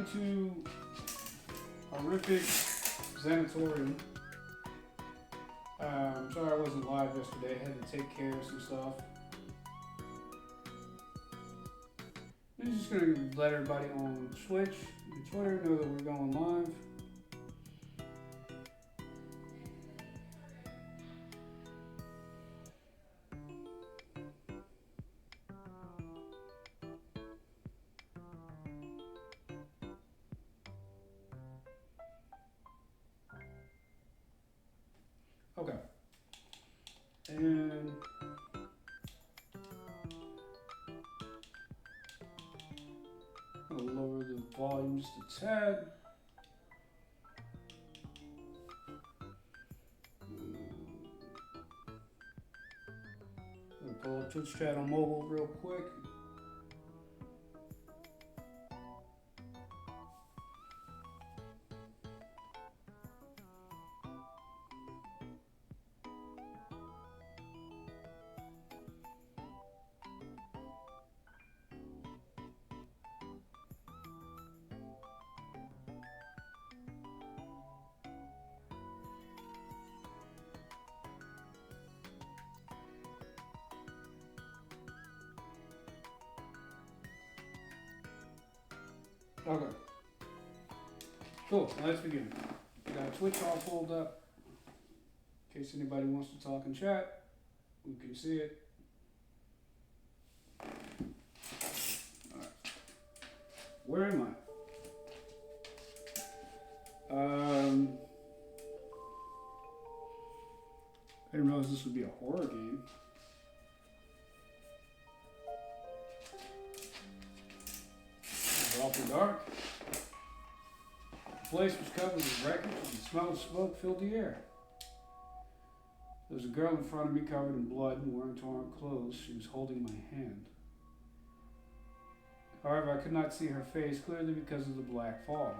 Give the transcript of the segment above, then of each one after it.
Welcome to horrific Xanatorium. Sorry I wasn't live yesterday. I had to take care of some stuff. I'm just gonna let everybody on Twitch and Twitter know that we're going live. Okay. And I'm gonna lower the volume just a tad. I'm gonna pull up Twitch chat on mobile real quick. Okay. Cool. Let's begin. Got Twitch all pulled up. In case anybody wants to talk in chat, we can see it. Alright. Where am I? I didn't realize this would be a horror game. It's awfully dark. The place was covered with wreckage and the smell of smoke filled the air. There was a girl in front of me covered in blood and wearing torn clothes. She was holding my hand. However, I could not see her face clearly because of the black fog.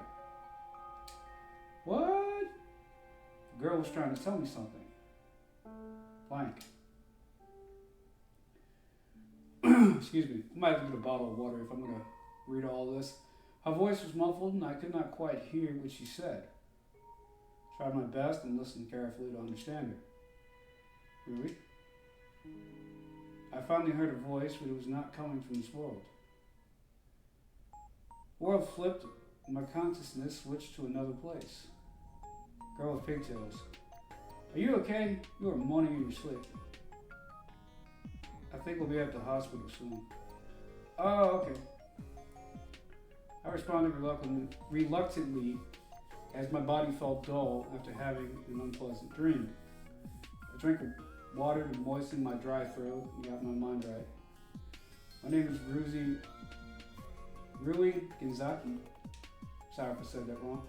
What? The girl was trying to tell me something. Blank. Excuse me. I might have to get a bottle of water if I'm going to read all this. Her voice was muffled and I could not quite hear what she said. I tried my best and listened carefully to understand her. Really? I finally heard a voice, but it was not coming from this world. The world flipped and my consciousness switched to another place. Girl with pigtails. Are you okay? You are moaning in your sleep. I think we'll be at the hospital soon. Oh, okay. I responded reluctantly as my body felt dull after having an unpleasant dream. I drank water to moisten my dry throat and got my mind right. My name is Rui Ginzaki. Sorry if I said that wrong.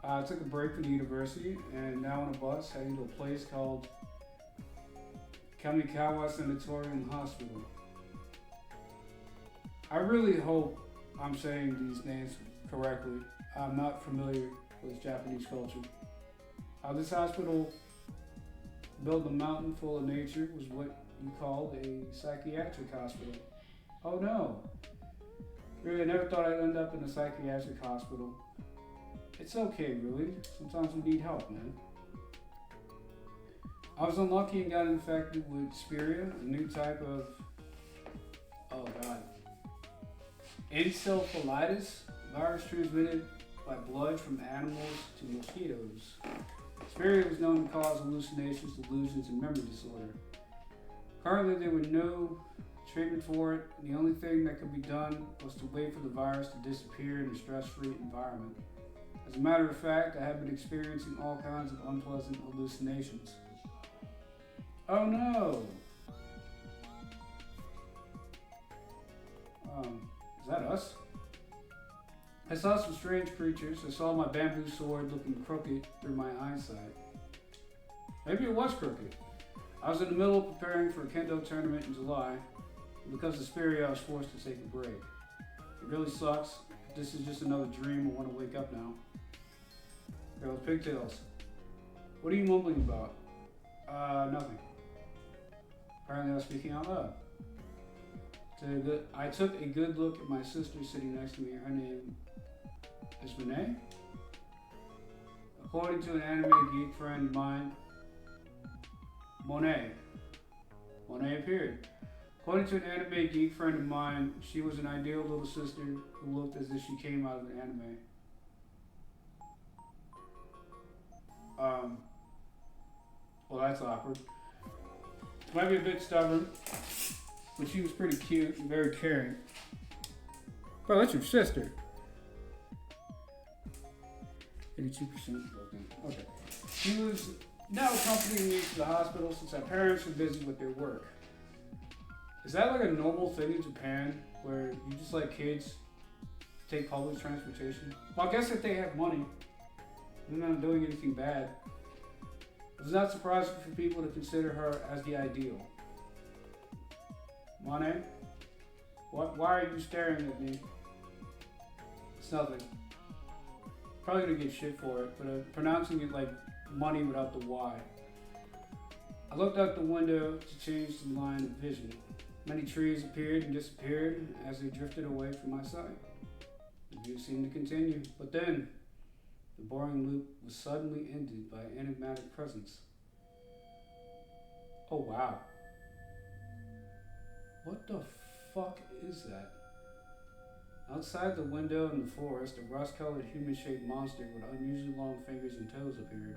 I took a break from the university and now on a bus heading to a place called Kamikawa Xanatorium Hospital. I really hope I'm saying these names correctly. I'm not familiar with Japanese culture. This hospital, built in a mountain full of nature, was what you call a psychiatric hospital. Oh no. Really, I never thought I'd end up in a psychiatric hospital. It's okay, really. Sometimes we need help, man. I was unlucky and got infected with Spirea, a new type of, oh god, encephalitis, virus transmitted by blood from animals to mosquitoes. Spirea was known to cause hallucinations, delusions, and memory disorder. Currently, there were no treatment for it, and the only thing that could be done was to wait for the virus to disappear in a stress-free environment. As a matter of fact, I have been experiencing all kinds of unpleasant hallucinations. Oh no! Is that us? I saw some strange creatures. I saw my bamboo sword looking crooked through my eyesight. Maybe it was crooked. I was in the middle of preparing for a kendo tournament in July. Because of Spirea, I was forced to take a break. It really sucks. This is just another dream. I want to wake up now. Girl with pigtails. What are you mumbling about? Nothing. Apparently I was speaking out loud. I took a good look at my sister sitting next to me. Her name Monet? According to an anime geek friend of mine, Monet appeared. According to an anime geek friend of mine, she was an ideal little sister who looked as if she came out of an anime. Well, that's awkward. Might be a bit stubborn, but she was pretty cute and very caring. Bro, that's your sister. 82%. Okay. She was now accompanying me to the hospital since our parents were busy with their work. Is that like a normal thing in Japan where you just let kids take public transportation? Well, I guess if they have money, they're not doing anything bad. It's not surprising for people to consider her as the ideal. Monet? Why are you staring at me? It's nothing. Probably gonna get shit for it, but pronouncing it like money without the Y. I looked out the window to change the line of vision. Many trees appeared and disappeared as they drifted away from my sight. The view seemed to continue, but then the boring loop was suddenly ended by an enigmatic presence. Oh wow. What the fuck is that? Outside the window in the forest, a rust-colored human-shaped monster with unusually long fingers and toes appeared.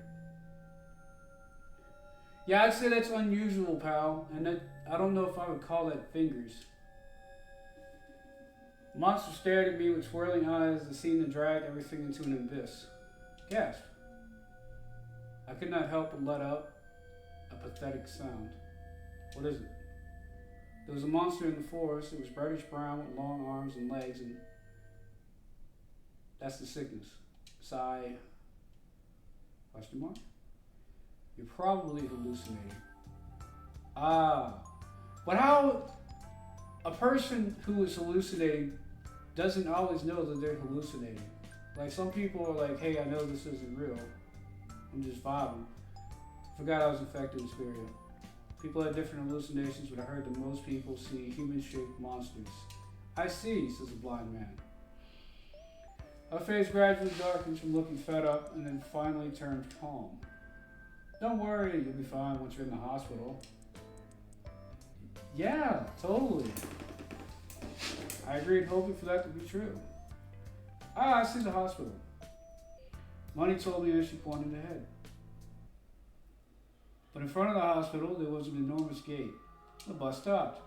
Yeah, I'd say that's unusual, pal, and that, I don't know if I would call that fingers. The monster stared at me with swirling eyes that seemed to drag everything into an abyss. Gasped. I could not help but let out a pathetic sound. What is it? There was a monster in the forest. It was reddish brown with long arms and legs, and that's the sickness. Sigh. Question mark? You're probably hallucinating. But how a person who is hallucinating doesn't always know that they're hallucinating. Like some people are like, hey, I know this isn't real. I'm just vibing. Forgot I was infected with spirit. People have different hallucinations, but I heard that most people see human-shaped monsters. I see, says a blind man. Her face gradually darkens from looking fed up and then finally turned calm. Don't worry, you'll be fine once you're in the hospital. Yeah, totally. I agreed, hoping for that to be true. I see the hospital. Money told me as she pointed ahead. But in front of the hospital, there was an enormous gate. The bus stopped.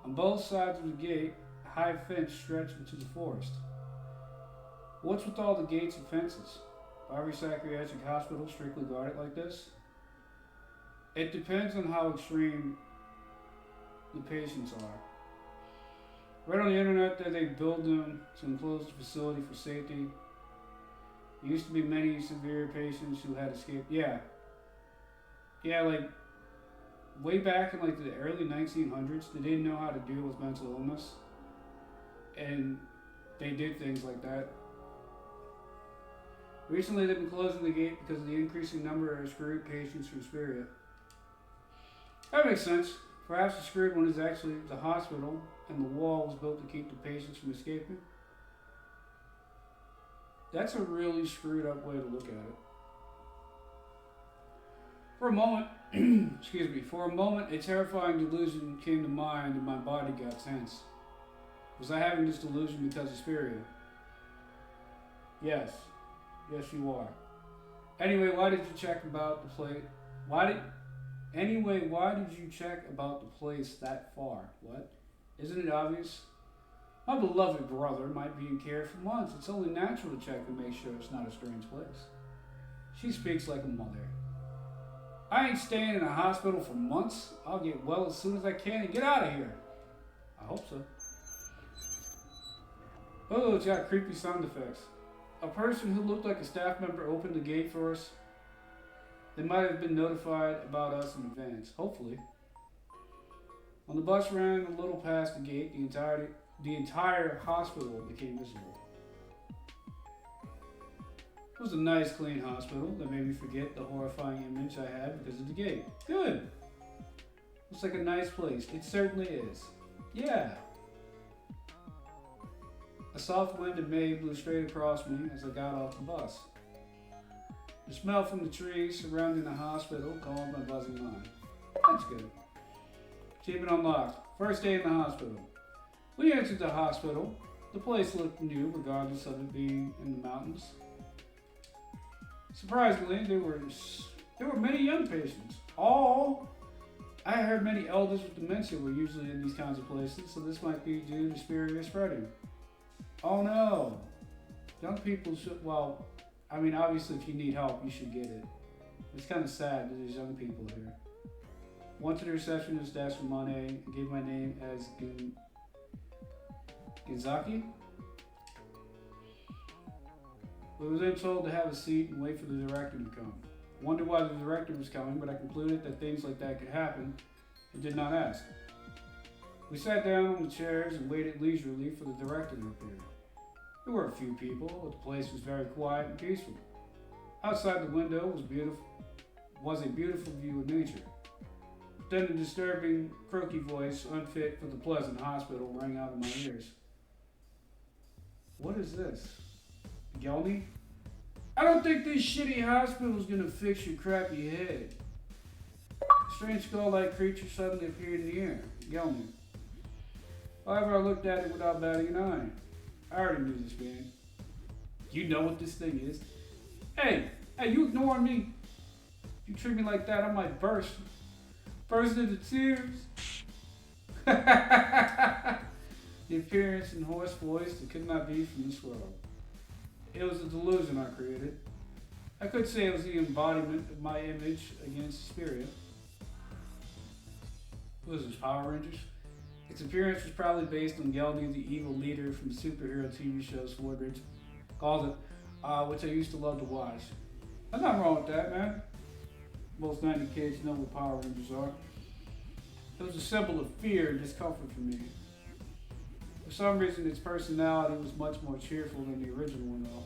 On both sides of the gate, a high fence stretched into the forest. What's with all the gates and fences? Are every psychiatric hospital strictly guarded like this? It depends on how extreme the patients are. Read on the internet that they build them to enclose the facility for safety. There used to be many severe patients who had escaped. Yeah, like way back in like the early 1900s, they didn't know how to deal with mental illness, and they did things like that. Recently, they've been closing the gate because of the increasing number of screwed patients from Spirit. That makes sense. Perhaps the screwed one is actually the hospital, and the wall was built to keep the patients from escaping. That's a really screwed up way to look at it. For a moment, a terrifying delusion came to mind and my body got tense. Was I having this delusion because of Spirit? Yes, you are. Anyway, why did you check about the place? Why did you check about the place that far? What? Isn't it obvious? My beloved brother might be in care for months. It's only natural to check to make sure it's not a strange place. She speaks like a mother. I ain't staying in a hospital for months. I'll get well as soon as I can and get out of here. I hope so. Oh, it's got creepy sound effects. A person who looked like a staff member opened the gate for us. They might have been notified about us in advance, hopefully. When the bus ran a little past the gate, the entire hospital became visible. It was a nice, clean hospital that made me forget the horrifying image I had because of the gate. Good. Looks like a nice place. It certainly is. Yeah. A soft wind of May blew straight across me as I got off the bus. The smell from the trees surrounding the hospital calmed my buzzing mind. That's good. Achievement unlocked. First day in the hospital. We entered the hospital. The place looked new, regardless of it being in the mountains. Surprisingly, there were many young patients. I heard many elders with dementia were usually in these kinds of places, so this might be due to spirit spreading. Oh no! Young people should, obviously if you need help, you should get it. It's kind of sad that there's young people here. Went to the receptionist desk for money and gave my name as Genzaki. We were then told to have a seat and wait for the director to come. Wondered why the director was coming, but I concluded that things like that could happen and did not ask. We sat down on the chairs and waited leisurely for the director to appear. There were a few people, but the place was very quiet and peaceful. Outside the window was a beautiful view of nature. Then the disturbing, croaky voice, unfit for the pleasant hospital, rang out in my ears. What is this? Gelny? I don't think this shitty hospital's gonna fix your crappy head. A strange skull-like creature suddenly appeared in the air. Gelny. However, I looked at it without batting an eye. I already knew this man. You know what this thing is? Hey, you ignoring me? If you treat me like that, I might burst into tears. The appearance and hoarse voice that could not be from this world. It was a delusion I created. I could say it was the embodiment of my image against spirit. What was this, Power Rangers? Its appearance was probably based on Geldy, the evil leader from the superhero TV show Swordridge, called it, which I used to love to watch. There's nothing wrong with that, man. Most 90 kids know what Power Rangers are. It was a symbol of fear and discomfort for me. For some reason, its personality was much more cheerful than the original one, though.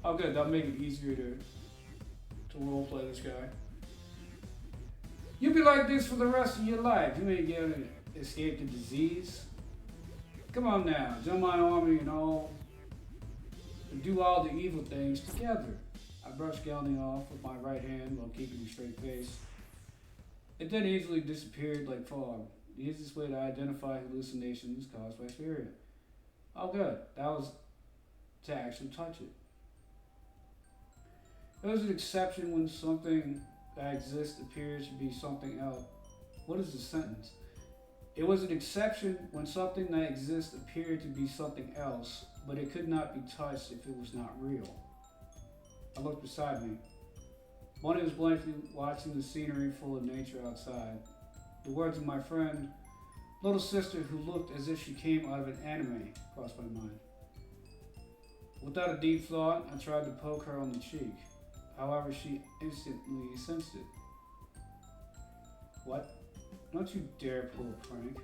Oh, good. That'll make it easier to roleplay this guy. You'll be like this for the rest of your life. You ain't gonna escape the disease. Come on now, join my army and do all the evil things together. I brushed Gelny off with my right hand while keeping a straight face. It then easily disappeared like fog. The easiest way to identify hallucinations caused by spirit. Oh good, that was to actually touch it. It was an exception when something that exists appears to be something else. What is the sentence? It was an exception when something that exists appeared to be something else, but it could not be touched if it was not real. I looked beside me. Bonnie was blankly watching the scenery full of nature outside. The words of my friend, little sister who looked as if she came out of an anime, crossed my mind. Without a deep thought, I tried to poke her on the cheek. However, she instantly sensed it. What? Don't you dare pull a prank.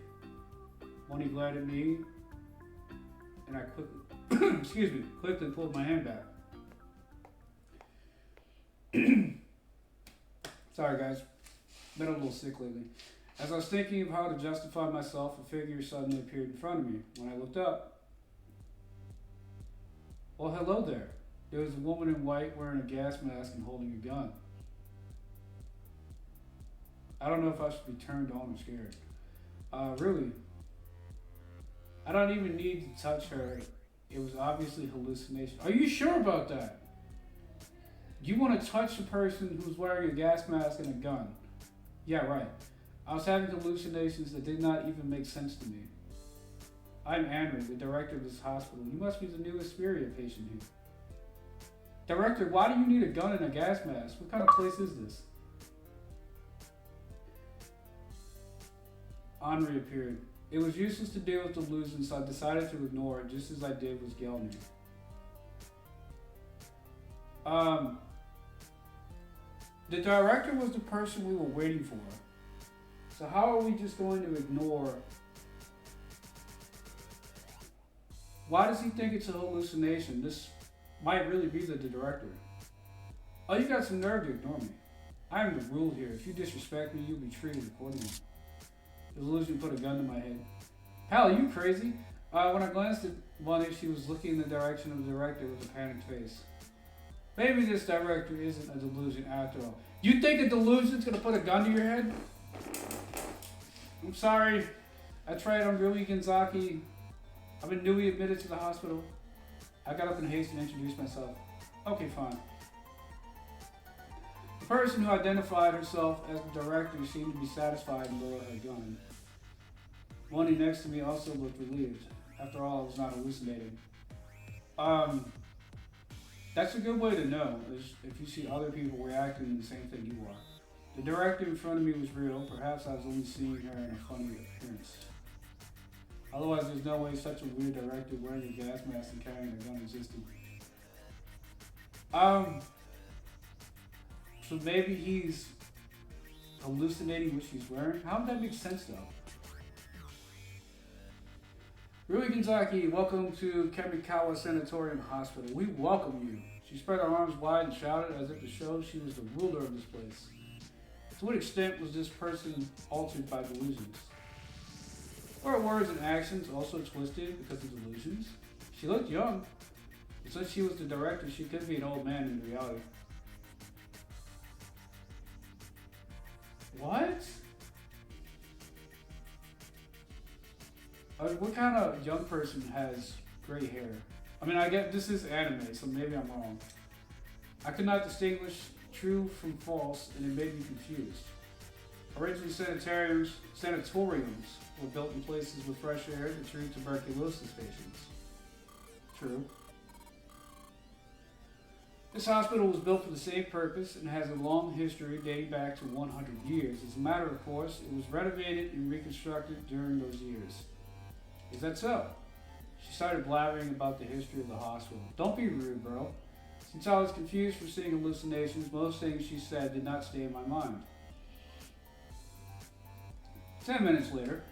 Bonnie glared at me, and I quickly pulled my hand back. Sorry guys, been a little sick lately. As I was thinking of how to justify myself, a figure suddenly appeared in front of me. When I looked up, well, hello there. There was a woman in white wearing a gas mask and holding a gun. I don't know if I should be turned on or scared. Really, I don't even need to touch her. It was obviously hallucination. Are you sure about that? You want to touch a person who's wearing a gas mask and a gun? Yeah, right. I was having hallucinations that did not even make sense to me. I'm Andrew, the director of this hospital. You must be the newest spirit patient here. Director, why do you need a gun and a gas mask? What kind of place is this? Henri appeared. It was useless to deal with delusions, so I decided to ignore it, just as I did with Gelny. The director was the person we were waiting for. So how are we just going to ignore? Why does he think it's a hallucination? This might really be the director. Oh, you got some nerve to ignore me. I am the rule here. If you disrespect me, you'll be treated accordingly. The illusion put a gun to my head. Hal, are you crazy? When I glanced at One day she was looking in the direction of the director with a panicked face. Maybe this director isn't a delusion after all. You think a delusion's gonna put a gun to your head? I'm sorry. I tried on Rui Genzaki. I've been newly admitted to the hospital. I got up in haste and introduced myself. Okay, fine. The person who identified herself as the director seemed to be satisfied and lowered her gun. One next to me also looked relieved. After all, I was not hallucinating. That's a good way to know, is if you see other people reacting to the same thing you are. The director in front of me was real. Perhaps I was only seeing her in a funny appearance. Otherwise, there's no way such a weird director wearing a gas mask and carrying a gun existed. So maybe he's hallucinating what she's wearing? How would that make sense, though? Rui Genzaki, welcome to Kamikawa Xanatorium Hospital. We welcome you. She spread her arms wide and shouted as if to show she was the ruler of this place. To what extent was this person altered by delusions? Were her words and actions also twisted because of delusions? She looked young. But since she was the director, she could be an old man in reality. What? What kind of young person has gray hair? I mean, I get this is anime, so maybe I'm wrong. I could not distinguish true from false, and it made me confused. Originally, sanatoriums were built in places with fresh air to treat tuberculosis patients. True. This hospital was built for the same purpose and has a long history dating back to 100 years. As a matter of course, it was renovated and reconstructed during those years. Is that so? She started blabbering about the history of the hospital. Don't be rude, bro. Since I was confused for seeing hallucinations, most things she said did not stay in my mind. 10 minutes later.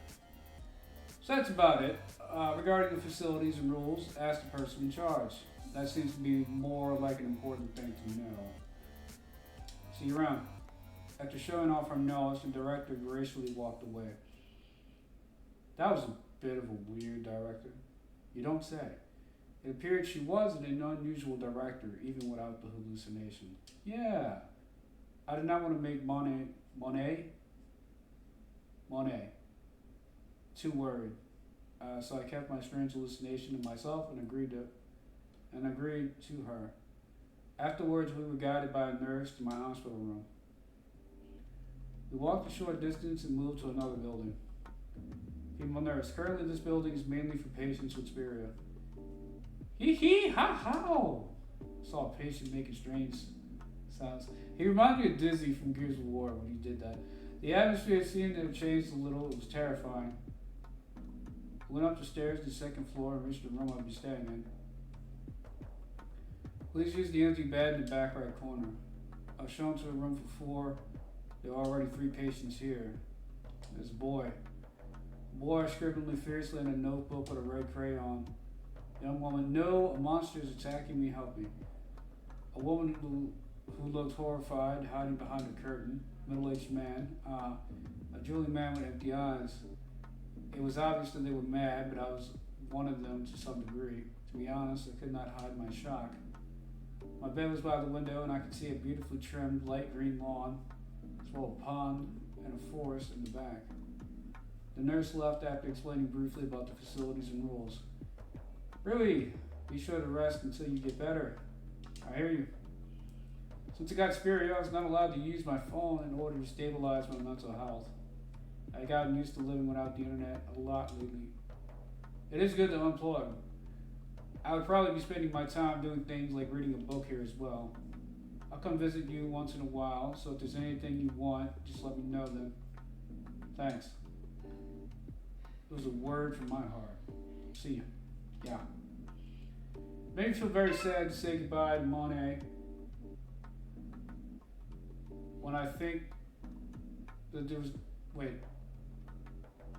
So that's about it. Regarding the facilities and rules, ask the person in charge. That seems to be more like an important thing to know. See you around. After showing off her nose, the director gracefully walked away. That was a bit of a weird director. You don't say. It appeared she was an unusual director, even without the hallucination. Yeah. I did not want to make Monet. 2 worried. So I kept my strange hallucination to myself and agreed to her. Afterwards, we were guided by a nurse to my hospital room. We walked a short distance and moved to another building. Female nurse. Currently, this building is mainly for patients with spiria. Hee hee ha ha! Saw a patient making strange sounds. He reminded me of Dizzy from Gears of War when he did that. The atmosphere seemed to have changed a little. It was terrifying. I went up the stairs to the 2nd floor and reached the room I'd be staying in. Please use the empty bed in the back right corner. I was shown to a room for 4. There are already 3 patients here. There's a boy. A boy scribbling fiercely in a notebook with a red crayon. Young woman, no, a monster is attacking me, help me. A woman who looked horrified, hiding behind a curtain. Middle-aged man. A drooling man with empty eyes. It was obvious that they were mad, but I was one of them to some degree. To be honest, I could not hide my shock. My bed was by the window, and I could see a beautifully trimmed light green lawn, as well as a pond and a forest in the back. The nurse left after explaining briefly about the facilities and rules. Really, be sure to rest until you get better. I hear you. Since I got spirit, I was not allowed to use my phone in order to stabilize my mental health. I've gotten used to living without the internet a lot lately. It is good to unplug. I would probably be spending my time doing things like reading a book here as well. I'll come visit you once in a while, so if there's anything you want, just let me know then. Thanks. It was a word from my heart. See ya. Yeah. Made me feel very sad to say goodbye to Monet. When I think that there was... Wait.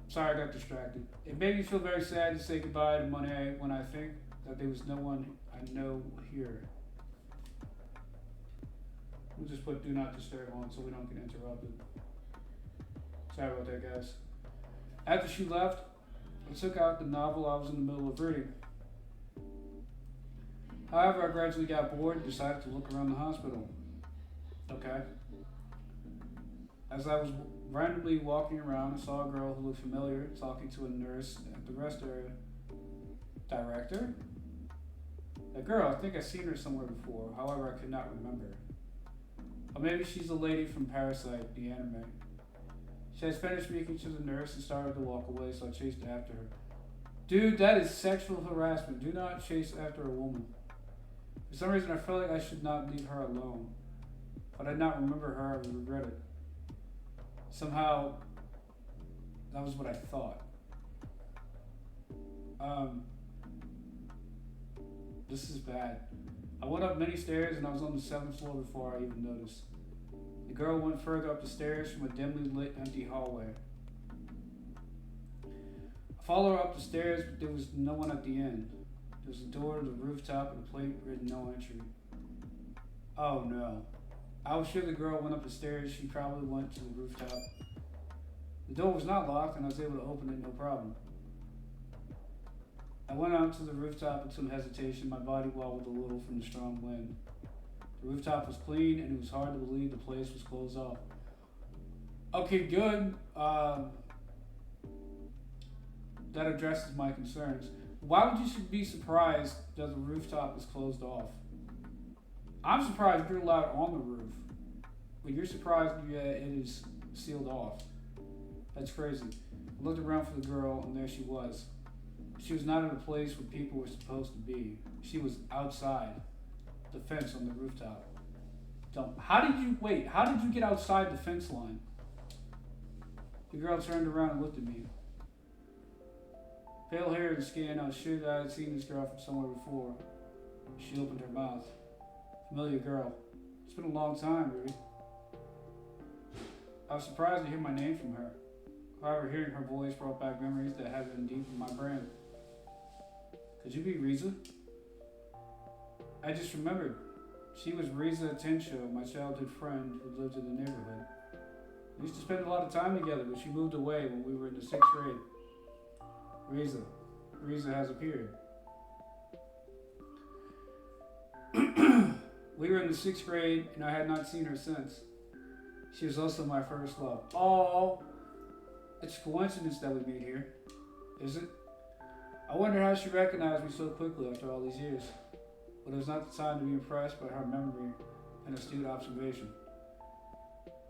Sorry, I got distracted. It made me feel very sad to say goodbye to Monet when I think that there was no one I know here. We'll just put do not disturb on so we don't get interrupted. Sorry about that, guys. After she left, I took out the novel I was in the middle of reading. However, I gradually got bored and decided to look around the hospital. Okay. As I was randomly walking around, I saw a girl who looked familiar talking to a nurse at the rest area. Director? That girl, I think I've seen her somewhere before, however, I could not remember. Or maybe she's the lady from Parasite, the anime. She had finished speaking to the nurse and started to walk away, so I chased after her. Dude, that is sexual harassment. Do not chase after a woman. For some reason, I felt like I should not leave her alone. If I did not remember her, I would regret it. Somehow, that was what I thought. This is bad. I went up many stairs and I was on the 7th floor before I even noticed. The girl went further up the stairs from a dimly lit, empty hallway. I followed her up the stairs, but there was no one at the end. There was a door to the rooftop and a plate written no entry. Oh no. I was sure the girl went up the stairs. She probably went to the rooftop. The door was not locked and I was able to open it no problem. I went out to the rooftop with some hesitation. My body wobbled a little from the strong wind. The rooftop was clean and it was hard to believe the place was closed off. Okay, good. That addresses my concerns. Why would you be surprised that the rooftop is closed off? I'm surprised you're allowed on the roof, but you're surprised that it is sealed off. That's crazy. I looked around for the girl and there she was. She was not in a place where people were supposed to be. She was outside the fence on the rooftop. So how did you get outside the fence line? The girl turned around and looked at me. Pale hair and skin, I was sure that I had seen this girl from somewhere before. She opened her mouth. Familiar girl. It's been a long time, Ruby. I was surprised to hear my name from her. However, hearing her voice brought back memories that had been deep in my brain. Could you be Riza? I just remembered. She was Riza Tensho, my childhood friend who lived in the neighborhood. We used to spend a lot of time together, but she moved away when we were in the 6th grade. Riza has appeared. We were in the 6th grade, and I had not seen her since. She was also my first love. Oh, it's a coincidence that we meet here, is it? I wonder how she recognized me so quickly after all these years. But it was not the time to be impressed by her memory and astute observation.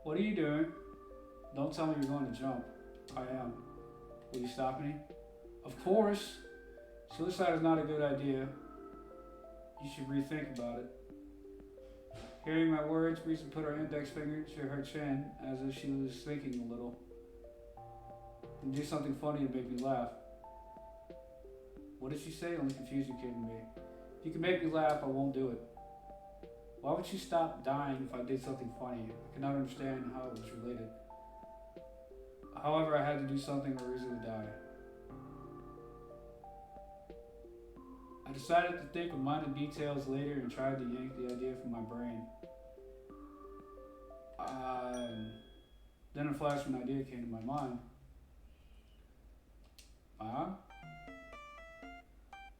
What are you doing? Don't tell me you're going to jump. I am. Will you stop me? Of course. Suicide is not a good idea. You should rethink about it. Hearing my words, Risa put her index finger to her chin as if she was thinking a little. And do something funny to make me laugh. What did she say? Only confusion came to me. If you can make me laugh, I won't do it. Why would she stop dying if I did something funny? I cannot understand how it was related. However, I had to do something or Risa would die. I decided to think of minor details later and tried to yank the idea from my brain. Then a flash of an idea came to my mind.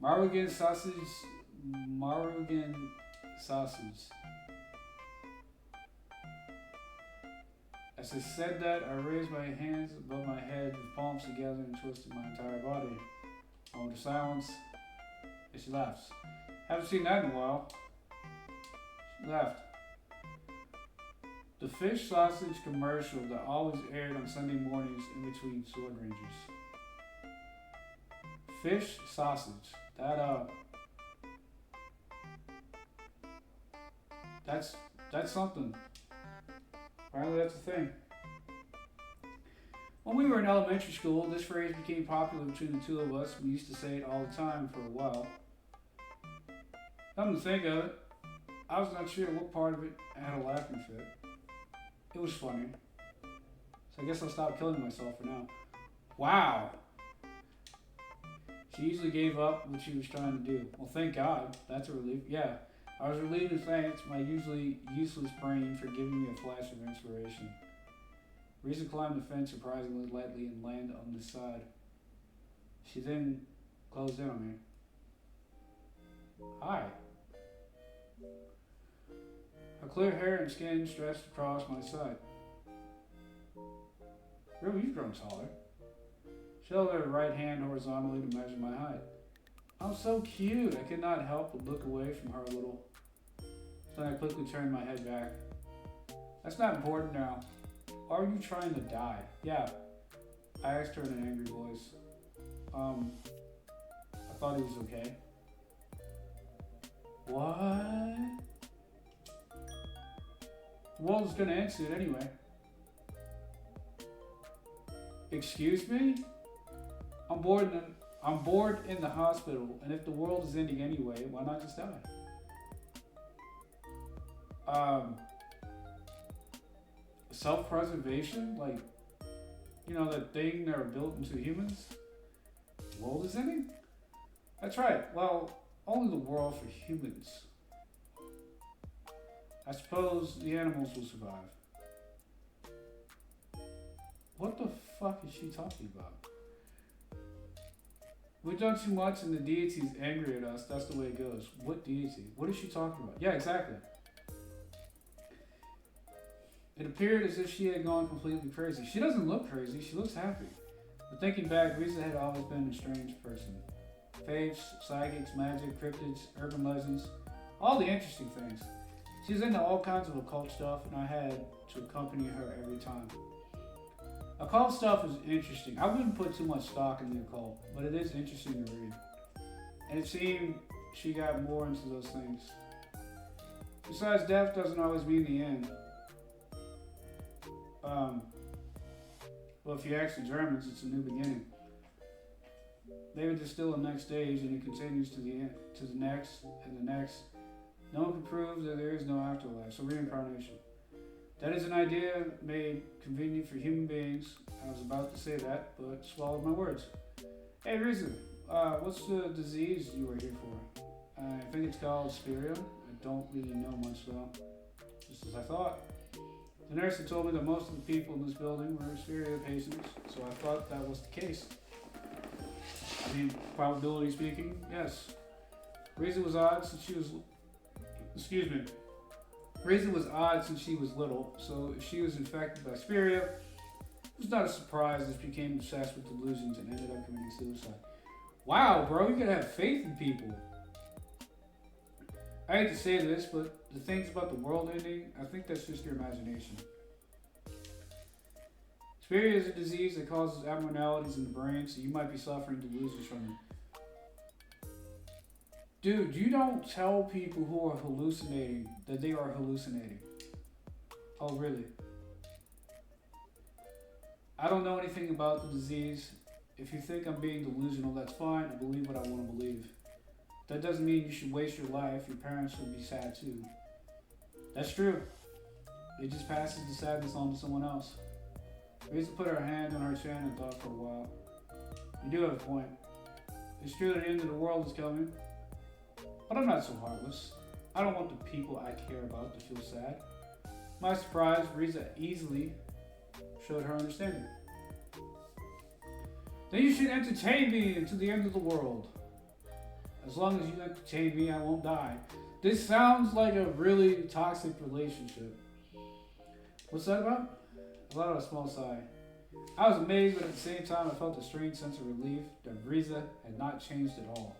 Marwigan sausage. As I said that, I raised my hands above my head with palms together and twisted my entire body. Over the silence, and she laughs. Haven't seen that in a while. She laughed. The fish sausage commercial that always aired on Sunday mornings in between Sword Rangers. Fish sausage. That's something. Apparently that's a thing. When we were in elementary school, this phrase became popular between the two of us. We used to say it all the time for a while. Come to think of it, I was not sure what part of it I had a laughing fit. It was funny. So I guess I'll stop killing myself for now. Wow. She easily gave up what she was trying to do. Well, thank God. That's a relief. Yeah. I was relieved and thanked my usually useless brain for giving me a flash of inspiration. Risa climbed the fence surprisingly lightly and landed on this side. She then closed in on me. Hi. Her clear hair and skin stretched across my side. Really, you've grown taller. She held her right hand horizontally to measure my height. I'm so cute. I could not help but look away from her a little. Then I quickly turned my head back. That's not important now. Are you trying to die? Yeah. I asked her in an angry voice. I thought he was okay. What? The world is gonna end soon anyway. Excuse me? I'm bored in the hospital, and if the world is ending anyway, why not just die? Self-preservation? Like, you know, that thing that are built into humans? The world is ending? That's right. Well, only the world for humans. I suppose the animals will survive. What the fuck is she talking about? We've done too much and the deity's angry at us. That's the way it goes. What deity? What is she talking about? Yeah, exactly. It appeared as if she had gone completely crazy. She doesn't look crazy. She looks happy. But thinking back, Riza had always been a strange person. Faiths, psychics, magic, cryptids, urban legends, all the interesting things. She's into all kinds of occult stuff, and I had to accompany her every time. Occult stuff is interesting. I wouldn't put too much stock in the occult, but it is interesting to read. And it seemed she got more into those things. Besides, death doesn't always mean the end. Well, if you ask the Germans, it's a new beginning. Maybe there's still a next stage, and it continues to the end, to the next, and the next. No one can prove that there is no afterlife, so reincarnation. That is an idea made convenient for human beings. I was about to say that, but swallowed my words. Hey, Riza, what's the disease you were here for? I think it's called Spirium. I don't really know much though. Just as I thought. The nurse had told me that most of the people in this building were Spiria patients, so I thought that was the case. I mean, probability speaking, yes. Riza was odd since she was... Excuse me. Riza was odd since she was little, so if she was infected by Spiria, it was not a surprise that she became obsessed with delusions and ended up committing suicide. Wow, bro, you gotta have faith in people. I hate to say this, but the things about the world ending, I think that's just your imagination. Spiria is a disease that causes abnormalities in the brain, so you might be suffering delusions from it. Dude, you don't tell people who are hallucinating that they are hallucinating. Oh, really? I don't know anything about the disease. If you think I'm being delusional, that's fine. I believe what I want to believe. That doesn't mean you should waste your life. Your parents will be sad too. That's true. It just passes the sadness on to someone else. Riza put her hand on her chin and thought for a while. You do have a point. It's true that the end of the world is coming. But I'm not so heartless. I don't want the people I care about to feel sad. My surprise, Riza easily showed her understanding. Then you should entertain me until the end of the world. As long as you entertain me, I won't die. This sounds like a really toxic relationship. What's that about? I let out a small sigh. I was amazed, but at the same time, I felt a strange sense of relief that Riza had not changed at all.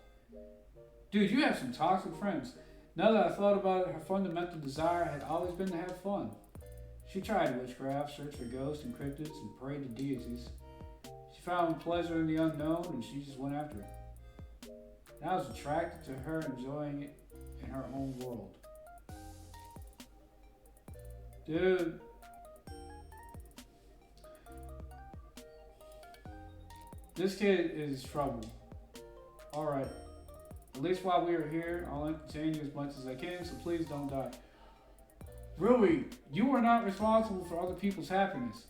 Dude, you have some toxic friends. Now that I thought about it, her fundamental desire had always been to have fun. She tried witchcraft, searched for ghosts and cryptids, and prayed to deities. She found pleasure in the unknown, and she just went after it. And I was attracted to her, enjoying it in her own world. Dude. This kid is trouble. Alright. At least while we are here, I'll entertain you as much as I can, so please don't die. Rui, you are not responsible for other people's happiness.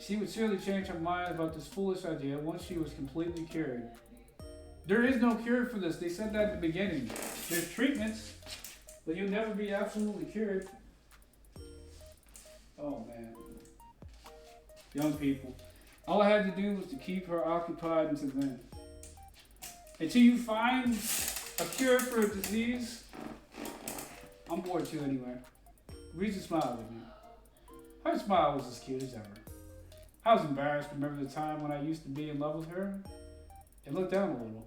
She would surely change her mind about this foolish idea once she was completely cured. There is no cure for this. They said that at the beginning. There's treatments, but you'll never be absolutely cured. Oh man. Young people. All I had to do was to keep her occupied until then. Until you find a cure for a disease, I'm bored too anyway. Risa smiled at me. Her smile was as cute as ever. I was embarrassed to remember the time when I used to be in love with her and looked down a little.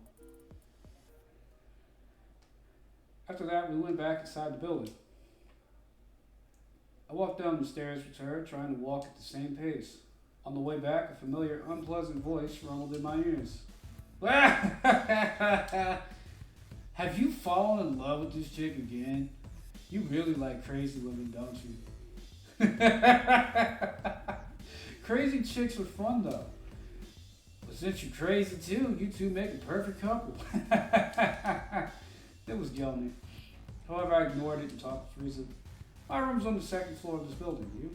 After that, we went back inside the building. I walked down the stairs with her, trying to walk at the same pace. On the way back, a familiar, unpleasant voice rumbled in my ears. Have you fallen in love with this chick again? You really like crazy women, don't you? Crazy chicks are fun, though. But since you're crazy too, you two make a perfect couple. It was yelling. However, I ignored it and talked to Teresa. My room's on the second floor of this building. You?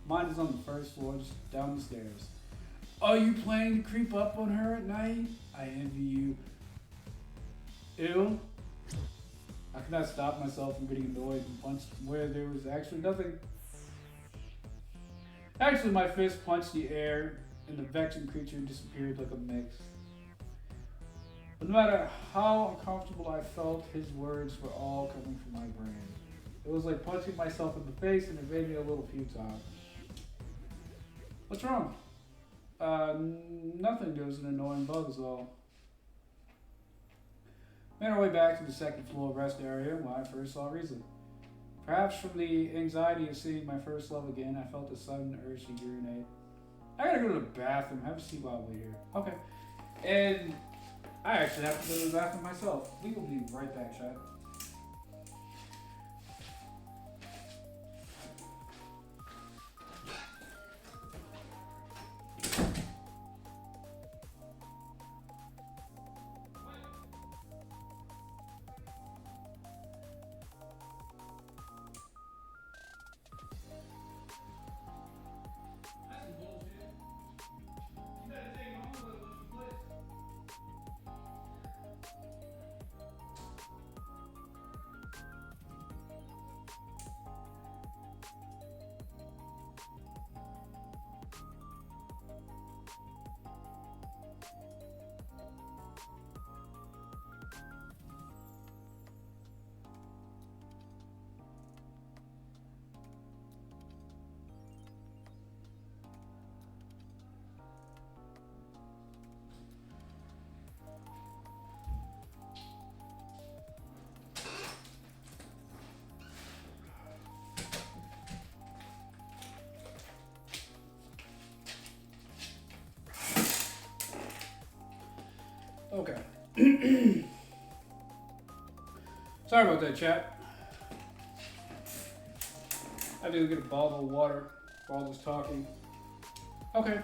Mine is on the first floor, just down the stairs. Are you planning to creep up on her at night? I envy you. Ew. I could not stop myself from getting annoyed and punched where there was actually nothing. Actually, my fist punched the air and the vexing creature disappeared like a mix. But no matter how uncomfortable I felt, his words were all coming from my brain. It was like punching myself in the face and it made me a little futile. What's wrong? Nothing. There was an annoying bug is all. Made our way back to the second floor rest area when I first saw Risa. Perhaps from the anxiety of seeing my first love again, I felt a sudden urge to urinate. I gotta go to the bathroom. Have a seat while I wait here. Okay. And I actually have to go to the bathroom myself. We will be right back, chat. Okay. Sorry about that, chat. I do get a bottle of water for all this talking. Okay.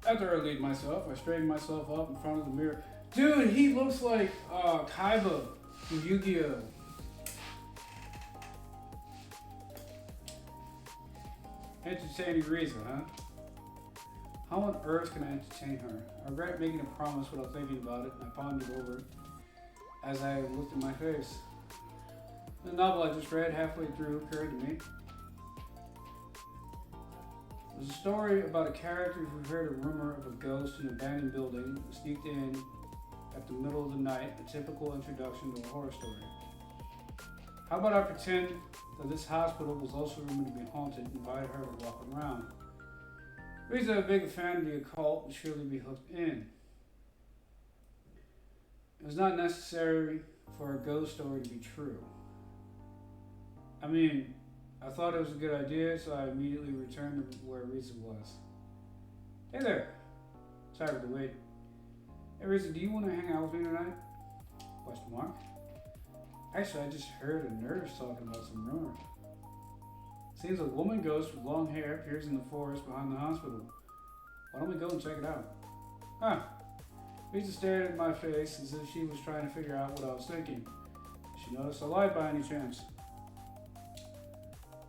After I relieved myself, I straightened myself up in front of the mirror. Dude, he looks like Kaiba from Yu-Gi-Oh! Entertaining reason, huh? How on earth can I entertain her? I regret making a promise without thinking about it, and I pondered over it as I looked at my face. The novel I just read halfway through occurred to me. It was a story about a character who heard a rumor of a ghost in an abandoned building and sneaked in at the middle of the night, a typical introduction to a horror story. How about I pretend that this hospital was also rumored to be haunted and invite her to walk around? The reason I'm a big fan of the occult would surely be hooked in. It was not necessary for a ghost story to be true. I mean, I thought it was a good idea, so I immediately returned to where Risa was. Hey there. Sorry for the wait. Hey Risa, do you want to hang out with me tonight? Question mark. Actually, I just heard a nurse talking about some rumor. Seems a woman ghost with long hair appears in the forest behind the hospital. Why don't we go and check it out? Huh. Risa stared at my face as if she was trying to figure out what I was thinking. Did she notice I lied by any chance?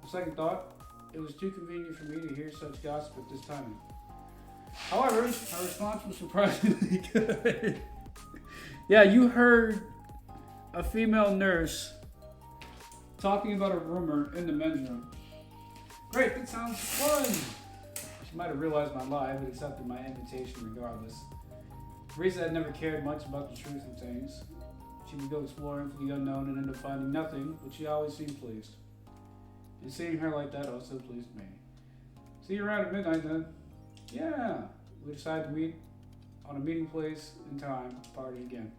On second thought, it was too convenient for me to hear such gossip at this time. However, her response was surprisingly good. Yeah, you heard a female nurse talking about a rumor in the men's room. Great, that sounds fun. She might have realized my lie, but accepted my invitation regardless. Risa had never cared much about the truth of things. She would go exploring for the unknown and end up finding nothing, but she always seemed pleased. And seeing her like that also pleased me. See you around at midnight then. Yeah. We decided to meet on a meeting place and time to party again.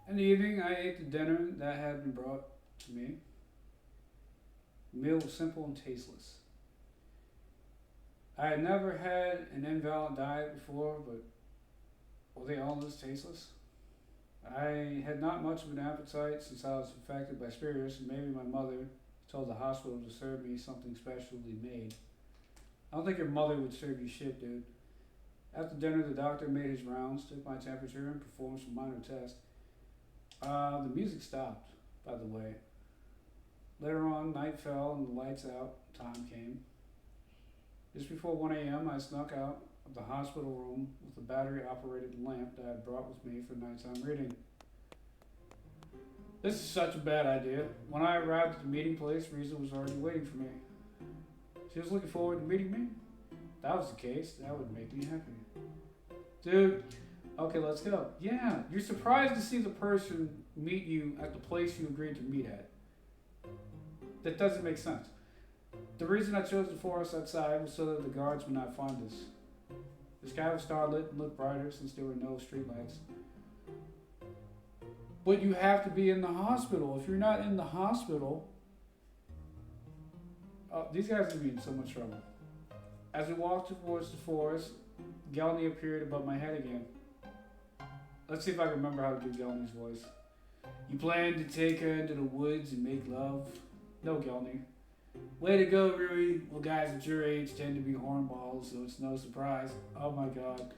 In the evening, I ate the dinner that had been brought to me. The meal was simple and tasteless. I had never had an invalid diet before, but were they all this tasteless? I had not much of an appetite since I was infected by spirits, and maybe my mother told the hospital to serve me something specially made. I don't think your mother would serve you shit, dude. After dinner, the doctor made his rounds, took my temperature, and performed some minor tests. The music stopped, by the way. Later on, night fell and the lights out. Time came. Just before 1 a.m., I snuck out of the hospital room with a battery-operated lamp that I had brought with me for nighttime reading. This is such a bad idea. When I arrived at the meeting place, Riza was already waiting for me. She was looking forward to meeting me. If that was the case, that would make me happy. Dude, okay, let's go. Yeah, you're surprised to see the person meet you at the place you agreed to meet at. That doesn't make sense. The reason I chose the forest outside was so that the guards would not find us. The sky was starlit and looked brighter since there were no streetlights. But you have to be in the hospital. If you're not in the hospital, these guys are going to be in so much trouble. As we walked towards the forest, Gelny appeared above my head again. Let's see if I can remember how to do Gelny's voice. You plan to take her into the woods and make love? No, Gelny. Way to go, Rui. Well, guys at your age tend to be hornballs, so it's no surprise. Oh my god.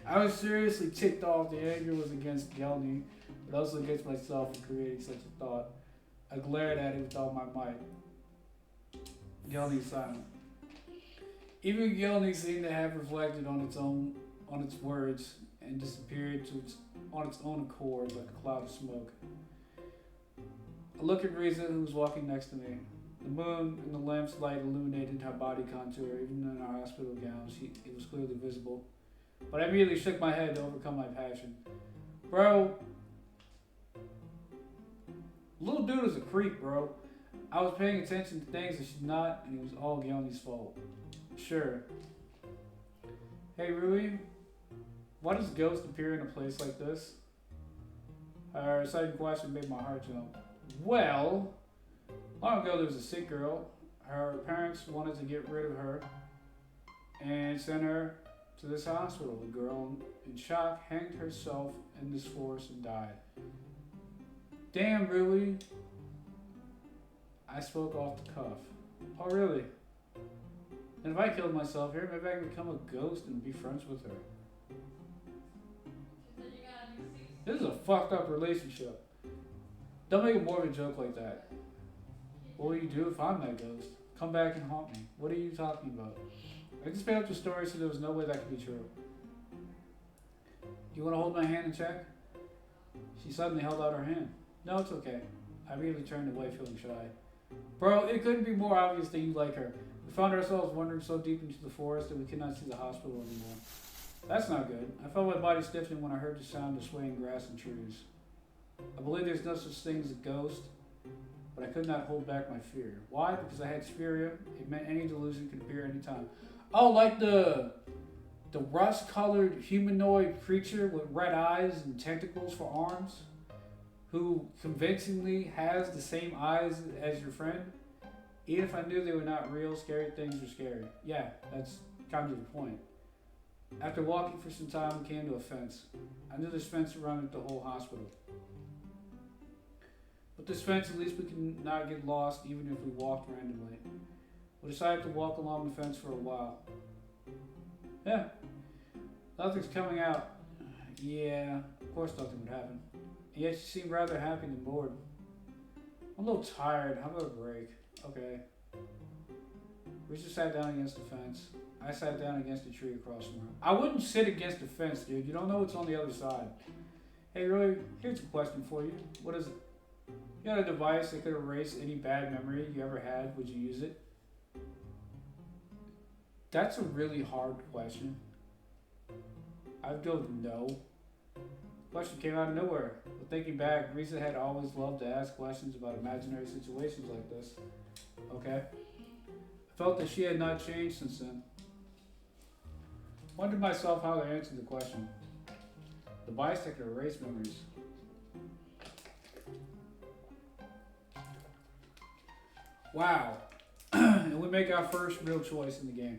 I was seriously ticked off. The anger was against Gelny, but also against myself for creating such a thought. I glared at it with all my might. Gelny silent. Even Gelny seemed to have reflected on its words and disappeared on its own accord like a cloud of smoke. I looked at Riza, who was walking next to me. The moon and the lamp's light illuminated her body contour. Even in our hospital gowns, it was clearly visible. But I immediately shook my head to overcome my passion. Bro, little dude is a creep, bro. I was paying attention to things that she's not, and it was all Gelny's fault. Sure. Hey, Rui, why does Ghost appear in a place like this? Her sudden question made my heart jump. Well, long ago there was a sick girl. Her parents wanted to get rid of her and sent her to this hospital. The girl, in shock, hanged herself in this forest and died. Damn, Rui. I spoke off the cuff. Oh, really? And if I killed myself here, maybe I can become a ghost and be friends with her. This is a fucked up relationship. Don't make a morbid joke like that. What will you do if I'm that ghost? Come back and haunt me. What are you talking about? I just made up the story so there was no way that could be true. You want to hold my hand and check? She suddenly held out her hand. No, it's okay. I immediately turned away feeling shy. Bro, it couldn't be more obvious that you like her. We found ourselves wandering so deep into the forest that we could not see the hospital anymore. That's not good. I felt my body stiffen when I heard the sound of swaying grass and trees. I believe there's no such thing as a ghost, but I could not hold back my fear. Why? Because I had Spheria. It meant any delusion could appear anytime. Oh, like the rust-colored humanoid creature with red eyes and tentacles for arms, who convincingly has the same eyes as your friend? Even if I knew they were not real, scary things are scary. Yeah, that's kind of the point. After walking for some time, we came to a fence. I knew this fence surrounded the whole hospital. With this fence, at least we can not get lost even if we walked randomly. We decided to walk along the fence for a while. Yeah, nothing's coming out. Yeah, of course nothing would happen. And yet she seemed rather happy than bored. I'm a little tired. How about a break? Okay. We just sat down against the fence. I sat down against a tree across from her. I wouldn't sit against the fence, dude. You don't know what's on the other side. Hey, really, here's a question for you. What is it? You had a device that could erase any bad memory you ever had. Would you use it? That's a really hard question. I'd go no. Question came out of nowhere. But thinking back, Risa had always loved to ask questions about imaginary situations like this. Okay. I felt that she had not changed since then. Wondered myself how to answer the question. The bystander erased memories. Wow. And we make our first real choice in the game.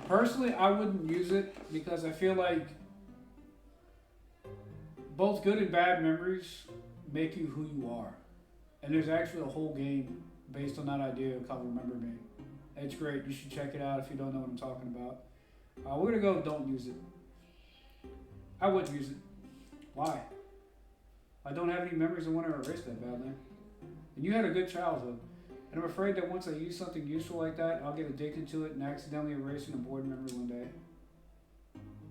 Personally, I wouldn't use it because I feel like both good and bad memories make you who you are. And there's actually a whole game based on that idea called Remember Me. It's great. You should check it out if you don't know what I'm talking about. We're going to go don't use it. I wouldn't use it. Why? I don't have any memories I want to erase that badly. And you had a good childhood. And I'm afraid that once I use something useful like that, I'll get addicted to it and accidentally erase an important memory one day.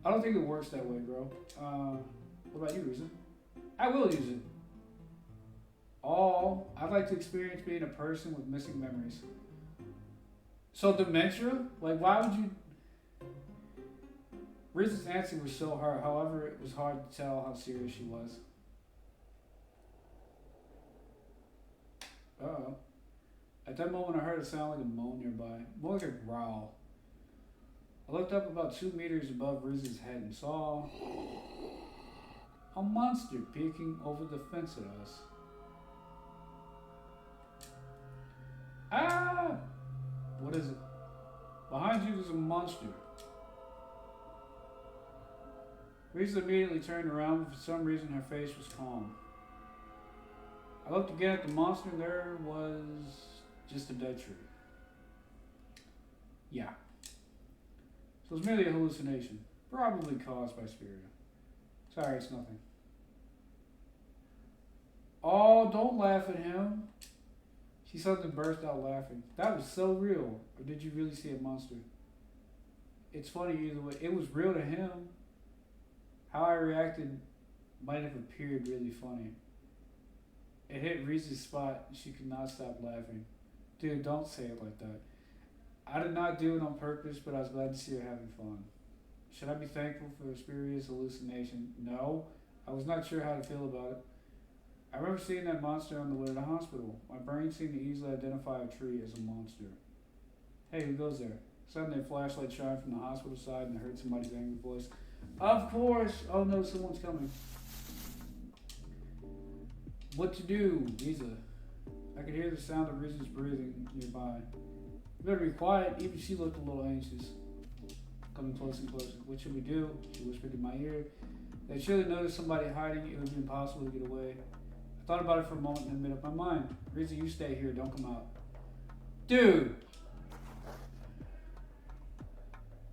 I don't think it works that way, bro. What about you, Risa? I will use it. I'd like to experience being a person with missing memories. So dementia? Like, why would you... Risa's answer was so hard. However, it was hard to tell how serious she was. Uh-oh. At that moment, I heard a sound like a moan nearby, more like a growl. I looked up about 2 meters above Risa's head and saw a monster peeking over the fence at us. Ah! What is it? Behind you, there's a monster. Risa immediately turned around, but for some reason her face was calm. I looked again at the monster, and there was just a dead tree. Yeah. So it's merely a hallucination, probably caused by spirit. Sorry, it's nothing. Oh, don't laugh at him. She suddenly burst out laughing. That was so real. Or did you really see a monster? It's funny either way. It was real to him. How I reacted might have appeared really funny. It hit Risa's spot and she could not stop laughing. Dude, don't say it like that. I did not do it on purpose, but I was glad to see her having fun. Should I be thankful for a spurious hallucination? No. I was not sure how to feel about it. I remember seeing that monster on the way to the hospital. My brain seemed to easily identify a tree as a monster. Hey, who goes there? Suddenly a flashlight shined from the hospital side and I heard somebody's angry voice. Of course! Oh no, someone's coming. What to do, Risa? I could hear the sound of Risa's breathing nearby. You better be quiet. Even she looked a little anxious. Coming closer and closer. What should we do? She whispered in my ear. They surely noticed somebody hiding. It would be impossible to get away. I thought about it for a moment and then made up my mind. Risa, you stay here. Don't come out. Dude!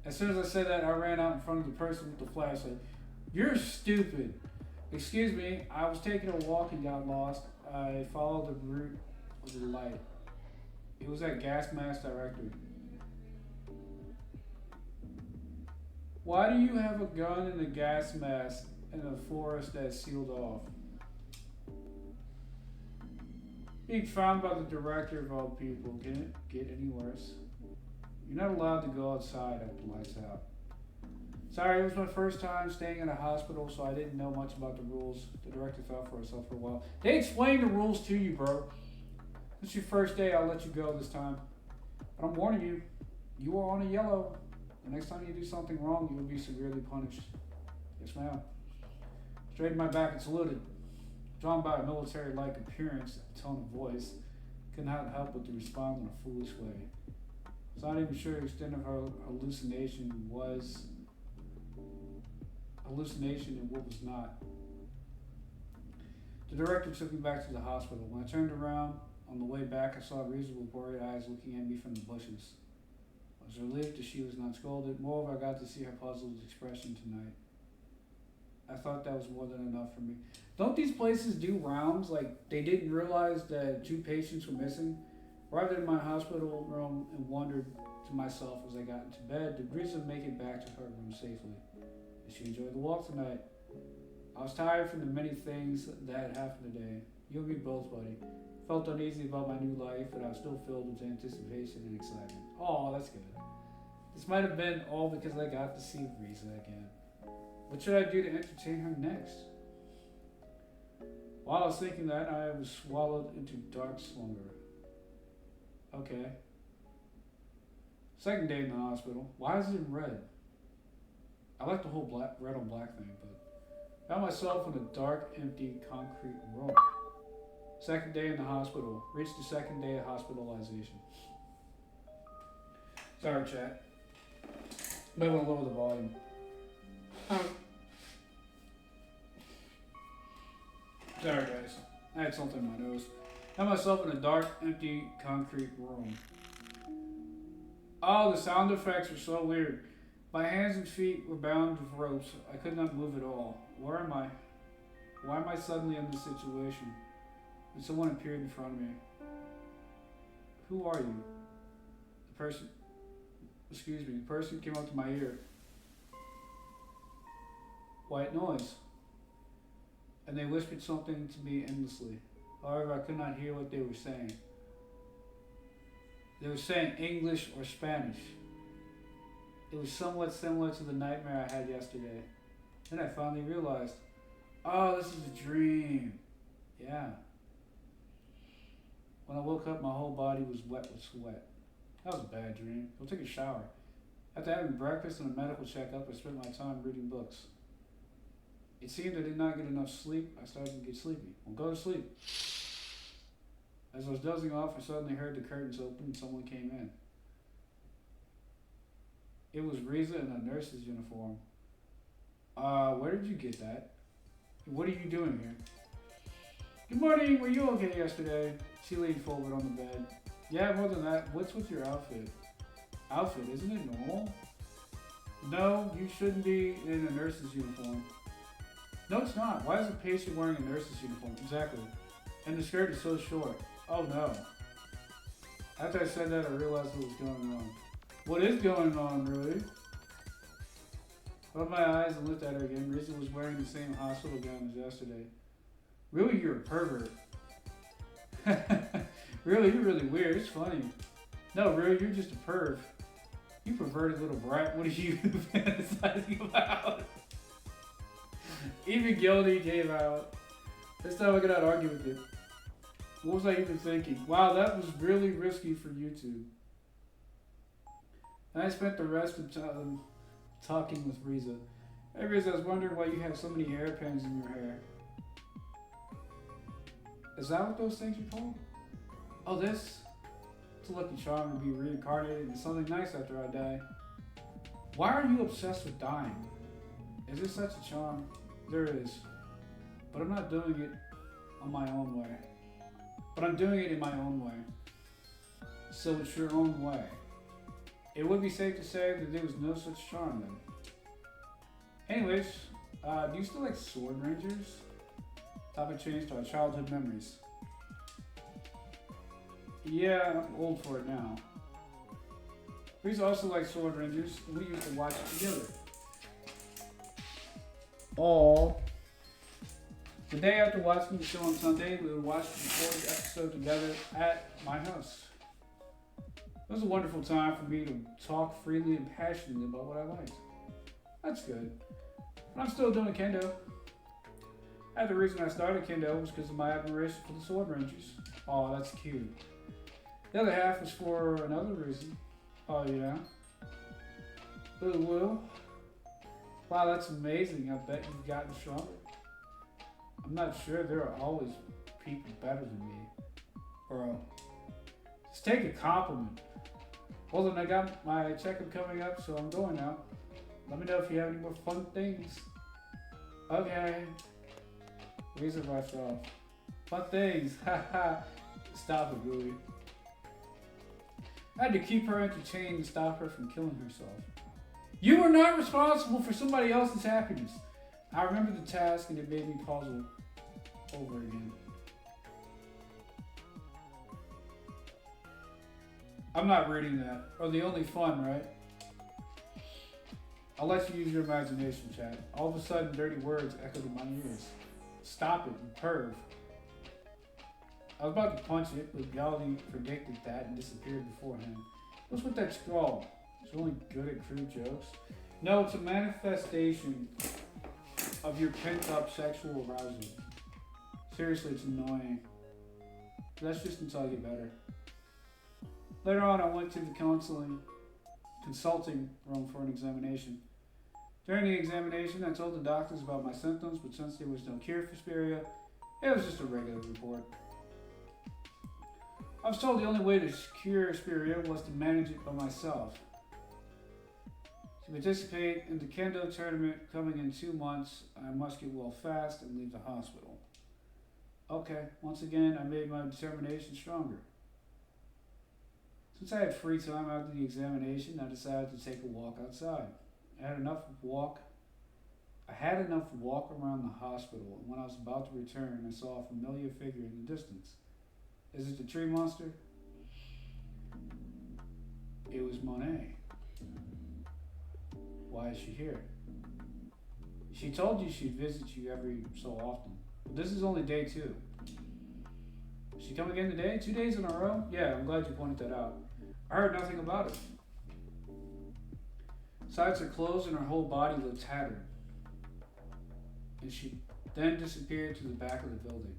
As soon as I said that, I ran out in front of the person with the flashlight. You're stupid. Excuse me, I was taking a walk and got lost. I followed the route of the light. It was at gas mask directory. Why do you have a gun and a gas mask in a forest that's sealed off? Being found by the director of all people, can it get any worse? You're not allowed to go outside after lights out. Sorry, it was my first time staying in a hospital, so I didn't know much about the rules. The director thought for herself for a while. They explained the rules to you, bro. It's your first day, I'll let you go this time. But I'm warning you, you are on a yellow. The next time you do something wrong, you will be severely punished. Yes, ma'am. Straightened my back and saluted. Drawn by a military-like appearance and tone of voice, could not help but to respond in a foolish way. I was not even sure the extent of her hallucination and what was not. The director took me back to the hospital. When I turned around on the way back, I saw Risa with worried eyes looking at me from the bushes. I was relieved that she was not scolded. Moreover, I got to see her puzzled expression tonight. I thought that was more than enough for me. Don't these places do rounds? Like, they didn't realize that 2 patients were missing? Arrived in my hospital room and wondered to myself as I got into bed, did Risa make it back to her room safely? Did she enjoy the walk tonight? I was tired from the many things that had happened today. You and me both, buddy. Felt uneasy about my new life, but I was still filled with anticipation and excitement. Oh, that's good. This might have been all because I got to see Risa again. What should I do to entertain her next? While I was thinking that, I was swallowed into dark slumber. Okay. Second day in the hospital. Why is it in red? I like the whole red on black thing, but found myself in a dark, empty, concrete room. Second day in the hospital. Reached the second day of hospitalization. Sorry, chat. Might want to lower the volume. Sorry, guys. I had something in my nose. Found myself in a dark, empty, concrete room. Oh, the sound effects were so weird. My hands and feet were bound with ropes. I could not move at all. Where am I? Why am I suddenly in this situation? And someone appeared in front of me. Who are you? The person came up to my ear. White noise. And they whispered something to me endlessly. However, I could not hear what they were saying. They were saying English or Spanish. It was somewhat similar to the nightmare I had yesterday. Then I finally realized, oh, this is a dream. Yeah. When I woke up, my whole body was wet with sweat. That was a bad dream. Go take a shower. After having breakfast and a medical checkup, I spent my time reading books. It seemed I did not get enough sleep. I started to get sleepy. Well, go to sleep. As I was dozing off, I suddenly heard the curtains open and someone came in. It was Riza in a nurse's uniform. Where did you get that? What are you doing here? Good morning, were you okay yesterday? She leaned forward on the bed. Yeah, more than that, what's with your outfit? Outfit, isn't it normal? No, you shouldn't be in a nurse's uniform. No, it's not. Why is a patient wearing a nurse's uniform? Exactly. And the skirt is so short. Oh no. After I said that, I realized what was going on. What is going on, really? I opened my eyes and looked at her again. Risa was wearing the same hospital gown as yesterday. Really, you're a pervert. Really, you're really weird. It's funny. No, really, you're just a perv. You perverted little brat. What are you fantasizing about? Even Gildy gave out. This time I could not argue with it. What was I even thinking? Wow, that was really risky for YouTube. And I spent the rest of the time talking with Riza. Hey Riza, I was wondering why you have so many hairpins in your hair. Is that what those things are called? Oh, this? It's a lucky charm to be reincarnated into something nice after I die. Why are you obsessed with dying? Is there such a charm? There is. But I'm not doing it on my own way. But I'm doing it in my own way. So it's your own way. It would be safe to say that there was no such charm then. Anyways, do you still like Sword Rangers? Topic change to our childhood memories. Yeah, I'm old for it now. We used to also like Sword Rangers, and we used to watch it together. The day after watching the show on Sunday, we would watch the recorded episode together at my house. It was a wonderful time for me to talk freely and passionately about what I liked. That's good. But I'm still doing kendo. And the reason I started kendo was because of my admiration for the Sword Rangers. Oh, that's cute. The other half was for another reason. Oh, yeah. Ooh, Will. Wow, that's amazing. I bet you've gotten stronger. I'm not sure, there are always people better than me. Bro, just take a compliment. Well then, I got my checkup coming up, so I'm going now. Let me know if you have any more fun things. Okay. Reason rushed off. Fun things, haha. Stop it, Ruby. I had to keep her entertained and stop her from killing herself. You are not responsible for somebody else's happiness. I remember the task and it made me puzzle over again. I'm not reading that. Or the only fun, right? I'll let you use your imagination, chat. All of a sudden, dirty words echoed in my ears. Stop it, you perv. I was about to punch it, but Galdi predicted that and disappeared beforehand. What's with that scrawl? She's only good at crude jokes. No, it's a manifestation of your pent-up sexual arousal. Seriously, it's annoying. That's just until I get better. Later on, I went to the consulting room for an examination. During the examination, I told the doctors about my symptoms, but since there was no cure for Spirea, it was just a regular report. I was told the only way to cure Spirea was to manage it by myself. To participate in the kendo tournament coming in 2 months, I must get well fast and leave the hospital. Okay, once again, I made my determination stronger. Since I had free time after the examination, I decided to take a walk outside. I had enough walk around the hospital, and when I was about to return, I saw a familiar figure in the distance. Is it the tree monster? It was Monet. Why is she here? She told you she'd visit you every so often. But this is only day 2. Is she coming again today? 2 days in a row? Yeah, I'm glad you pointed that out. I heard nothing about it. Besides her clothes and her whole body looked tattered. And she then disappeared to the back of the building.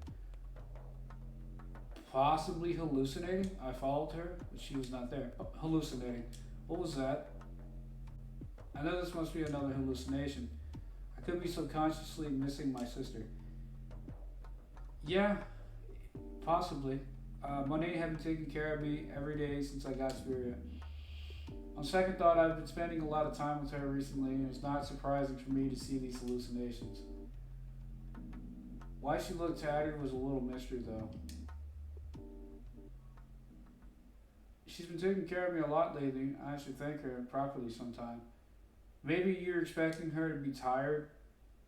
Possibly hallucinating? I followed her, but she was not there. Oh, hallucinating. What was that? I know this must be another hallucination. I could be subconsciously missing my sister. Yeah, possibly. Monet had been taking care of me every day since I got Spirea. On second thought, I've been spending a lot of time with her recently, and it's not surprising for me to see these hallucinations. Why she looked tattered was a little mystery, though. She's been taking care of me a lot lately. I should thank her properly sometime. Maybe you're expecting her to be tired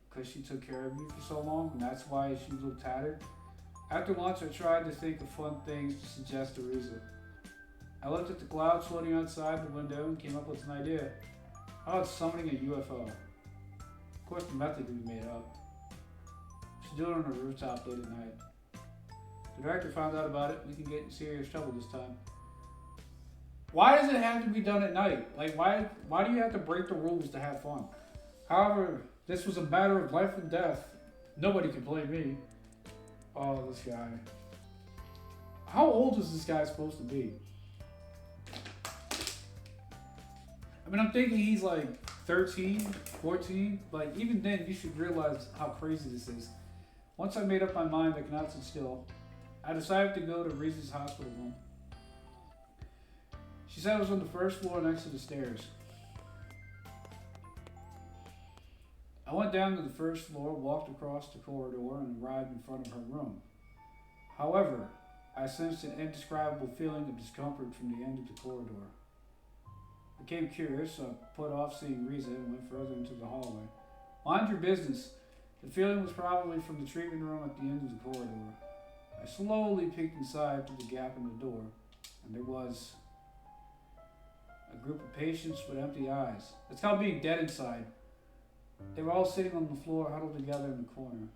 because she took care of you for so long, and that's why she looked tattered. After lunch, I tried to think of fun things to suggest a reason. I looked at the clouds floating outside the window and came up with an idea. How about summoning a UFO? Of course, the method could be made up. We should do it on a rooftop late at night. If the director found out about it, we can get in serious trouble this time. Why does it have to be done at night? Like, why do you have to break the rules to have fun? However, this was a matter of life and death. Nobody can blame me. Oh, this guy. How old is this guy supposed to be? I mean, I'm thinking he's like 13, 14. Like, even then, you should realize how crazy this is. Once I made up my mind, I cannot sit still. I decided to go to Reese's hospital room. She said it was on the first floor next to the stairs. I went down to the first floor, walked across the corridor, and arrived in front of her room. However, I sensed an indescribable feeling of discomfort from the end of the corridor. I became curious, so I put off seeing Riza and went further into the hallway. Mind your business. The feeling was probably from the treatment room at the end of the corridor. I slowly peeked inside through the gap in the door, and there was a group of patients with empty eyes. It's called being dead inside. They were all sitting on the floor, huddled together in the corner.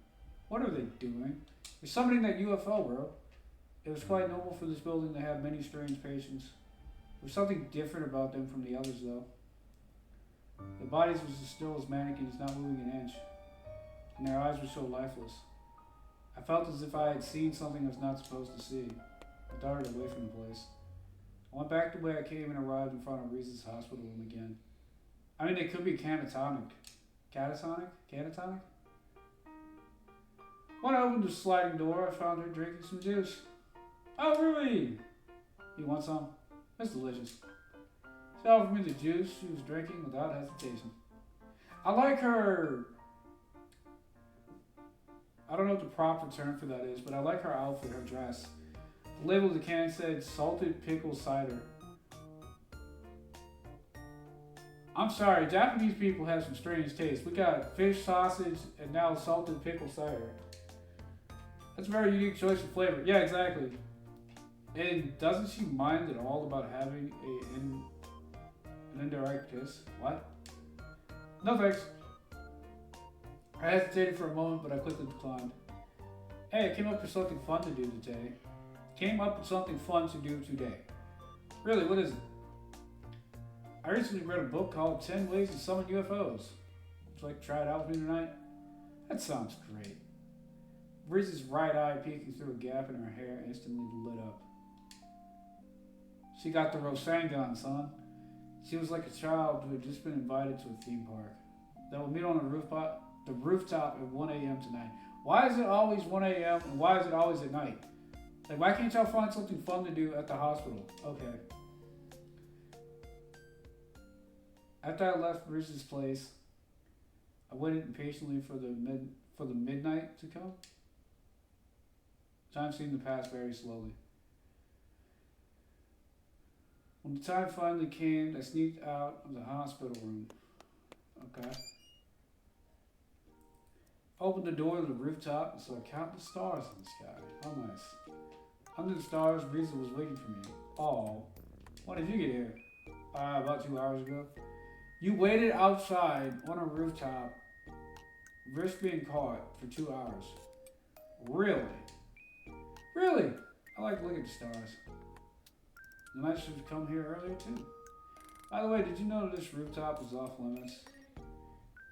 What are they doing? They're summoning that UFO, bro. It was quite normal for this building to have many strange patients. There was something different about them from the others, though. Their bodies was as still as mannequins, not moving an inch, and their eyes were so lifeless. I felt as if I had seen something I was not supposed to see. I darted away from the place. I went back the way I came and arrived in front of Reese's hospital room again. I mean, it could be catatonic. Catatonic? When I opened the sliding door, I found her drinking some juice. Oh, Ruby! You want some? It's delicious. She offered me the juice she was drinking without hesitation. I like her... I don't know what the proper term for that is, but I like her outfit, her dress. The label of the can said salted pickle cider. I'm sorry, Japanese people have some strange taste. We got fish sausage and now salted pickle cider. That's a very unique choice of flavor. Yeah, exactly. And doesn't she mind at all about having an indirect kiss? What? No thanks. I hesitated for a moment, but I quickly declined. Hey, I came up with something fun to do today. Really, what is it? I recently read a book called 10 Ways to Summon UFOs. Would you like to try it out with me tonight? That sounds great. Breeze's right eye peeking through a gap in her hair instantly lit up. She got the Rosangon, son. She was like a child who had just been invited to a theme park. They will meet on the rooftop at 1 a.m. tonight. Why is it always 1 a.m. and why is it always at night? Like, why can't y'all find something fun to do at the hospital? Okay. After I left Bruce's place, I waited impatiently for the midnight to come. Time seemed to pass very slowly. When the time finally came, I sneaked out of the hospital room. Okay. Opened the door to the rooftop and saw countless stars in the sky. How nice. Under the stars, Breeza was waiting for me. Oh, when did you get here? About 2 hours ago. You waited outside on a rooftop, risk being caught for 2 hours. Really? Really? I like to look at the stars. And I should have come here earlier too. By the way, did you know this rooftop is off limits?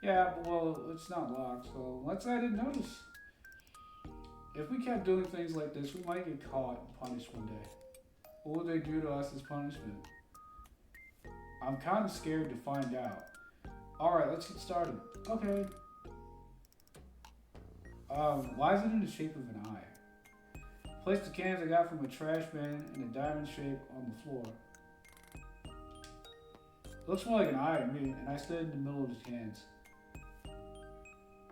Yeah, but well, it's not locked, so let's say I didn't notice. If we kept doing things like this, we might get caught and punished one day. What would they do to us as punishment? I'm kind of scared to find out. Alright, let's get started. Okay. Why is it in the shape of an eye? Place the cans I got from a trash bin in a diamond shape on the floor. It looks more like an eye to me, and I stood in the middle of the cans.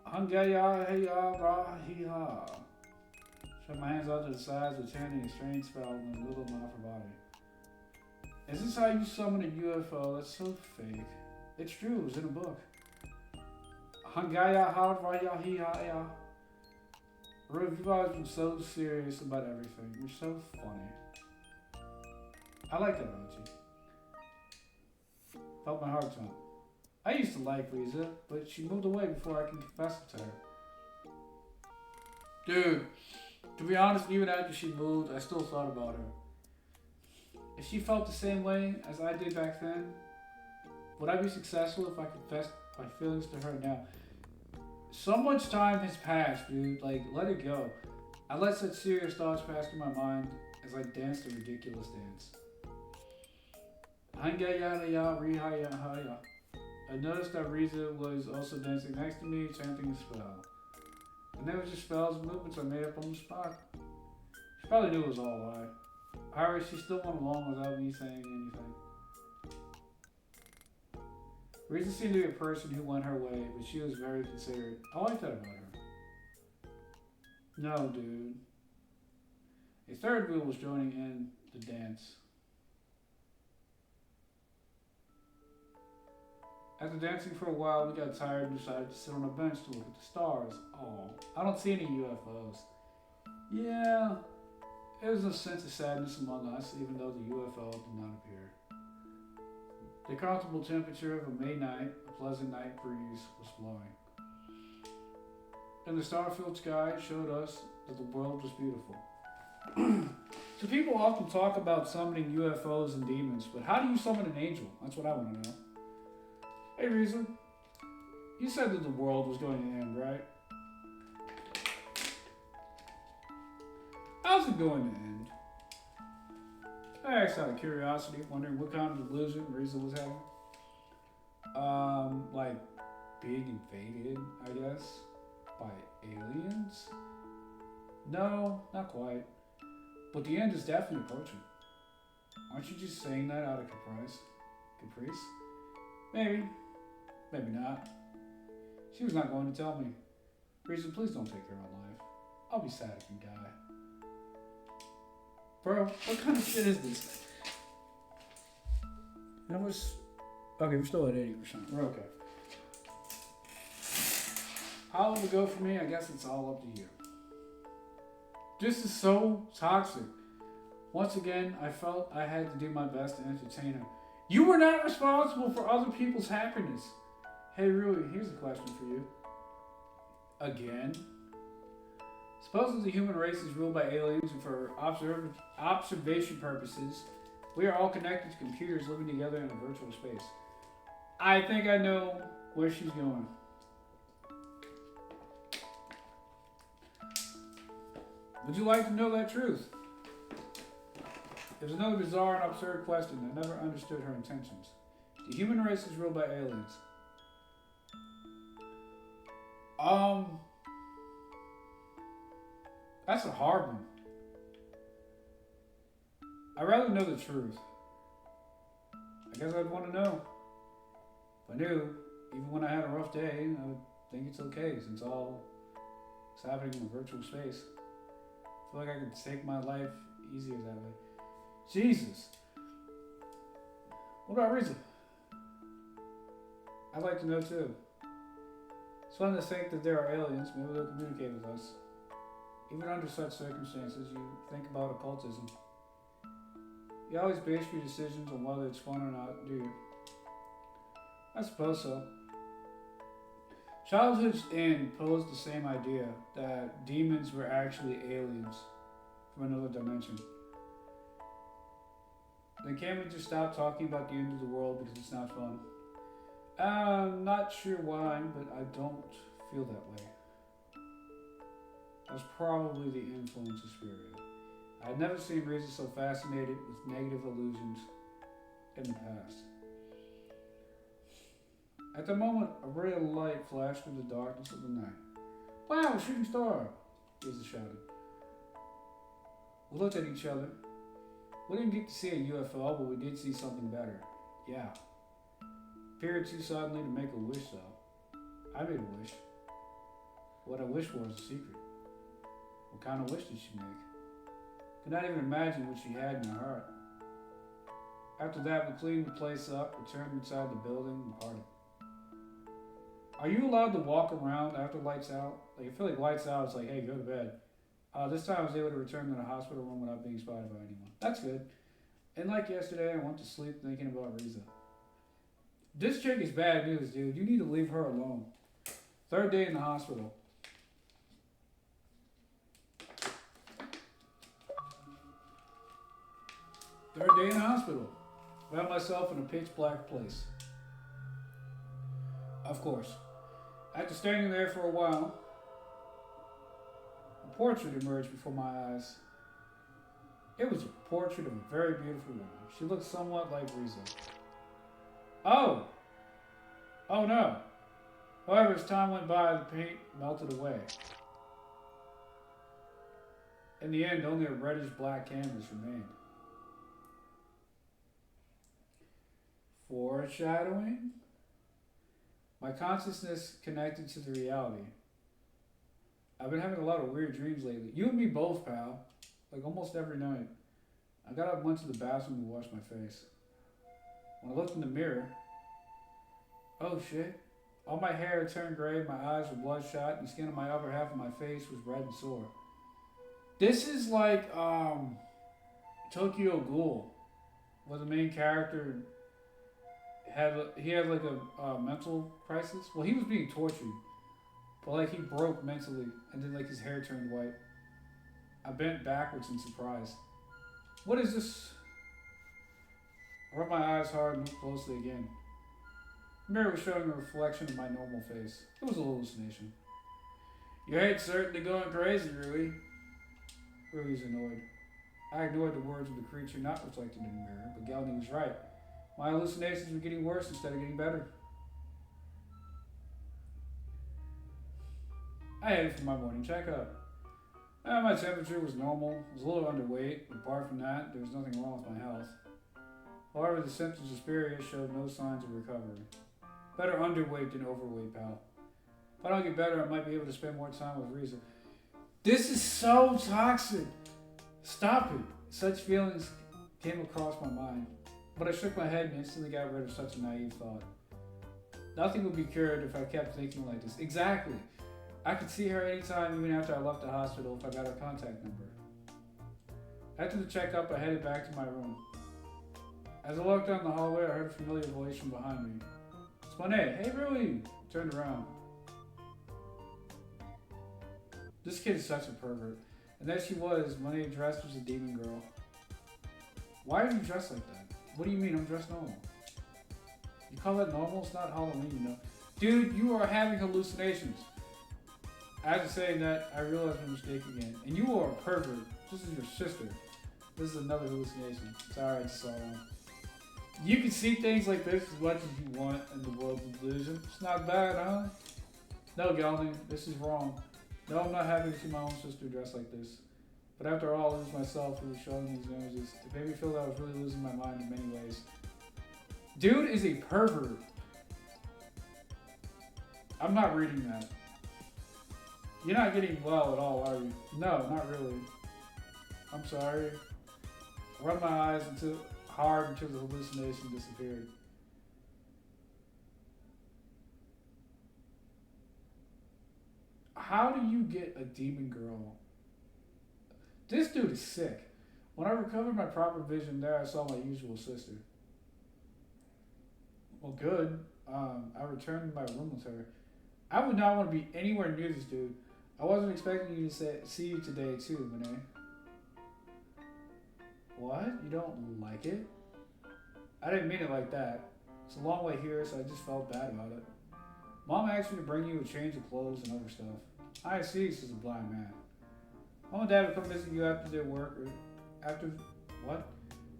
Hangaya heya ra hiha. Shut my hands out to the sides, chanting a strange spell in the middle of my upper body. Is this how you summon a UFO? That's so fake. It's true, it was in a book. Hangaya ha ra ya hiha ya. Ruth, you've always been so serious about everything. You're so funny. I like that about you. Felt my heart jump. I used to like Riza, but she moved away before I can confess it to her. Dude, to be honest, even after she moved, I still thought about her. If she felt the same way as I did back then, would I be successful if I confessed my feelings to her now? So much time has passed, dude. Like, let it go. I let such serious thoughts pass through my mind as I danced a ridiculous dance. I noticed that Riza was also dancing next to me, chanting a spell. And they were just spells and movements I made up on the spot. She probably knew it was all a lie. However, she still went along without me saying anything. Riza seemed to be a person who went her way, but she was very considerate. I like that about her. No, dude. A third wheel was joining in the dance. After dancing for a while, we got tired and decided to sit on a bench to look at the stars. Oh, I don't see any UFOs. Yeah, there was a sense of sadness among us, even though the UFO did not appear. The comfortable temperature of a May night, a pleasant night breeze, was blowing. And the star-filled sky showed us that the world was beautiful. So people often talk about summoning UFOs and demons, but how do you summon an angel? That's what I want to know. Hey, Riza, you said that the world was going to end, right? How's it going to end? I asked out of curiosity, wondering what kind of delusion Riza was having. Like being invaded, I guess, by aliens? No, not quite. But the end is definitely approaching. Aren't you just saying that out of caprice? Maybe. Maybe not. She was not going to tell me. Riza, please don't take your own life. I'll be sad if you die. Bro, what kind of shit is this? That was... Okay, we're still at 80%. We're okay. How long to go for me? I guess it's all up to you. This is so toxic. Once again, I felt I had to do my best to entertain her. You were not responsible for other people's happiness. Hey, Rui, here's a question for you. Again? Suppose the human race is ruled by aliens and for observation purposes, We are all connected to computers living together in a virtual space. I think I know where she's going. Would you like to know that truth? It was another bizarre and absurd question. I never understood her intentions. The human race is ruled by aliens. That's a hard one. I'd rather know the truth. I guess I'd want to know. If I knew, even when I had a rough day, I would think it's okay since it's happening in a virtual space. I feel like I could take my life easier that way. Jesus. What about Risa? I'd like to know too. It's fun to think that there are aliens. Maybe they'll communicate with us. Even under such circumstances, you think about occultism. You always base your decisions on whether it's fun or not, do you? I suppose so. Childhood's End posed the same idea that demons were actually aliens from another dimension. Then can't we just stop talking about the end of the world because it's not fun? I'm not sure why, but I don't feel that way. That's probably the influence of spirit. I had never seen Risa so fascinated with negative illusions in the past. At the moment, a ray of light flashed through the darkness of the night. Wow, a shooting star! Risa shouted. We looked at each other. We didn't get to see a UFO, but we did see something better. Yeah. Appeared too suddenly to make a wish, though. I made a wish. What I wished for was a secret. What kind of wish did she make? Could not even imagine what she had in her heart. After that, we cleaned the place up, returned inside the building, and parted. Are you allowed to walk around after lights out? Like, I feel like lights out is like, hey, go to bed. This time I was able to return to the hospital room without being spotted by anyone. That's good. And like yesterday, I went to sleep thinking about Risa. This chick is bad news, dude. You need to leave her alone. Third day in the hospital. Third day in the hospital. Found myself in a pitch black place. Of course. After standing there for a while, a portrait emerged before my eyes. It was a portrait of a very beautiful woman. She looked somewhat like Risa. Oh! Oh no! However, as time went by, the paint melted away. In the end, only a reddish-black canvas remained. Foreshadowing? My consciousness connected to the reality. I've been having a lot of weird dreams lately. You and me both, pal. Like almost every night. I got up and went to the bathroom to wash my face. When I looked in the mirror, oh shit. All my hair turned gray, my eyes were bloodshot, and the skin on my upper half of my face was red and sore. This is like Tokyo Ghoul, where the main character had like a mental crisis. Well, he was being tortured, but like he broke mentally, and then like his hair turned white. I bent backwards in surprise. What is this? I rubbed my eyes hard and looked closely again. The mirror was showing a reflection of my normal face. It was a hallucination. Your head's certainly going crazy, Rui. Rui's annoyed. I ignored the words of the creature not reflected in the mirror, but Gelny was right. My hallucinations were getting worse instead of getting better. I headed for my morning checkup. My temperature was normal. I was a little underweight, but apart from that, there was nothing wrong with my health. However, the symptoms of Spiria showed no signs of recovery. Better underweight than overweight, pal. If I don't get better, I might be able to spend more time with Risa. This is so toxic. Stop it. Such feelings came across my mind. But I shook my head and instantly got rid of such a naive thought. Nothing would be cured if I kept thinking like this. Exactly. I could see her anytime, even after I left the hospital, if I got her contact number. After the checkup, I headed back to my room. As I walked down the hallway, I heard a familiar voice from behind me. It's Monet. Hey, Rui! I turned around. This kid is such a pervert. And there she was, Monet dressed as a demon girl. Why are you dressed like that? What do you mean I'm dressed normal? You call that normal? It's not Halloween, you know. Dude, you are having hallucinations. After saying that, I realized my mistake again. And you are a pervert. This is your sister. This is another hallucination. Sorry, I saw one. You can see things like this as much as you want in the world of illusion. It's not bad, huh? No, Gelding, this is wrong. No, I'm not happy to see my own sister dressed like this. But after all, it was myself who was showing these images. It made me feel that I was really losing my mind in many ways. Dude is a pervert. I'm not reading that. You're not getting well at all, are you? No, not really. I'm sorry. I rubbed my eyes hard until the hallucination disappeared. How do you get a demon girl? This dude is sick. When I recovered my proper vision there, I saw my usual sister. Well, good. I returned to my room with her. I would not want to be anywhere near this dude. I wasn't expecting you to see you today, too, Monet. What? You don't like it? I didn't mean it like that. It's a long way here, so I just felt bad about it. Mom asked me to bring you a change of clothes and other stuff. I see, says a blind man. Mom and Dad would come visit you after their work, or after... What?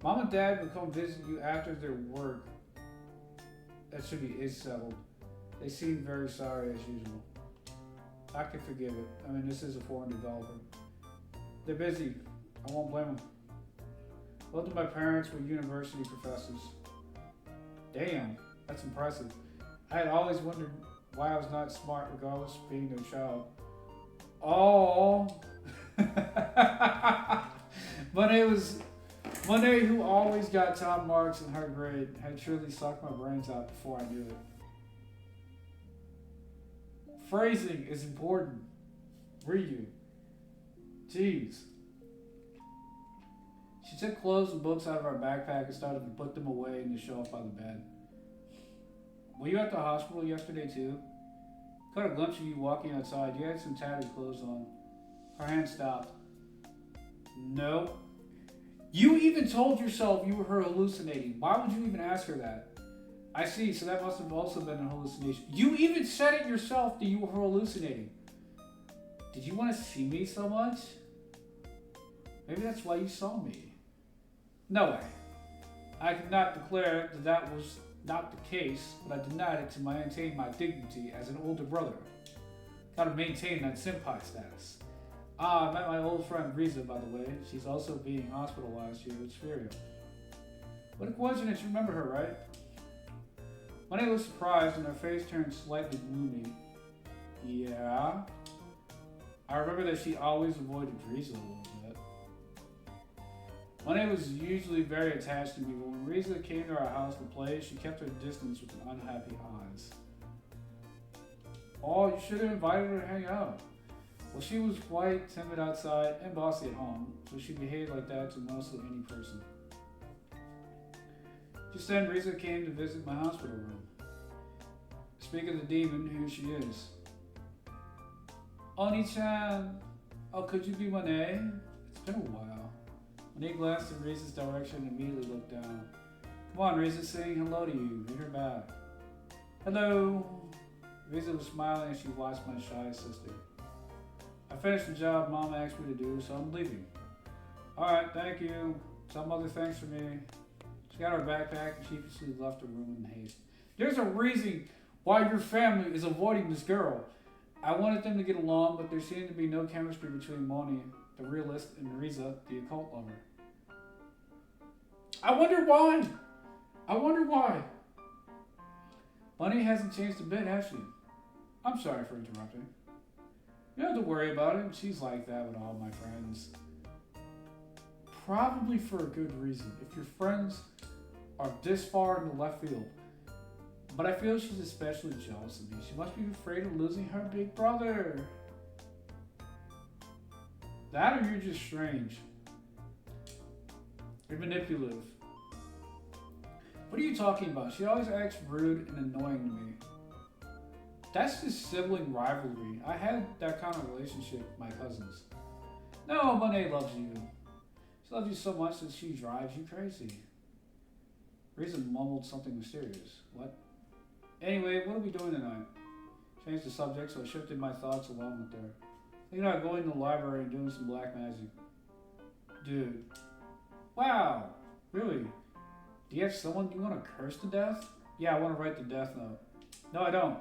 Mom and Dad would come visit you after their work. That should be is settled. They seem very sorry as usual. I can forgive it. I mean, this is a foreign developer. They're busy. I won't blame them. Both of my parents were university professors. Damn, that's impressive. I had always wondered why I was not smart regardless of being their child. Oh. Monet, who always got top marks in her grade, had truly sucked my brains out before I knew it. Phrasing is important. Read. Jeez. She took clothes and books out of our backpack and started to put them away in the shelf by the bed. Were you at the hospital yesterday too? Caught a glimpse of you walking outside. You had some tattered clothes on. Her hand stopped. No. You even told yourself you were hallucinating. Why would you even ask her that? I see, so that must have also been a hallucination. You even said it yourself that you were hallucinating. Did you want to see me so much? Maybe that's why you saw me. No way. I cannot declare that that was not the case, but I denied it to maintain my dignity as an older brother. Gotta maintain that senpai status. I met my old friend Riza, by the way. She's also being hospitalized here with Spheria. What a coincidence, you remember her, right? Monet was surprised and her face turned slightly gloomy. Yeah? I remember that she always avoided Riza a little bit. Monet was usually very attached to me, but when Riza came to our house to play, she kept her distance with unhappy eyes. Oh, you should have invited her to hang out. Well, she was quite timid outside and bossy at home, so she behaved like that to mostly any person. Just then, Riza came to visit my hospital room. Speaking of the demon, here she is. Oni-chan! Oh, could you be Monet? It's been a while. Monet glanced in Riza's direction and immediately looked down. Come on, Riza's saying hello to you. Read her back. Hello! Riza was smiling as she watched my shy sister. I finished the job Mom asked me to do, so I'm leaving. Alright, thank you. Some other thanks for me. She got her backpack and sheepishly left the room in haste. There's a reason why your family is avoiding this girl. I wanted them to get along, but there seemed to be no chemistry between Moni, the realist, and Riza, the occult lover. I wonder why? Moni hasn't changed a bit, has she? I'm sorry for interrupting. You don't have to worry about it. She's like that with all my friends. Probably for a good reason. If your friends are this far in the left field. But I feel she's especially jealous of me. She must be afraid of losing her big brother. That or you're just strange. You're manipulative. What are you talking about? She always acts rude and annoying to me. That's just sibling rivalry. I had that kind of relationship with my cousins. No, Monet loves you. She loves you so much that she drives you crazy. Reason mumbled something mysterious. What? Anyway, what are we doing tonight? Changed the subject, so I shifted my thoughts along with her. Thinking about going to the library and doing some black magic. Dude. Wow. Really? Do you have someone you want to curse to death? Yeah, I want to write the death note. No, I don't.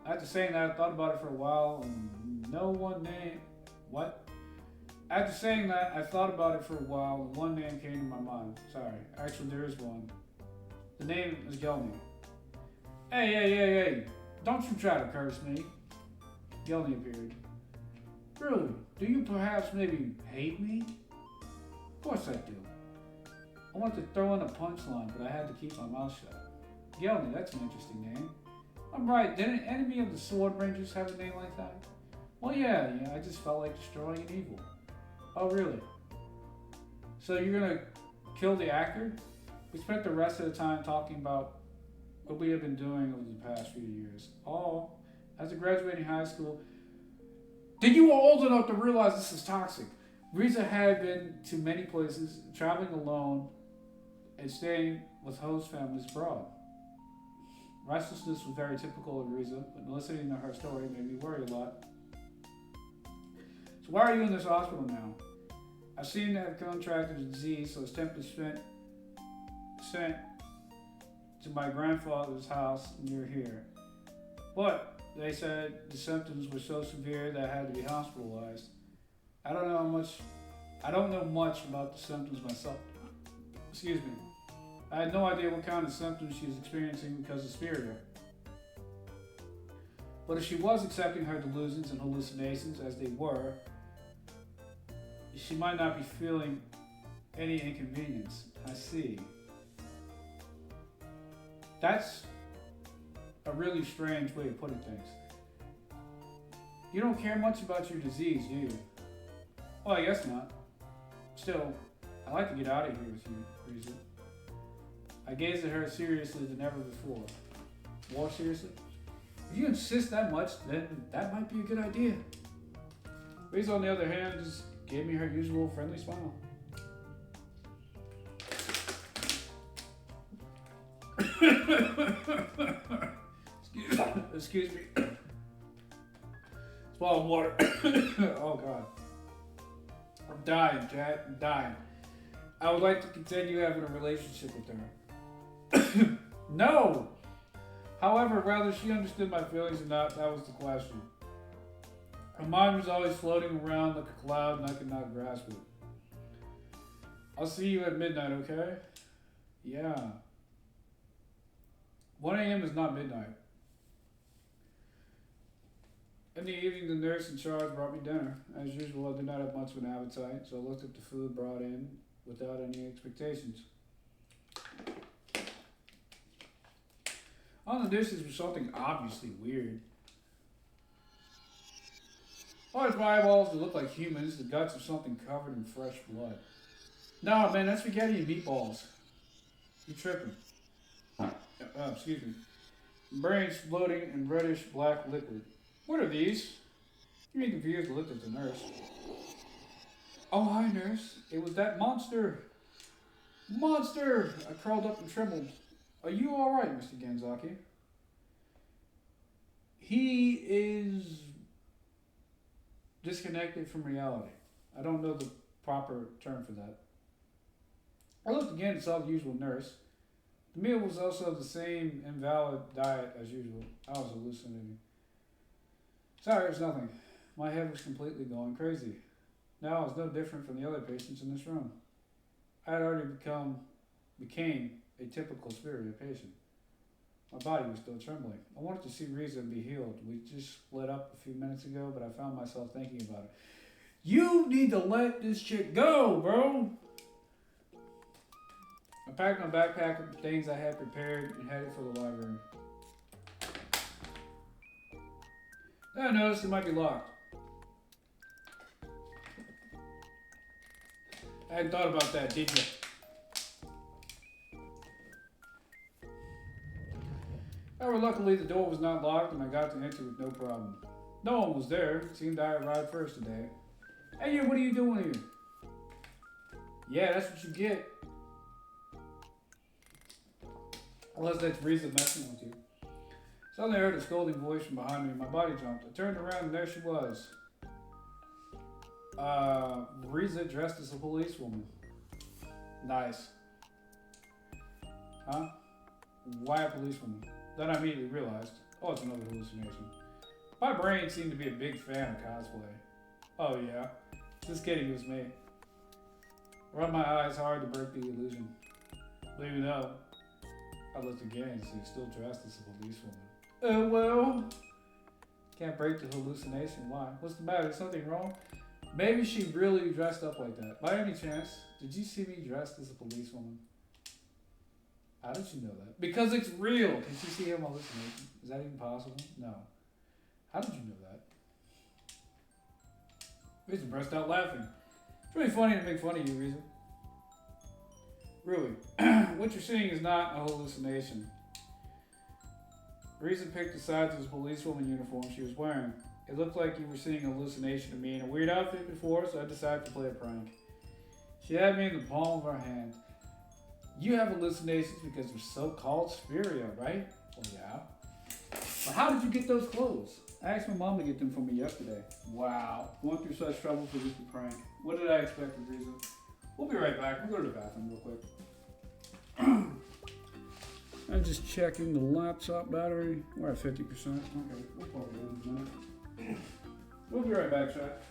After saying that, I thought about it for a while, and no one name... What? After saying that, I thought about it for a while, and one name came to my mind. Sorry. Actually, there is one. The name is Gelny. Hey. Don't you try to curse me. Gelny appeared. Really? Do you perhaps maybe hate me? Of course I do. I wanted to throw in a punchline, but I had to keep my mouth shut. Gelny, that's an interesting name. I'm right, didn't any of the Sword Rangers have a name like that? Well, yeah, I just felt like destroying an evil. Oh, really? So you're gonna kill the actor? We spent the rest of the time talking about what we have been doing over the past few years. All, as a graduating high school, then you were old enough to realize this is toxic. Riza had been to many places, traveling alone, and staying with host families abroad. Restlessness was very typical of Riza, but listening to her story made me worry a lot. So why are you in this hospital now? I seem to have contracted a disease, so I was tempted to sent to my grandfather's house near here. But they said the symptoms were so severe that I had to be hospitalized. I don't know much about the symptoms myself. Excuse me. I had no idea what kind of symptoms she was experiencing because of Spiria. But if she was accepting her delusions and hallucinations as they were, she might not be feeling any inconvenience. I see. That's a really strange way of putting things. You don't care much about your disease, do you? Well, I guess not. Still, I'd like to get out of here with you, Riza. I gazed at her seriously than ever before. More seriously? If you insist that much, then that might be a good idea. Riza, on the other hand, just gave me her usual friendly smile. Excuse me. Swallow water. Oh, God. I'm dying, Chad. I'm dying. I would like to continue having a relationship with her. No! However, whether she understood my feelings or not, that was the question. Her mind was always floating around like a cloud and I could not grasp it. I'll see you at midnight, okay? Yeah. 1 a.m. is not midnight. In the evening, the nurse in charge brought me dinner. As usual, I did not have much of an appetite, so I looked at the food brought in without any expectations. On the dishes was something obviously weird. Large eyeballs that look like humans, the guts of something covered in fresh blood. No, man, that's spaghetti and meatballs. You tripping. Excuse me. Brains floating in reddish black liquid. What are these? You ain't confused, looked at the nurse. Oh, hi, nurse. It was that monster. Monster! I crawled up and trembled. Are you alright, Mr. Genzaki? He is disconnected from reality. I don't know the proper term for that. I looked again and saw the usual nurse. The meal was also the same invalid diet as usual. I was hallucinating. Sorry, it was nothing. My head was completely going crazy. Now I was no different from the other patients in this room. I had already became a typical Spiria patient. My body was still trembling. I wanted to see Riza and be healed. We just split up a few minutes ago, but I found myself thinking about it. You need to let this chick go, bro! I packed my backpack with the things I had prepared and headed for the library. Then I noticed it might be locked. I hadn't thought about that, did you? However, luckily the door was not locked and I got to enter with no problem. No one was there. It seemed I arrived first today. Hey, you, what are you doing here? Yeah, that's what you get. Unless that's Riza messing with you. Suddenly I heard a scolding voice from behind me and my body jumped. I turned around and there she was. Riza dressed as a policewoman. Nice. Huh? Why a policewoman? Then I immediately realized, oh, it's another hallucination. My brain seemed to be a big fan of cosplay. Oh yeah, just kidding, it was me. I rubbed my eyes hard to break the illusion. Leaving up, I looked again and she's still dressed as a policewoman. Oh well. Can't break the hallucination. Why? What's the matter? Is something wrong? Maybe she really dressed up like that. By any chance, did you see me dressed as a policewoman? How did you know that? Because it's real. Can you see him hallucination? Is that even possible? No. How did you know that? Reason burst out laughing. It's really funny to make fun of you, Reason. Really. What you're seeing is not a hallucination. Reason picked the sides of the policewoman uniform she was wearing. It looked like you were seeing a hallucination of me in a weird outfit before, so I decided to play a prank. She had me in the palm of her hand. You have hallucinations because you're so-called Spiria, right? Oh yeah. But how did you get those clothes? I asked my mom to get them for me yesterday. Wow. Going through such trouble for just a prank. What did I expect of Reason? We'll be right back. We'll go to the bathroom real quick. I'm just checking the laptop battery. We're at 50%. Okay, we'll plug it in a minute. We'll be right back, chat.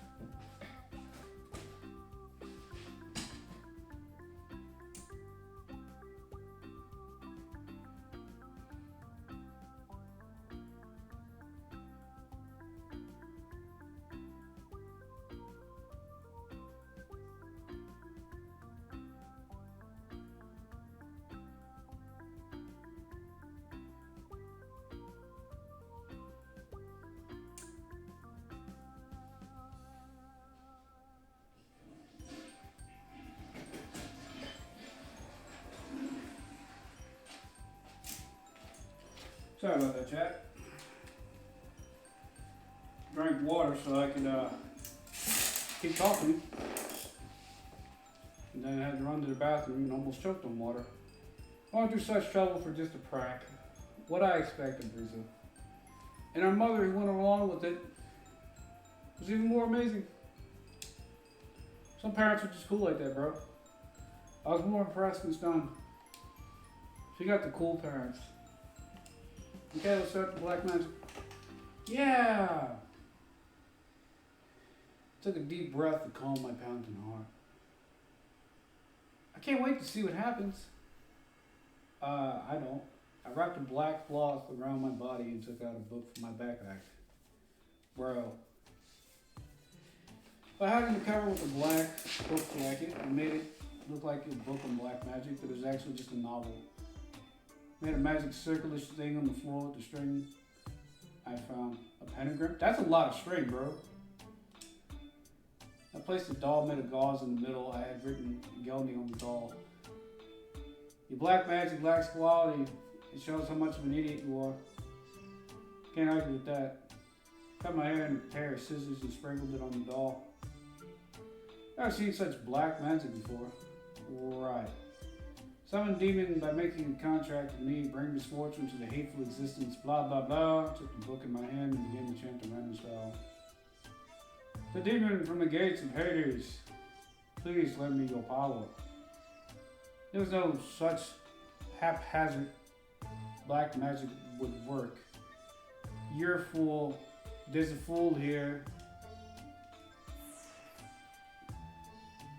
Sorry about that, chat. Drank water so I could keep talking. And then I had to run to the bathroom and almost choked on water. Going through such trouble for just a prank. What I expected, Riza. And our mother who went along with it was even more amazing. Some parents are just cool like that, bro. I was more impressed than stunned. She got the cool parents. Okay, let's start the black magic. Yeah! Took a deep breath to calm my pounding heart. I can't wait to see what happens. I don't. I wrapped a black cloth around my body and took out a book from my backpack. Bro. I had it in the cover with a black book jacket and made it look like a book on black magic, but it was actually just a novel. Made a magic circle-ish thing on the floor with the string. I found a pentagram. That's a lot of string, bro. I placed a doll made of gauze in the middle. I had written Gelni on the doll. Your black magic lacks quality. It shows how much of an idiot you are. Can't argue with that. Cut my hair in a pair of scissors and sprinkled it on the doll. Never seen such black magic before. Right. Summon demon by making a contract with me, bring misfortune to the hateful existence, blah blah blah. Took the book in my hand and began to chant the random spell. The demon from the gates of Hades, please lend me your power. There was no such haphazard black magic would work. You're a fool. There's a fool here.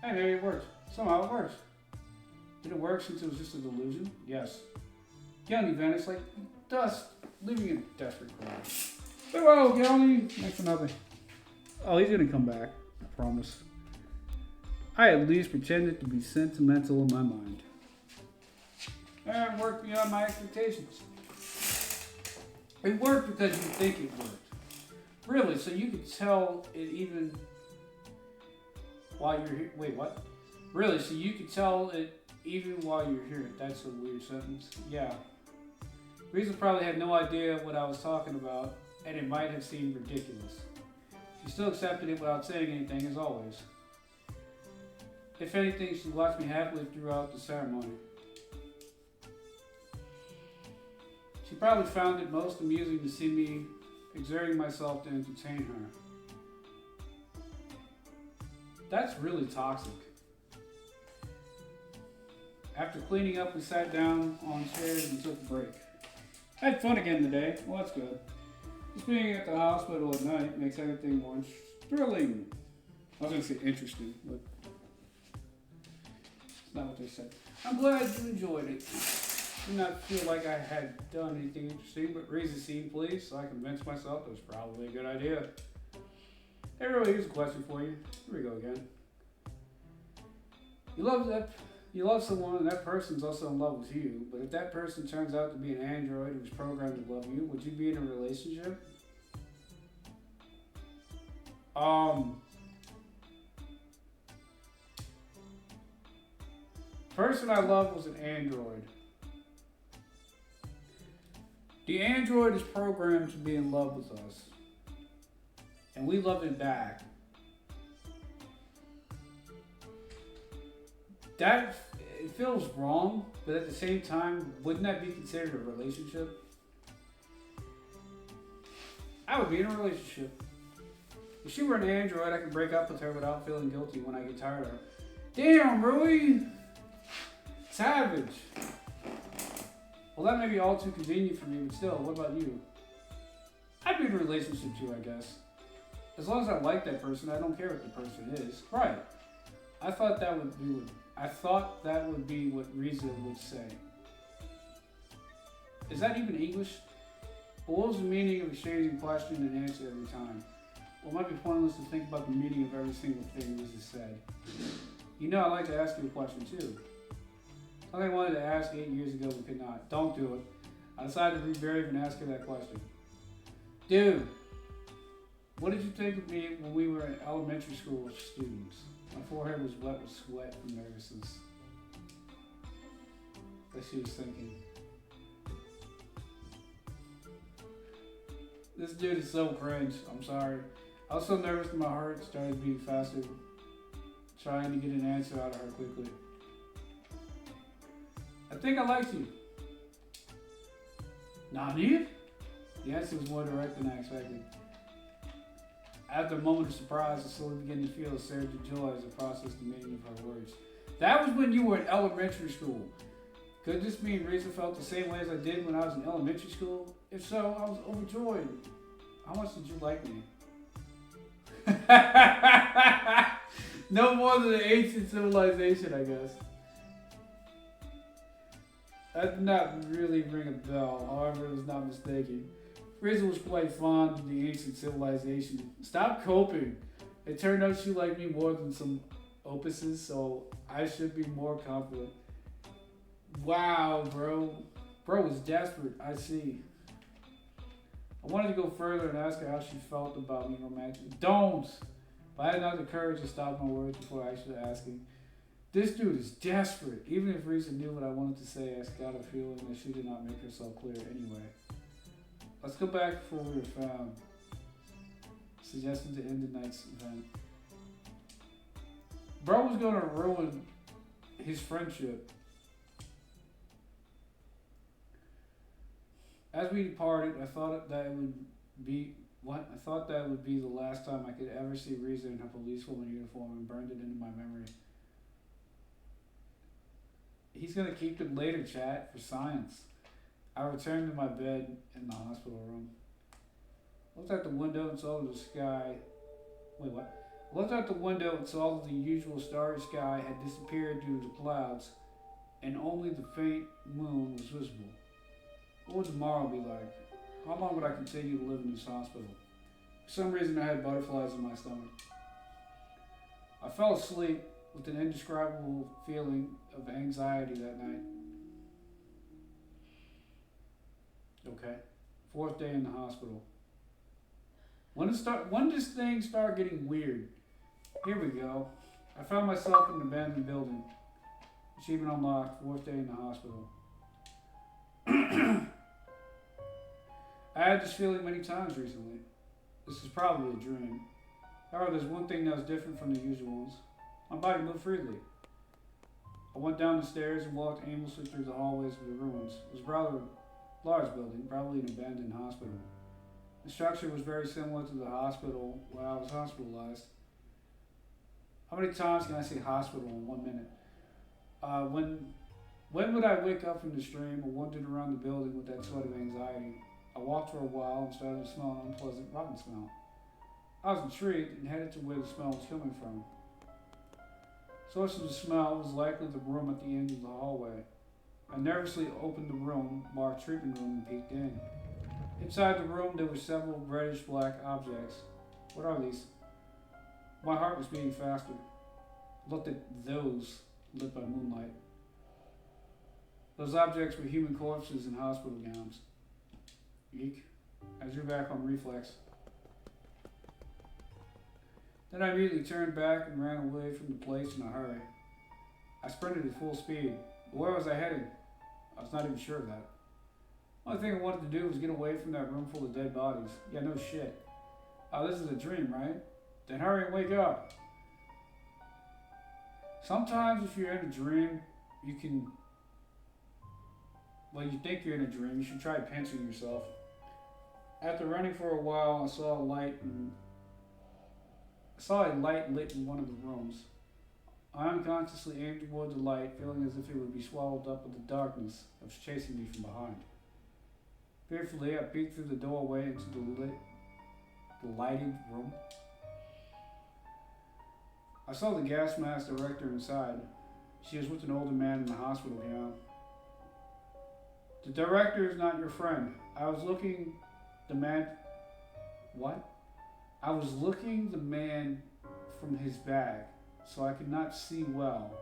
Hey, maybe it works. Somehow it works. Did it work since it was just a delusion? Yes. Gelni vanished like dust, leaving a desperate cry. Farewell, Gelni. Thanks for nothing. Oh, he's gonna come back. I promise. I at least pretended to be sentimental in my mind. And it worked beyond my expectations. It worked because you think it worked. Really, so you could tell it even while you're here. Wait, what? Really, so you could tell it even while you're here. That's a weird sentence. Yeah. Reason probably had no idea what I was talking about, and it might have seemed ridiculous. She still accepted it without saying anything, as always. If anything, she watched me happily throughout the ceremony. She probably found it most amusing to see me exerting myself to entertain her. That's really toxic. After cleaning up, we sat down on chairs and took a break. I had fun again today. Well, that's good. Just being at the hospital at night makes everything more thrilling. I was going to say interesting, but it's not what they said. I'm glad you enjoyed it. I do not feel like I had done anything interesting, but raise the scene, please, so I convinced myself it was probably a good idea. Hey, really, here's a question for you. Here we go again. You love someone and that person's also in love with you, but if that person turns out to be an android who's programmed to love you, would you be in a relationship? Person I love was an android. The android is programmed to be in love with us, and we love it back. That, it feels wrong, but at the same time, wouldn't that be considered a relationship? I would be in a relationship. If she were an android, I could break up with her without feeling guilty when I get tired of her. Damn, Rui! Savage! Well, that may be all too convenient for me, but still, what about you? I'd be in a relationship too, I guess. As long as I like that person, I don't care what the person is. Right. I thought that would be what Riza would say. Is that even English? But what was the meaning of exchanging question and answer every time? Well, it might be pointless to think about the meaning of every single thing Riza said. You know, I'd like to ask you a question too. Something I wanted to ask 8 years ago but could not. Don't do it. I decided to be brave and ask her that question. Dude, what did you think of me when we were in elementary school students? My forehead was wet with sweat from nervousness. That she was thinking. This dude is so cringe. I'm sorry. I was so nervous that my heart started beating faster, trying to get an answer out of her quickly. I think I liked you. Nani? The answer was more direct than I expected. After a moment of surprise, I slowly began to feel a surge of joy as I processed the meaning of her words. That was when you were in elementary school. Could this mean Riza felt the same way as I did when I was in elementary school? If so, I was overjoyed. How much did you like me? No more than an ancient civilization, I guess. That did not really ring a bell, however, it was not mistaken. Riza was quite fond of the ancient civilization. Stop coping. It turned out she liked me more than some opuses, so I should be more confident. Wow, bro. Bro was desperate, I see. I wanted to go further and ask her how she felt about me romantically. Don't! But I had not the courage to stop my words before actually asking. This dude is desperate. Even if Riza knew what I wanted to say, I got a feeling that she did not make herself clear anyway. Let's go back before we were found. Suggesting to end the night's event. Bro was going to ruin his friendship. As we departed, I thought that would be the last time I could ever see Riza in her policewoman uniform and burned it into my memory. He's gonna keep it later, chat, for science. I returned to my bed in the hospital room. Looked out the window and saw the sky. Wait, what? Looked out the window and saw that the usual starry sky had disappeared due to the clouds, and only the faint moon was visible. What would tomorrow be like? How long would I continue to live in this hospital? For some reason, I had butterflies in my stomach. I fell asleep with an indescribable feeling of anxiety that night. Okay. 4th day in the hospital. When did this thing start getting weird? Here we go. I found myself in an abandoned building. Achievement unlocked. 4th day in the hospital. I had this feeling many times recently. This is probably a dream. However, there's one thing that was different from the usual ones. My body moved freely. I went down the stairs and walked aimlessly through the hallways of the ruins. It was a rather large building, probably an abandoned hospital. The structure was very similar to the hospital where I was hospitalized. How many times can I say hospital in 1 minute? When would I wake up from this dream or wandered around the building with that sort of anxiety? I walked for a while and started to smell an unpleasant rotten smell. I was intrigued and headed to where the smell was coming from. Source of the smell was likely the room at the end of the hallway. I nervously opened the room, marked treatment room, and peeked in. Inside the room there were several reddish black objects. What are these? My heart was beating faster. I looked at those lit by moonlight. Those objects were human corpses in hospital gowns. Eek. I drew back on reflex. Then I immediately turned back and ran away from the place in a hurry. I sprinted at full speed. But where was I heading? I was not even sure of that. The only thing I wanted to do was get away from that room full of dead bodies. Yeah, no shit. Oh, this is a dream, right? Then hurry and wake up. Sometimes if you're in a dream, you think you're in a dream, you should try pinching yourself. After running for a while, I saw a light lit in one of the rooms. I unconsciously aimed toward the light, feeling as if it would be swallowed up with the darkness that was chasing me from behind. Fearfully, I peeked through the doorway into the lighted room. I saw the gas mask director inside. She was with an older man in a hospital gown. The director is not your friend. I was looking the man from his bag, so I could not see well,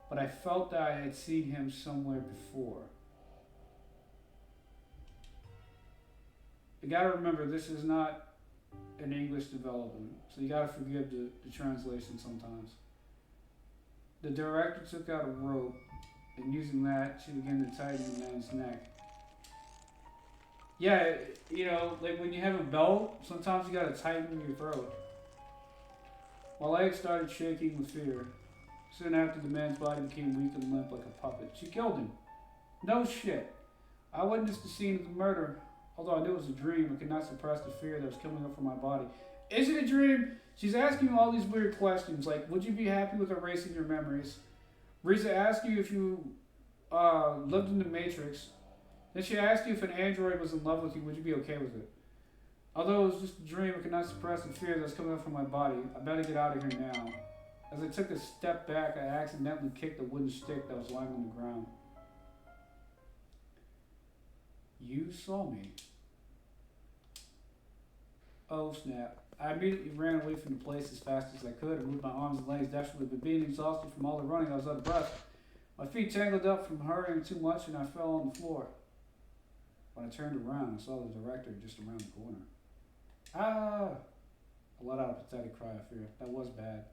but I felt that I had seen him somewhere before. You gotta remember, this is not an English development, so you gotta forgive the translation sometimes. The director took out a rope, and using that, she began to tighten the man's neck. Yeah, like when you have a belt, sometimes you gotta tighten your throat. My legs started shaking with fear. Soon after, the man's body became weak and limp like a puppet. She killed him. No shit. I witnessed the scene of the murder. Although I knew it was a dream, I could not suppress the fear that was coming up from my body. Is it a dream? She's asking you all these weird questions, like, would you be happy with erasing your memories? Risa asked you if you lived in the Matrix. Then she asked you if an android was in love with you, would you be okay with it? Although it was just a dream, I could not suppress the fear that was coming up from my body. I better get out of here now. As I took a step back, I accidentally kicked a wooden stick that was lying on the ground. You saw me. Oh snap. I immediately ran away from the place as fast as I could and moved my arms and legs desperately, but being exhausted from all the running, I was out of breath. My feet tangled up from hurrying too much and I fell on the floor. When I turned around, I saw the director just around the corner. Ah! I let out a pathetic cry of fear. That was bad.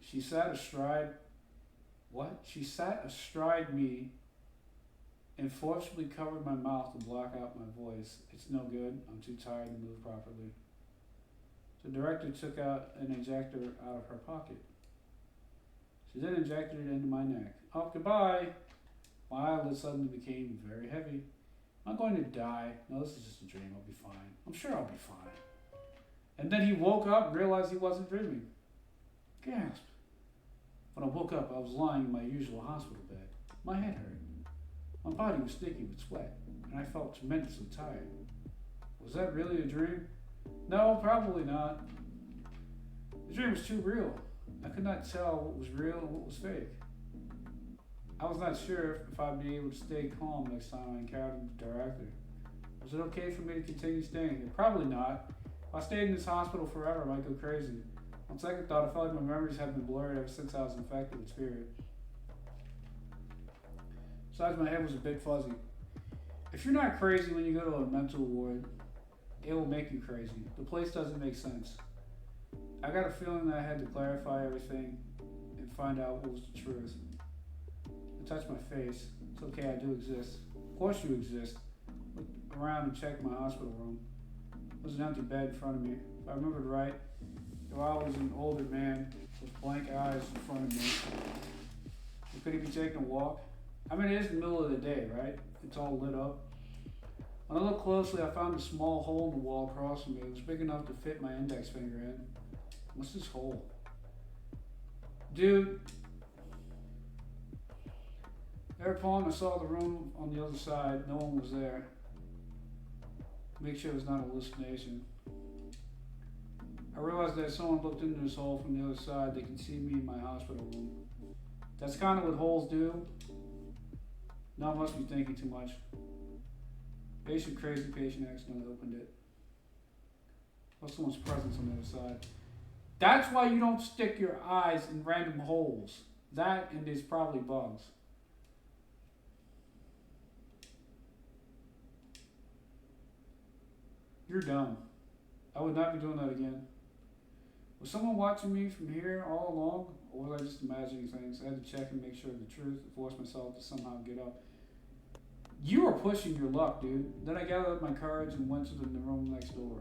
She sat astride me and forcibly covered my mouth to block out my voice. It's no good. I'm too tired to move properly. The director took out an injector out of her pocket. She then injected it into my neck. Oh, goodbye. My eyelids suddenly became very heavy. I'm going to die. No, this is just a dream. I'll be fine. I'm sure I'll be fine. And then he woke up and realized he wasn't dreaming. Gasp. When I woke up, I was lying in my usual hospital bed. My head hurt. My body was sticky with sweat, and I felt tremendously tired. Was that really a dream? No, probably not. The dream was too real. I could not tell what was real and what was fake. I was not sure if I'd be able to stay calm next time I encountered the director. Was it okay for me to continue staying here? Probably not. If I stayed in this hospital forever, I might go crazy. On second thought, I felt like my memories had been blurred ever since I was infected with spirit. Besides, my head was a bit fuzzy. If you're not crazy when you go to a mental ward, it will make you crazy. The place doesn't make sense. I got a feeling that I had to clarify everything and find out what was the truth. I touched my face. It's okay, I do exist. Of course you exist. Looked around and checked my hospital room. There was an empty bed in front of me. If I remembered right, Though I was an older man with blank eyes in front of me. Could he be taking a walk? I mean, it is the middle of the day, right? It's all lit up. When I looked closely, I found a small hole in the wall across from me. It was big enough to fit my index finger in. What's this hole? Dude. Thereupon, I saw the room on the other side. No one was there. Make sure it was not a hallucination. I realized that if someone looked into this hole from the other side, they could see me in my hospital room. That's kind of what holes do. No, I must be thinking too much. Patient crazy, patient accidentally opened it. Or someone's presence on the other side. That's why you don't stick your eyes in random holes. That and there's probably bugs. You're dumb. I would not be doing that again. Was someone watching me from here all along? Or was I just imagining things? I had to check and make sure of the truth and force myself to somehow get up. You were pushing your luck, dude. Then I gathered up my courage and went to the room next door.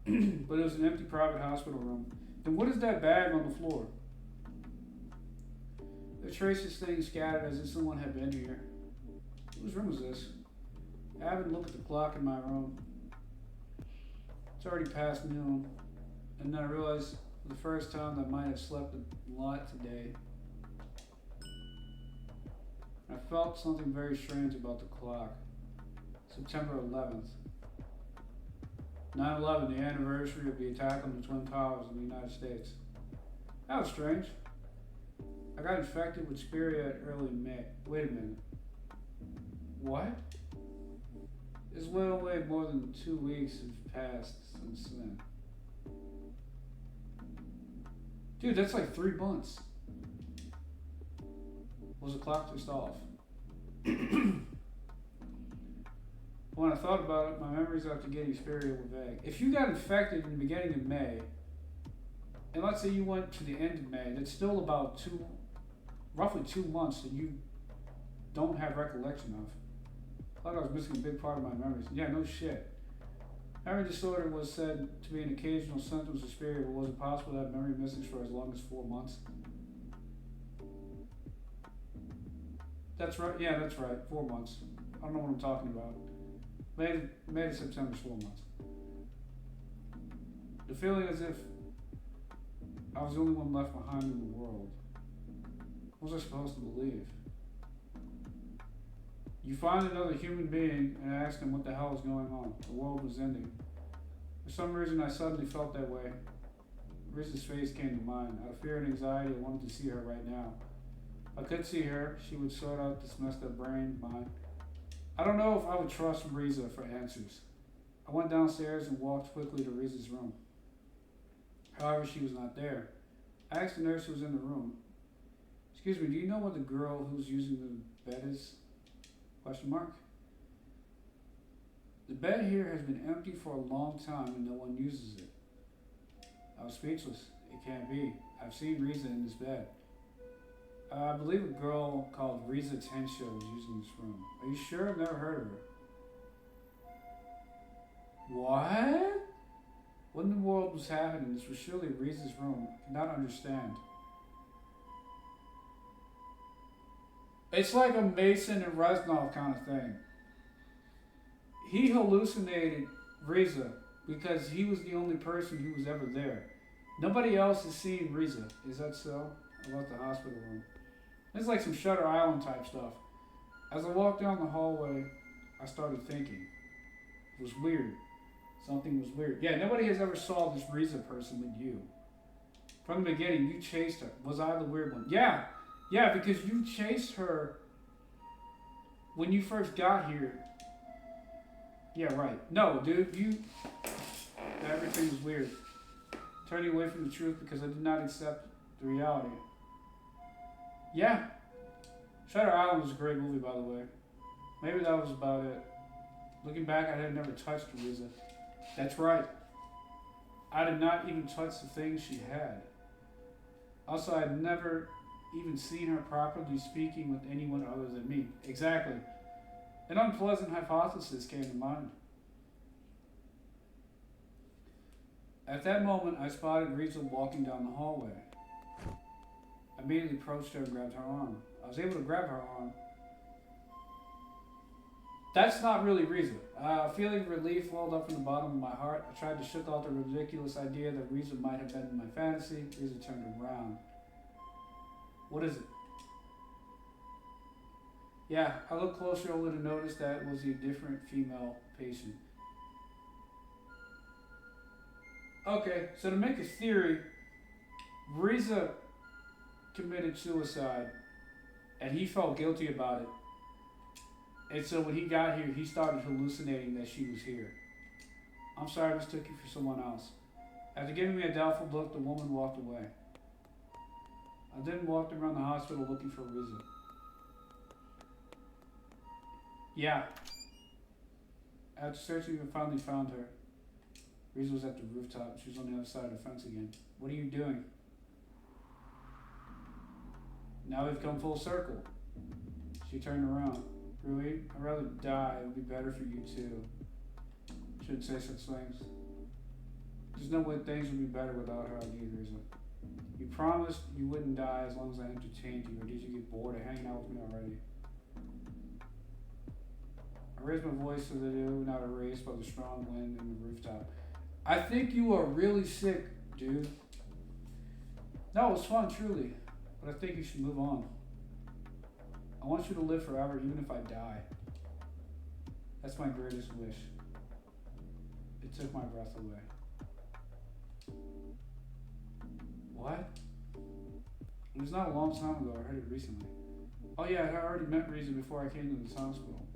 But it was an empty private hospital room. Then what is that bag on the floor? The traces things scattered as if someone had been here. Whose room is this? I haven't looked at the clock in my room. It's already past noon. And then I realized for the first time that I might have slept a lot today. I felt something very strange about the clock. September 11th. 9/11, the anniversary of the attack on the Twin Towers in the United States. That was strange. I got infected with Spirit early May. Wait a minute. What? It's well away more than 2 weeks have passed since then. Dude, that's like 3 months. Was the clock just off? When I thought about it, my memories after getting Spirit were vague. If you got infected in the beginning of May, and let's say you went to the end of May, that's still about roughly 2 months that you don't have recollection of. I thought I was missing a big part of my memories. Yeah, no shit. Memory disorder was said to be an occasional symptom of Spirit, but was it possible to have memory missing for as long as 4 months? That's right. Yeah, that's right. 4 months. I don't know what I'm talking about. May to September's 4 months. The feeling as if I was the only one left behind in the world. What was I supposed to believe? You find another human being and ask them what the hell is going on. The world was ending. For some reason, I suddenly felt that way. Riza's face came to mind. Out of fear and anxiety, I wanted to see her right now. If I could see her, she would sort out this messed up brain of mine. I don't know if I would trust Riza for answers. I went downstairs and walked quickly to Riza's room. However, she was not there. I asked the nurse who was in the room. Excuse me, do you know what the girl who's using the bed is? Question mark. The bed here has been empty for a long time and no one uses it. I was speechless. It can't be. I've seen Riza in this bed. I believe a girl called Riza Tensho was using this room. Are you sure? I've never heard of her. What? What in the world was happening? This was surely Riza's room. I cannot understand. It's like a Mason and Reznov kind of thing. He hallucinated Riza because he was the only person who was ever there. Nobody else has seen Riza. Is that so? About the hospital room. It's like some Shutter Island type stuff. As I walked down the hallway, I started thinking. It was weird. Something was weird. Yeah, nobody has ever saw this Riza person but you. From the beginning, you chased her. Was I the weird one? Yeah, because you chased her when you first got here. Yeah, right. No, dude, everything was weird. Turning away from the truth because I did not accept the reality. Yeah. Shutter Island was a great movie, by the way. Maybe that was about it. Looking back, I had never touched Riza. That's right. I did not even touch the things she had. Also, I had never even seen her properly speaking with anyone other than me. Exactly. An unpleasant hypothesis came to mind. At that moment, I spotted Riza walking down the hallway. I immediately approached her and grabbed her arm. I was able to grab her arm. That's not really Riza. Feeling relief welled up from the bottom of my heart. I tried to shake off the ridiculous idea that Riza might have been in my fantasy. Riza turned around. What is it? Yeah, I looked closer only to notice that it was a different female patient. Okay, so to make a theory, Riza committed suicide and he felt guilty about it. And so when he got here, he started hallucinating that she was here. I'm sorry I mistook you for someone else. After giving me a doubtful look, the woman walked away. I then walked around the hospital looking for Riza. Yeah. After searching, we finally found her. Riza was at the rooftop. She was on the other side of the fence again. What are you doing? Now we've come full circle. She turned around. Rui, I'd rather die. It would be better for you too. Shouldn't say such things. There's no way things would be better without her, Riza. You promised you wouldn't die as long as I entertained you, or did you get bored of hanging out with me already? I raised my voice so that it would not erased by the strong wind in the rooftop. I think you are really sick, dude. No, it was fun, truly. But I think you should move on. I want you to live forever, even if I die. That's my greatest wish. It took my breath away. What? It was not a long time ago. I heard it recently. Oh yeah, I already met Riza before I came to this hospital.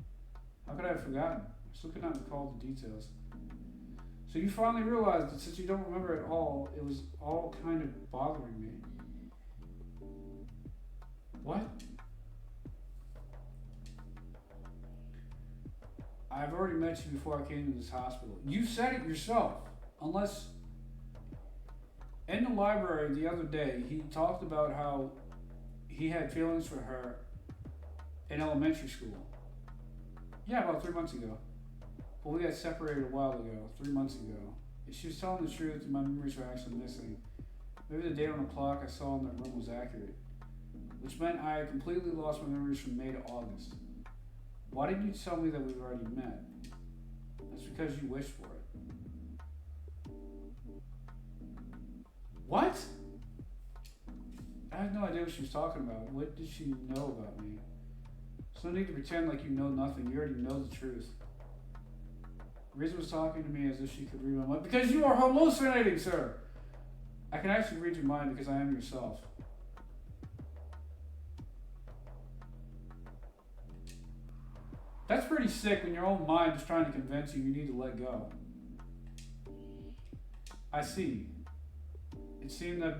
How could I have forgotten? I still could not recall the details. So you finally realized that since you don't remember it all, it was all kind of bothering me. What? I've already met you before I came to this hospital. You said it yourself. Unless... In the library the other day, he talked about how he had feelings for her in elementary school. Yeah, about 3 months ago. But we got separated a while ago, 3 months ago. And she was telling the truth and my memories were actually missing. Maybe the date on the clock I saw in that room was accurate. Which meant I had completely lost my memories from May to August. Why didn't you tell me that we've already met? That's because you wished for it. What? I had no idea what she was talking about. What did she know about me? There's no need to pretend like you know nothing. You already know the truth. Riza was talking to me as if she could read my mind. Because you are hallucinating, sir! I can actually read your mind because I am yourself. That's pretty sick when your own mind is trying to convince you need to let go. I see. It seemed that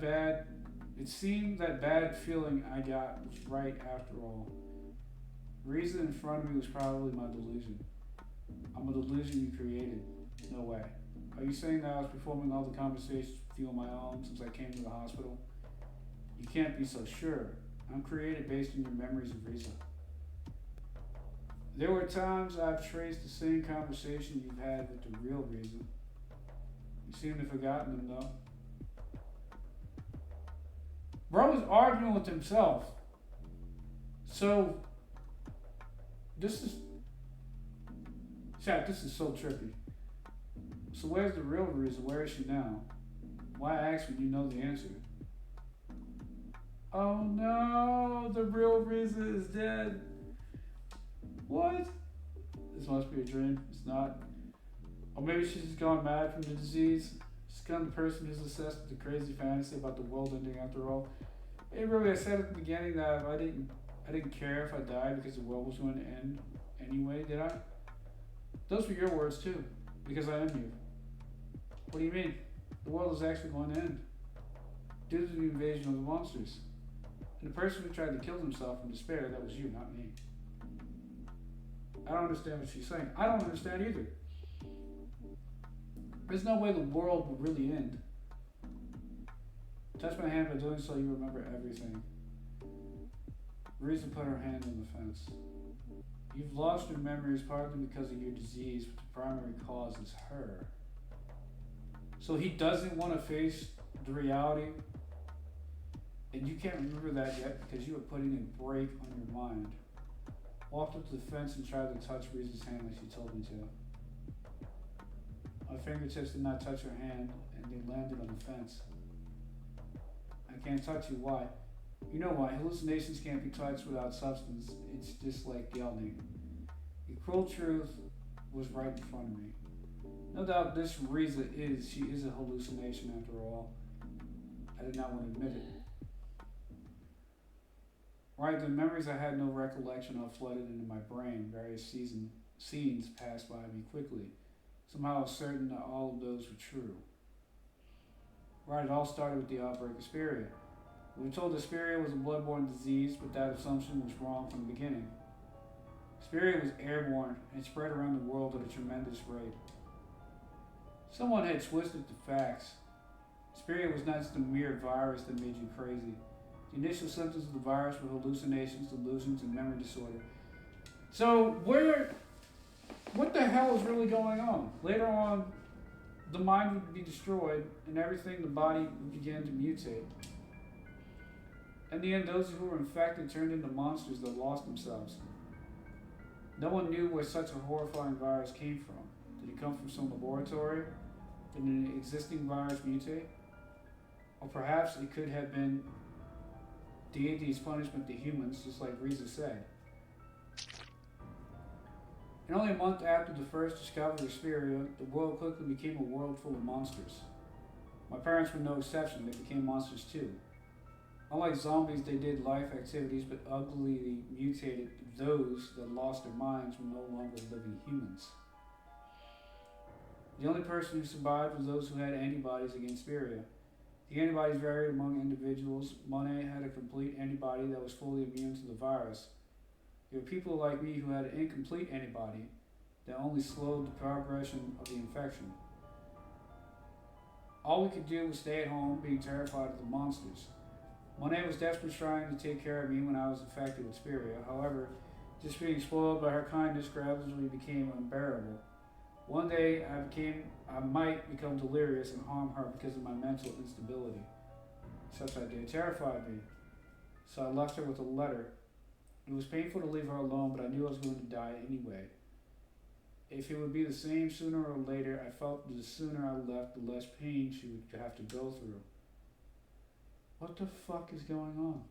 bad feeling I got was right after all. The reason in front of me was probably my delusion. I'm a delusion you created. No way. Are you saying that I was performing all the conversations with you on my own since I came to the hospital? You can't be so sure. I'm created based on your memories of Riza. There were times I've traced the same conversation you've had with the real Riza. You seem to have forgotten them though. Bro was arguing with himself. So, this is so trippy. So where's the real Riza? Where is she now? Why ask when you know the answer? Oh no, the real Riza is dead. What? This must be a dream. It's not. Or maybe she's just gone mad from the disease. She's kind of the person who's obsessed with the crazy fantasy about the world ending after all. Hey, really, I said at the beginning that I didn't care if I died because the world was going to end anyway, did I? Those were your words too, because I am you. What do you mean? The world is actually going to end due to the invasion of the monsters. And the person who tried to kill himself in despair, that was you, not me. I don't understand what she's saying. I don't understand either. There's no way the world would really end. Touch my hand. By doing so, you remember everything. Riza put her hand on the fence. You've lost your memories partly because of your disease, but the primary cause is her. So he doesn't want to face the reality, and you can't remember that yet because you were putting a brake on your mind. Walked up to the fence and tried to touch Reese's hand like she told me to. My fingertips did not touch her hand, and they landed on the fence. I can't touch you, why? You know why, hallucinations can't be touched without substance. It's just like yelling. The cruel truth was right in front of me. No doubt this she is a hallucination after all. I did not want to admit it. Right, the memories I had no recollection of flooded into my brain. Various scenes passed by me quickly. Somehow I was certain that all of those were true. Right, it all started with the outbreak of Spiria. We were told that Spiria was a bloodborne disease, but that assumption was wrong from the beginning. Spiria was airborne and spread around the world at a tremendous rate. Someone had twisted the facts. Spiria was not just a mere virus that made you crazy. The initial symptoms of the virus were hallucinations, delusions, and memory disorder. So what the hell is really going on? Later on, the mind would be destroyed, and everything in the body would begin to mutate. In the end, those who were infected turned into monsters that lost themselves. No one knew where such a horrifying virus came from. Did it come from some laboratory? Did an existing virus mutate? Or perhaps it could have been deity's punishment to humans, just like Reza said. And only a month after the first discovery of Spiria, the world quickly became a world full of monsters. My parents were no exception, they became monsters too. Unlike zombies, they did life activities, but uglily mutated those that lost their minds were no longer living humans. The only person who survived was those who had antibodies against Spiria. The antibodies varied among individuals. Monet had a complete antibody that was fully immune to the virus. There were people like me who had an incomplete antibody that only slowed the progression of the infection. All we could do was stay at home, being terrified of the monsters. Monet was desperately trying to take care of me when I was infected with Spiria. However, just being spoiled by her kindness gradually became unbearable. One day, I might become delirious and harm her because of my mental instability. Such idea terrified me, so I left her with a letter. It was painful to leave her alone, but I knew I was going to die anyway. If it would be the same sooner or later, I felt that the sooner I left, the less pain she would have to go through. What the fuck is going on?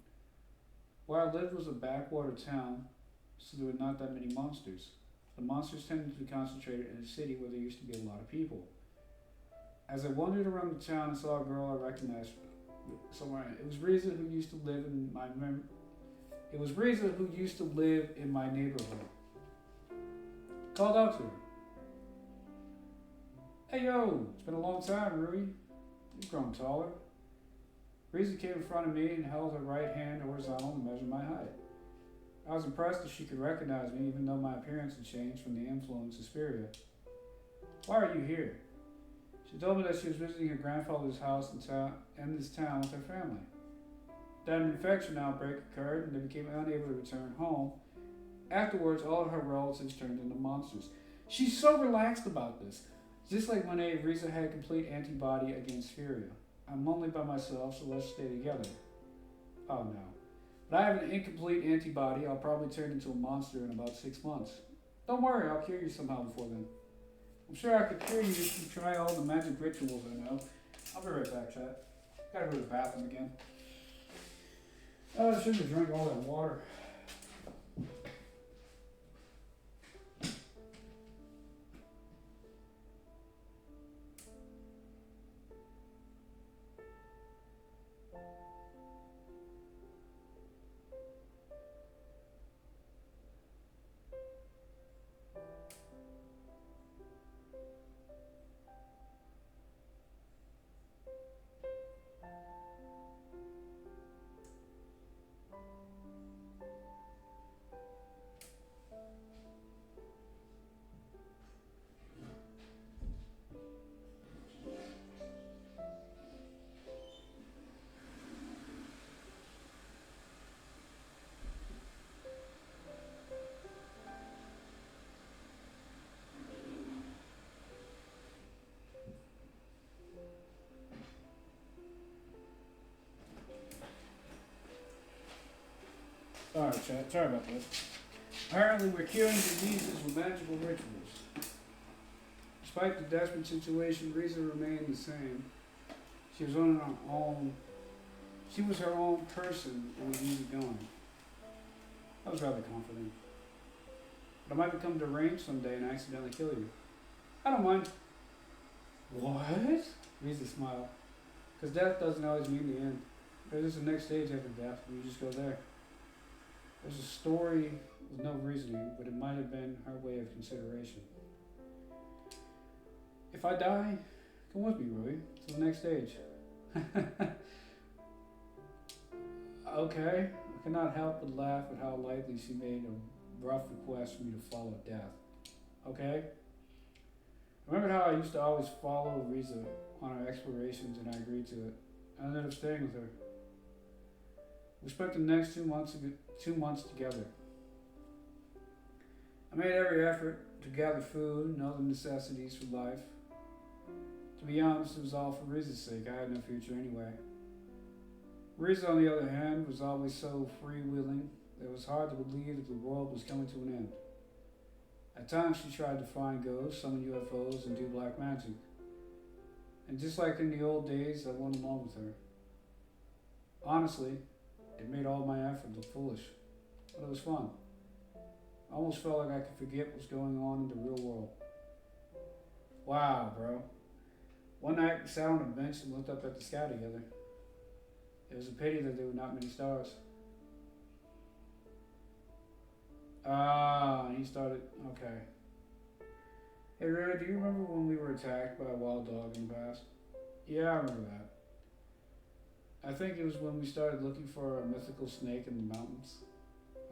Where I lived was a backwater town, so there were not that many monsters. The monsters tended to be concentrated in a city where there used to be a lot of people. As I wandered around the town, I saw a girl I recognized somewhere. It was Reza who used to live in my neighborhood. Called out to her. Hey yo, it's been a long time, Rui. You've grown taller. Reza came in front of me and held her right hand horizontal to measure my height. I was impressed that she could recognize me even though my appearance had changed from the influence of Spiria. Why are you here? She told me that she was visiting her grandfather's house in this town with her family. Then an infection outbreak occurred and they became unable to return home. Afterwards, all of her relatives turned into monsters. She's so relaxed about this. Just like when Reza had complete antibody against Spiria. I'm lonely by myself, so let's stay together. Oh no. But I have an incomplete antibody. I'll probably turn into a monster in about 6 months. Don't worry, I'll cure you somehow before then. I'm sure I could cure you if you try all the magic rituals I know. I'll be right back, chat. Gotta go to the bathroom again. Oh, I shouldn't have drank all that water. chat. Sorry about that. Apparently, we're curing diseases with magical rituals. Despite the desperate situation, Risa remained the same. She was on her own. She was her own person and was easy going. That was rather comforting. But I might become deranged someday and accidentally kill you. I don't mind. What? Risa smiled. Because death doesn't always mean the end. There's just the next stage after death, and you just go there. There's a story with no reasoning, but it might have been her way of consideration. If I die, come with me, Rui, to the next stage. Okay. I cannot help but laugh at how lightly she made a rough request for me to follow death. Okay? Remember how I used to always follow Risa on her explorations and I agreed to it. I ended up staying with her. We spent the next 2 months together. I made every effort to gather food and other necessities for life. To be honest, it was all for Riza's sake. I had no future anyway. Riza, on the other hand, was always so freewheeling that it was hard to believe that the world was coming to an end. At times she tried to find ghosts, summon UFOs, and do black magic. And just like in the old days, I went along with her. Honestly, it made all my effort look foolish, but it was fun. I almost felt like I could forget what's going on in the real world. Wow, bro. One night, we sat on a bench and looked up at the sky together. It was a pity that there were not many stars. He started, okay. Hey, Rui, do you remember when we were attacked by a wild dog in the past? Yeah, I remember that. I think it was when we started looking for a mythical snake in the mountains.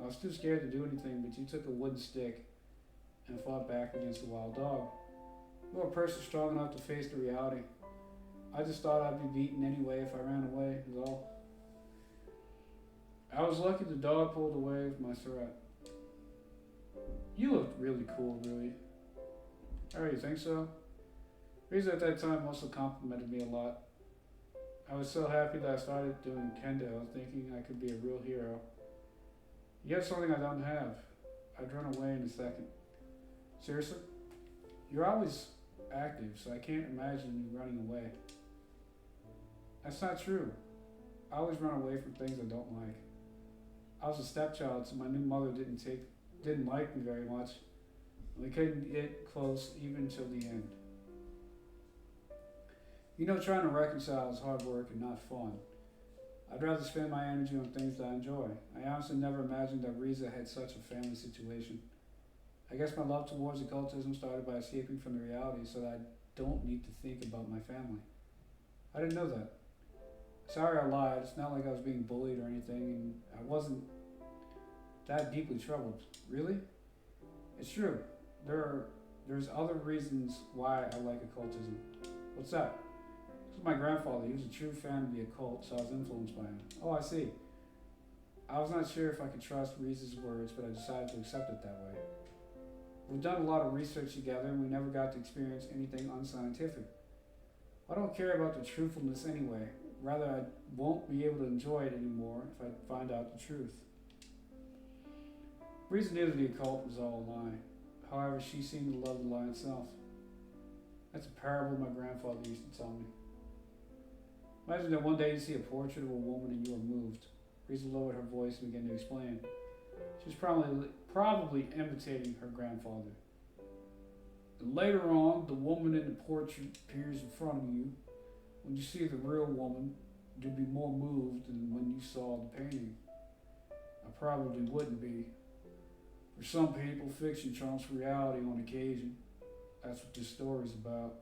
I was too scared to do anything, but you took a wooden stick and fought back against the wild dog. You were a person strong enough to face the reality. I just thought I'd be beaten anyway if I ran away, was all. I was lucky the dog pulled away with my threat. You looked really cool, really. Oh, you think so? Riza at that time also complimented me a lot. I was so happy that I started doing kendo, thinking I could be a real hero. You have something I don't have. I'd run away in a second. Seriously? You're always active, so I can't imagine you running away. That's not true. I always run away from things I don't like. I was a stepchild, so my new mother didn't like me very much. We couldn't get close even till the end. You know, trying to reconcile is hard work and not fun. I'd rather spend my energy on things that I enjoy. I honestly never imagined that Riza had such a family situation. I guess my love towards occultism started by escaping from the reality so that I don't need to think about my family. I didn't know that. Sorry I lied. It's not like I was being bullied or anything, and I wasn't that deeply troubled. Really? It's true. There's other reasons why I like occultism. What's that? This is my grandfather. He was a true fan of the occult, so I was influenced by him. Oh, I see. I was not sure if I could trust Reese's words, but I decided to accept it that way. We've done a lot of research together, and we never got to experience anything unscientific. I don't care about the truthfulness anyway. Rather, I won't be able to enjoy it anymore if I find out the truth. Reason knew that the occult was all a lie. However, she seemed to love the lie itself. That's a parable my grandfather used to tell me. Imagine that one day you see a portrait of a woman and you are moved. Reason lowered her voice and began to explain. She was probably imitating her grandfather. And later on, the woman in the portrait appears in front of you. When you see the real woman, you'll be more moved than when you saw the painting. I probably wouldn't be. For some people, fiction trumps reality on occasion. That's what this story's about.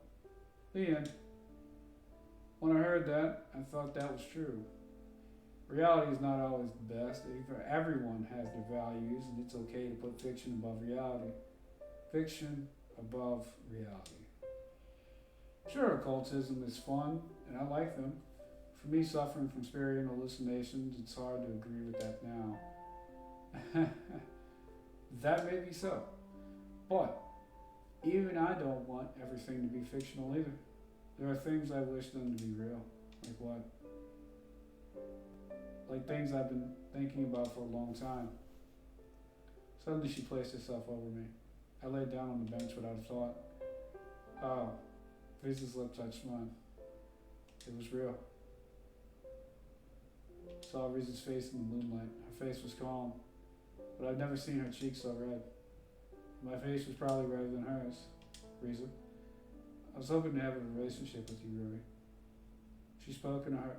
The end. When I heard that, I thought that was true. Reality is not always the best. Everyone has their values, and it's okay to put fiction above reality. Fiction above reality. Sure, occultism is fun, and I like them. For me, suffering from spirit and hallucinations, it's hard to agree with that now. That may be so. But even I don't want everything to be fictional either. There are things I wish them to be real. Like what? Like things I've been thinking about for a long time. Suddenly she placed herself over me. I laid down on the bench without a thought. Oh, Lisa's lip touched mine. It was real. I saw Riza's face in the moonlight. Her face was calm, but I'd never seen her cheeks so red. My face was probably redder than hers. Riza, I was hoping to have a relationship with you, Ruby. She spoke in her...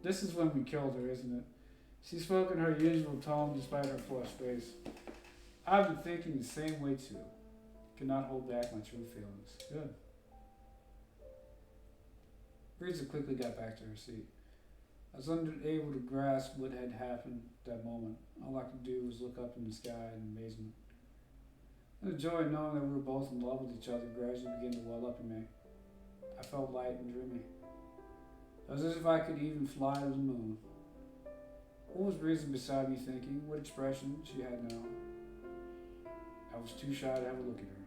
This is when we killed her, isn't it? She spoke in her usual tone despite her flushed face. I've been thinking the same way too. Cannot hold back my true feelings. Good. Riza quickly got back to her seat. I was unable to grasp what had happened at that moment. All I could do was look up in the sky in amazement. And the joy of knowing that we were both in love with each other gradually began to well up in me. I felt light and dreamy. It was as if I could even fly to the moon. What was Riza beside me thinking? What expression she had now? I was too shy to have a look at her.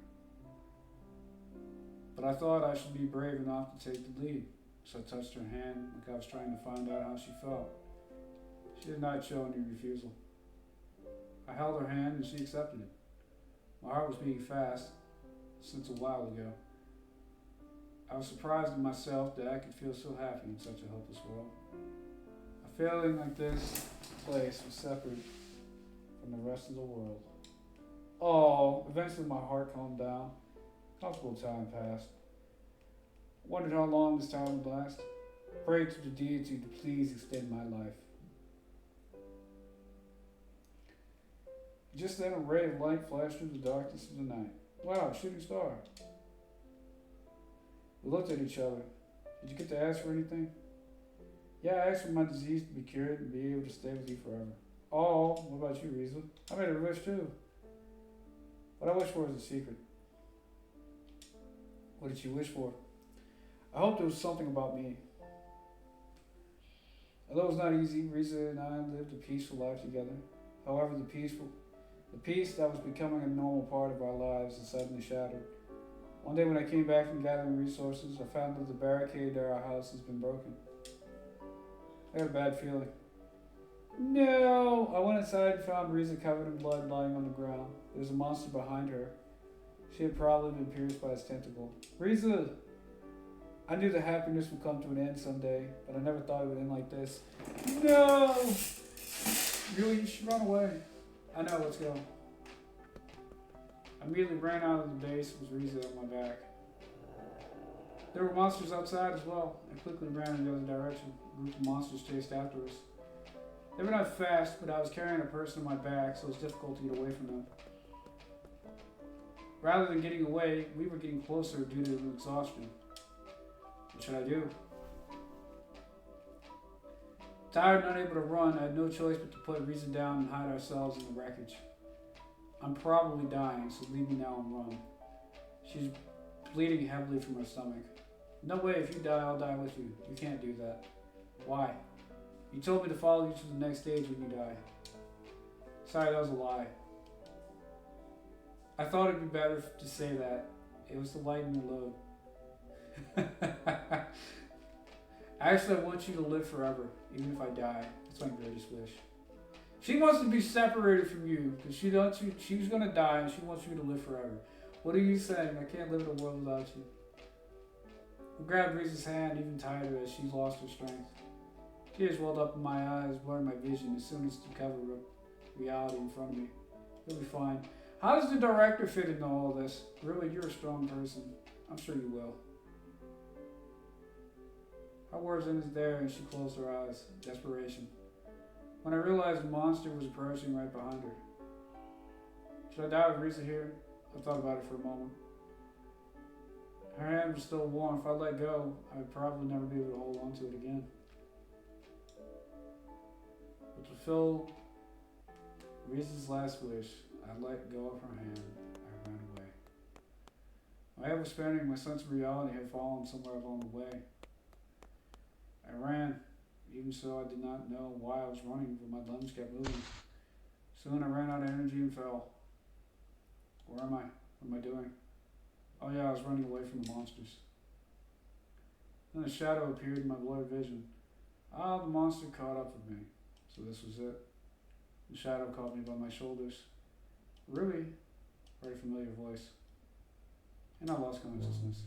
But I thought I should be brave enough to take the lead. So I touched her hand like I was trying to find out how she felt. She did not show any refusal. I held her hand and she accepted it. My heart was beating fast since a while ago. I was surprised at myself that I could feel so happy in such a hopeless world. A feeling like this place was separate from the rest of the world. Oh, eventually my heart calmed down. Comfortable time passed. Wondered how long this time would last. Prayed to the deity to please extend my life. Just then a ray of light flashed through the darkness of the night. Wow, shooting star. We looked at each other. Did you get to ask for anything? Yeah, I asked for my disease to be cured and be able to stay with you forever. Oh, what about you, Riza? I made a wish too. What I wish for is a secret. What did you wish for? I hoped it was something about me. Although it was not easy, Riza and I lived a peaceful life together. However, the peace that was becoming a normal part of our lives is suddenly shattered. One day when I came back from gathering resources, I found that the barricade to our house has been broken. I had a bad feeling. No! I went inside and found Riza covered in blood lying on the ground. There was a monster behind her. She had probably been pierced by its tentacle. Riza! I knew that happiness would come to an end someday, but I never thought it would end like this. No! Really, you should run away. I know, let's go. I immediately ran out of the base with Riza on my back. There were monsters outside as well. I quickly ran in the other direction. A group of monsters chased after us. They were not fast, but I was carrying a person on my back, so it was difficult to get away from them. Rather than getting away, we were getting closer due to exhaustion. What should I do? Tired and unable to run, I had no choice but to put Riza down and hide ourselves in the wreckage. I'm probably dying, so leave me now and run. She's bleeding heavily from her stomach. No way, if you die, I'll die with you. You can't do that. Why? You told me to follow you to the next stage when you die. Sorry, that was a lie. I thought it'd be better to say that. It was to lighten the load. Actually, I want you to live forever, even if I die. That's my greatest wish. She wants to be separated from you because she's going to die and she wants you to live forever. What are you saying? I can't live in a world without you. I grabbed Riza's hand even tighter as she lost her strength. Tears welled up in my eyes, blurring my vision as soon as to cover reality in front of me. You'll be fine. How does the director fit into all this? Really, you're a strong person. I'm sure you will. Her words ended there and she closed her eyes. Desperation. When I realized the monster was approaching right behind her. Should I die with Riza here? I thought about it for a moment. Her hand was still warm. If I let go, I would probably never be able to hold on to it again. But to fulfill Riza's last wish, I let go of her hand. I ran away. My head was spinning. My sense of reality had fallen somewhere along the way. I ran. Even so, I did not know why I was running, but my limbs kept moving. Soon I ran out of energy and fell. Where am I? What am I doing? Oh yeah, I was running away from the monsters. Then a shadow appeared in my blurred vision. Ah, the monster caught up with me. So this was it. The shadow caught me by my shoulders. Really? Heard a familiar voice. And I lost consciousness.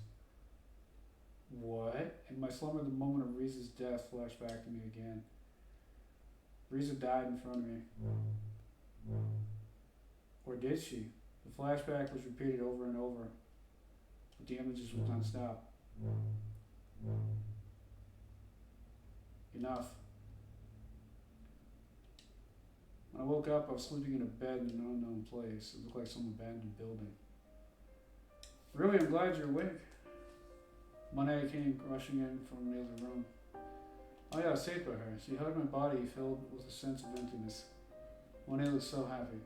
What? In my slumber, the moment of Riza's death flashed back to me again. Riza died in front of me. Or did she? The flashback was repeated over and over, but the images would not stop. Enough. When I woke up, I was sleeping in a bed in an unknown place. It looked like some abandoned building. Really, I'm glad you're awake. Monet came rushing in from the other room. Oh yeah, I was saved by her. She hugged my body, filled with a sense of emptiness. Monet looked so happy.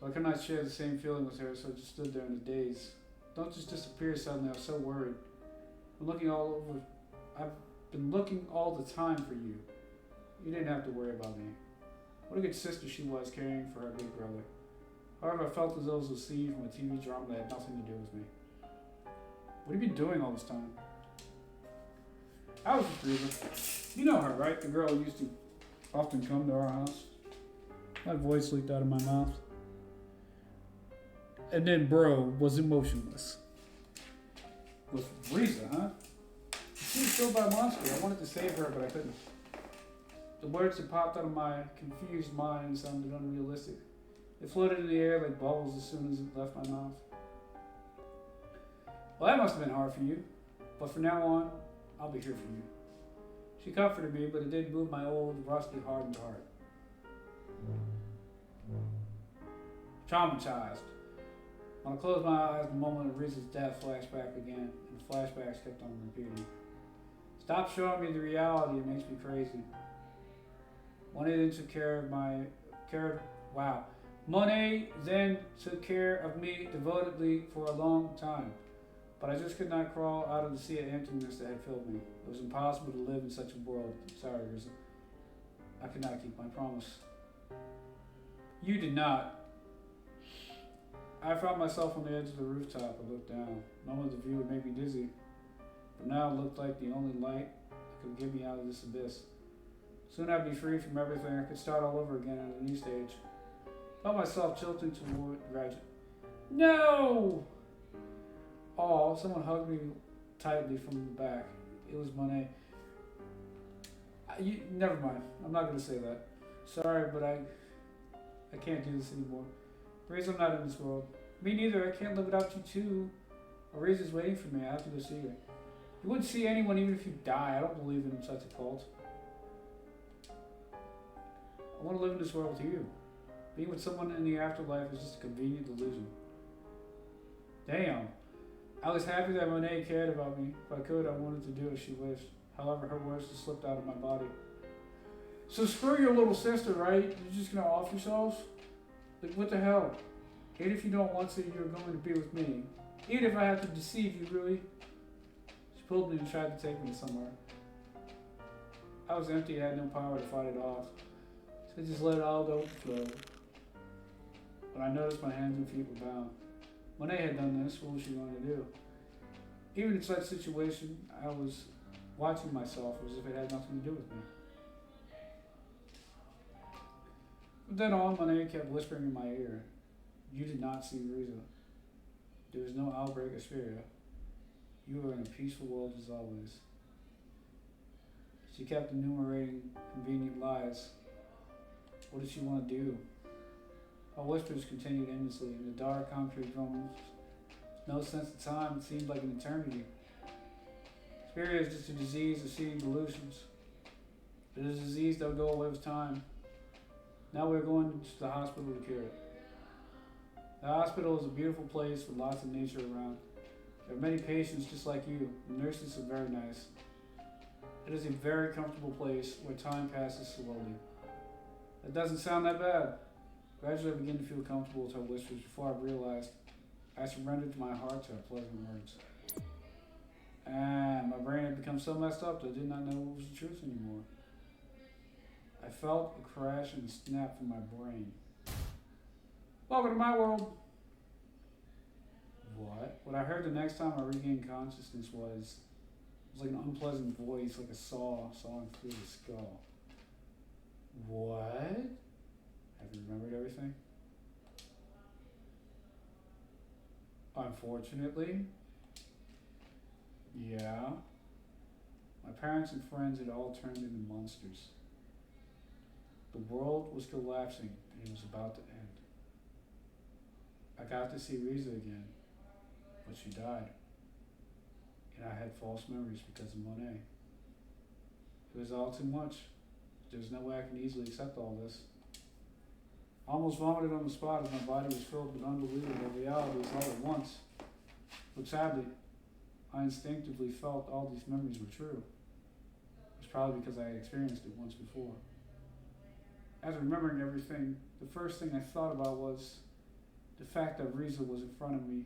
But I could not share the same feeling with her, so I just stood there in a daze. Don't just disappear suddenly, I was so worried. I've been looking all the time for you. You didn't have to worry about me. What a good sister she was, caring for her big brother. However, I felt as though it was a scene from a TV drama that had nothing to do with me. What have you been doing all this time? I was with Reba. You know her, right? The girl who used to often come to our house. My voice leaked out of my mouth. And then bro was emotionless. With Riza, huh? She was killed by a monster. I wanted to save her, but I couldn't. The words that popped out of my confused mind sounded unrealistic. It floated in the air like bubbles as soon as it left my mouth. Well, that must have been hard for you. But from now on, I'll be here for you. She comforted me, but it did move my old, rusty, hardened heart. Traumatized. When I closed my eyes, the moment of Riza's death flashed back again, and the flashbacks kept on repeating. Stop showing me the reality, it makes me crazy. Monet then took care of Monet then took care of me devotedly for a long time. But I just could not crawl out of the sea of emptiness that had filled me. It was impossible to live in such a world. Sorry, Riza. I could not keep my promise. You did not. I found myself on the edge of the rooftop. I looked down. Normally the view would make me dizzy, but now it looked like the only light that could get me out of this abyss. Soon I'd be free from everything. I could start all over again at a new stage. Felt myself tilting toward graduate. No! Oh, someone hugged me tightly from the back. It was Monet. Never mind. I'm not going to say that. Sorry, but I can't do this anymore. Riza, I'm not in this world. Me neither. I can't live without you too. Riza's waiting for me. I have to go see her. You wouldn't see anyone even if you die. I don't believe in such a cult. I want to live in this world with you. Being with someone in the afterlife is just a convenient delusion. Damn. I was happy that Monet cared about me. If I could, I wanted to do as she wished. However, her words just slipped out of my body. So screw your little sister, right? You're just gonna off yourselves? Like, what the hell? Even if you don't want to, you're going to be with me. Even if I have to deceive you, really. She pulled me and tried to take me somewhere. I was empty, I had no power to fight it off. So I just let it all go with the flow. But I noticed my hands and feet were bound. Monet had done this, what was she going to do? Even in such a situation, I was watching myself as if it had nothing to do with me. From then on, Monet kept whispering in my ear, you did not see Riza. There was no outbreak of spirit. You were in a peaceful world as always. She kept enumerating convenient lies. What did she want to do? Our whispers continued endlessly in the dark concrete rooms. No sense of time, it seemed like an eternity. Spirit is just a disease of seeing delusions. It is a disease that will go away with time. Now we're going to the hospital to cure it. The hospital is a beautiful place with lots of nature around. There are many patients just like you. The nurses are very nice. It is a very comfortable place where time passes slowly. That doesn't sound that bad. Gradually I began to feel comfortable with her whispers before I realized I surrendered my heart to her pleasant words. And my brain had become so messed up that I did not know what was the truth anymore. I felt a crash and a snap from my brain. Welcome to my world. What? What I heard the next time I regained consciousness was like an unpleasant voice, like a saw sawing through the skull. What? Have you remembered everything? Unfortunately, yeah. My parents and friends had all turned into monsters. The world was collapsing and it was about to end. I got to see Riza again, but she died. And I had false memories because of Monet. It was all too much. There's no way I can easily accept all this. I almost vomited on the spot as my body was filled with unbelievable realities all at once. But sadly, I instinctively felt all these memories were true. It was probably because I had experienced it once before. As remembering everything, the first thing I thought about was the fact that Riza was in front of me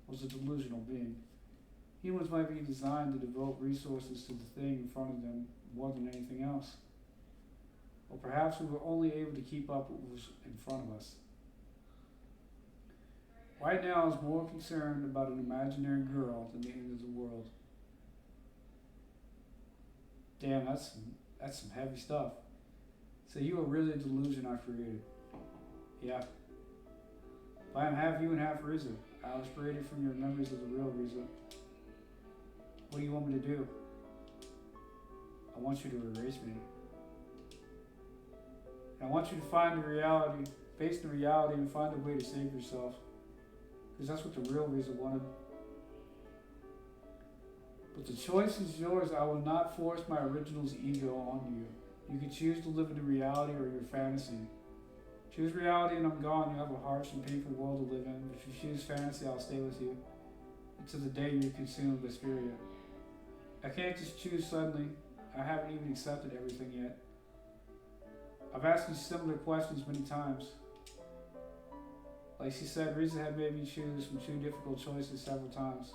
was a delusional being. Humans might be designed to devote resources to the thing in front of them more than anything else. Or perhaps we were only able to keep up with what was in front of us. Right now, I was more concerned about an imaginary girl than the end of the world. Damn, that's some heavy stuff. So you were really a delusion I created. Yeah. I am half you and half Riza. I was created from your memories of the real Riza. What do you want me to do? I want you to erase me. I want you to find the reality, face the reality, and find a way to save yourself. Because that's what the real Riza wanted. But the choice is yours. I will not force my original's ego on you. You can choose to live in the reality or your fantasy. Choose reality and I'm gone. You have a harsh and painful world to live in. If you choose fantasy, I'll stay with you until the day you're consumed with Spirit. I can't just choose suddenly. I haven't even accepted everything yet. I've asked you similar questions many times. Like she said, Riza had made me choose from two difficult choices several times.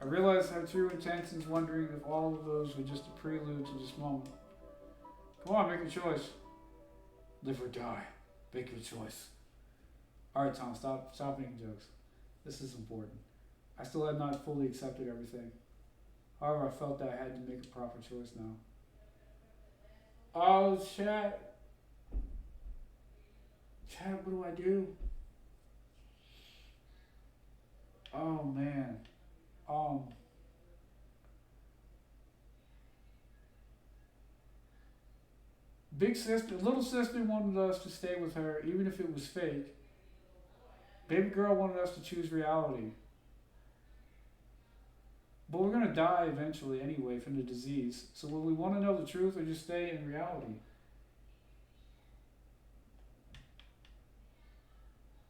I realized her true intentions, wondering if all of those were just a prelude to this moment. Come on, make a choice. Live or die. Make your choice. Alright, Tom, stop making jokes. This is important. I still had not fully accepted everything. However, I felt that I had to make a proper choice now. Oh, chat. Chat, what do I do? Oh, man. Little sister wanted us to stay with her, even if it was fake. Baby girl wanted us to choose reality. But we're gonna die eventually anyway from the disease. So will we want to know the truth or just stay in reality?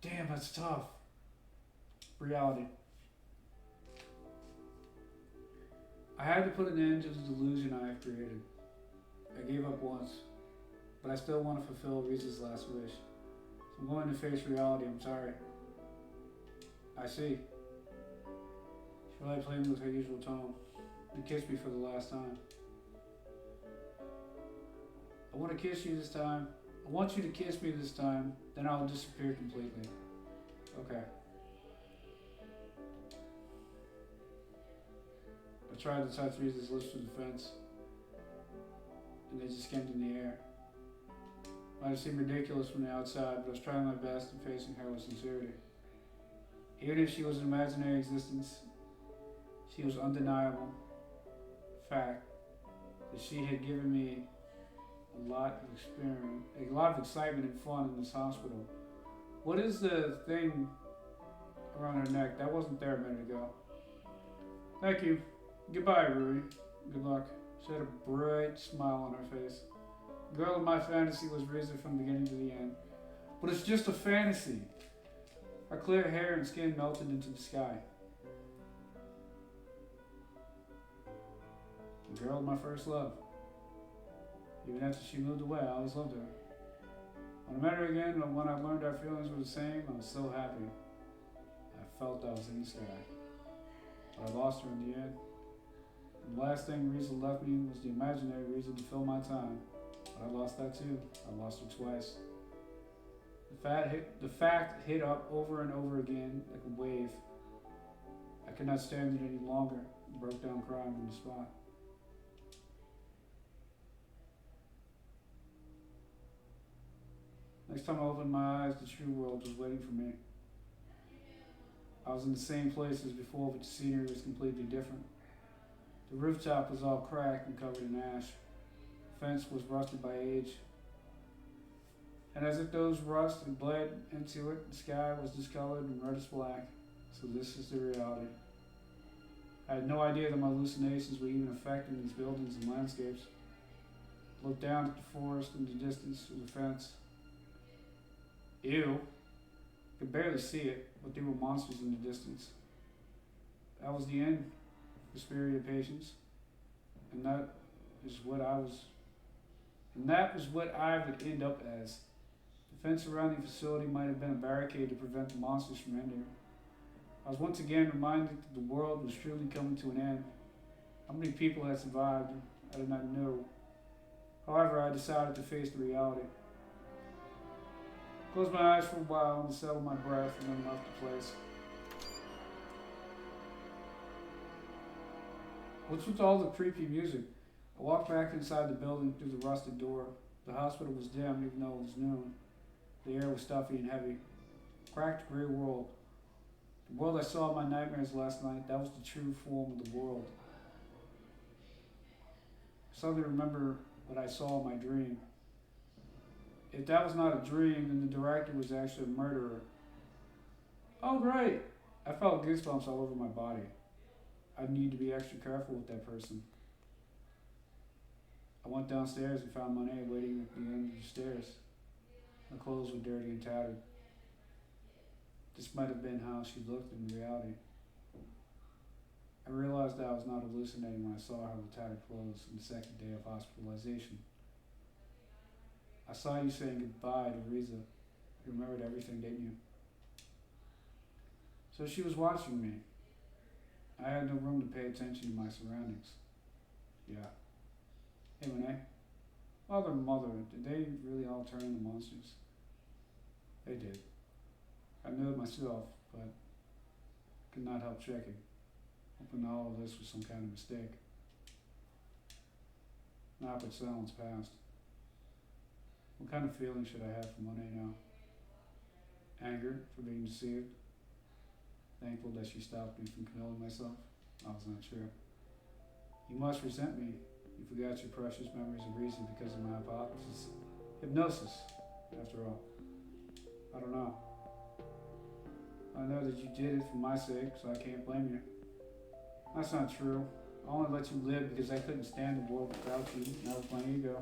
Damn, that's tough. Reality. I had to put an end to the delusion I have created. I gave up once, but I still want to fulfill Riza's last wish. So I'm going to face reality. I'm sorry. I see. She really played me with her usual tone and kissed me for the last time. I want to kiss you this time. I want you to kiss me this time, then I'll disappear completely. Okay. I tried to touch Riza's lips to the fence, and they just skimmed in the air. Might have seemed ridiculous from the outside, but I was trying my best and facing her with sincerity. Even if she was an imaginary existence, she was undeniable fact that she had given me a lot of excitement and fun in this hospital. What is the thing around her neck? That wasn't there a minute ago. Thank you. Goodbye, Rui. Good luck. She had a bright smile on her face. The girl of my fantasy was Riza from the beginning to the end. But it's just a fantasy. Her clear hair and skin melted into the sky. The girl of my first love. Even after she moved away, I always loved her. When I met her again, and when I learned our feelings were the same, I was so happy. I felt I was in the sky. But I lost her in the end. And the last thing Riza left me was the imaginary reason to fill my time. But I lost that too. I lost her twice. The fact hit up over and over again like a wave. I could not stand it any longer and broke down crying on the spot. Next time I opened my eyes, the true world was waiting for me. I was in the same place as before, but the scenery was completely different. The rooftop was all cracked and covered in ash. The fence was rusted by age. And as if those rust had bled into it, the sky was discolored and reddish black. So this is the reality. I had no idea that my hallucinations were even affecting these buildings and landscapes. I looked down at the forest in the distance through the fence. Ew. I could barely see it, but there were monsters in the distance. That was the end for Spirit patients. And that was what I would end up as. The fence surrounding the facility might have been a barricade to prevent the monsters from entering. I was once again reminded that the world was truly coming to an end. How many people had survived, I did not know. However, I decided to face the reality. Closed my eyes for a while and settled my breath and then left the place. What's with all the creepy music? I walked back inside the building through the rusted door. The hospital was dim even though it was noon. The air was stuffy and heavy. Cracked gray world. The world I saw in my nightmares last night, that was the true form of the world. I suddenly remember what I saw in my dream. If that was not a dream, then the director was actually a murderer. Oh, great! I felt goosebumps all over my body. I need to be extra careful with that person. I went downstairs and found Monet waiting at the end of the stairs. Her clothes were dirty and tattered. This might have been how she looked in reality. I realized that I was not hallucinating when I saw her with tattered clothes on the second day of hospitalization. I saw you saying goodbye to Riza. You remembered everything, didn't you? So she was watching me. I had no room to pay attention to my surroundings. Yeah. Hey, Monet. Father and Mother, did they really all turn into monsters? They did. I knew it myself, but could not help checking, hoping all of this was some kind of mistake. An awkward silence passed. What kind of feeling should I have for Monet now? Anger for being deceived? Thankful that she stopped me from killing myself? I was not sure. You must resent me. You forgot your precious memories of reason because of my hypothesis. Hypnosis, after all. I don't know. I know that you did it for my sake, so I can't blame you. That's not true. I only let you live because I couldn't stand the world without you. That was my ego.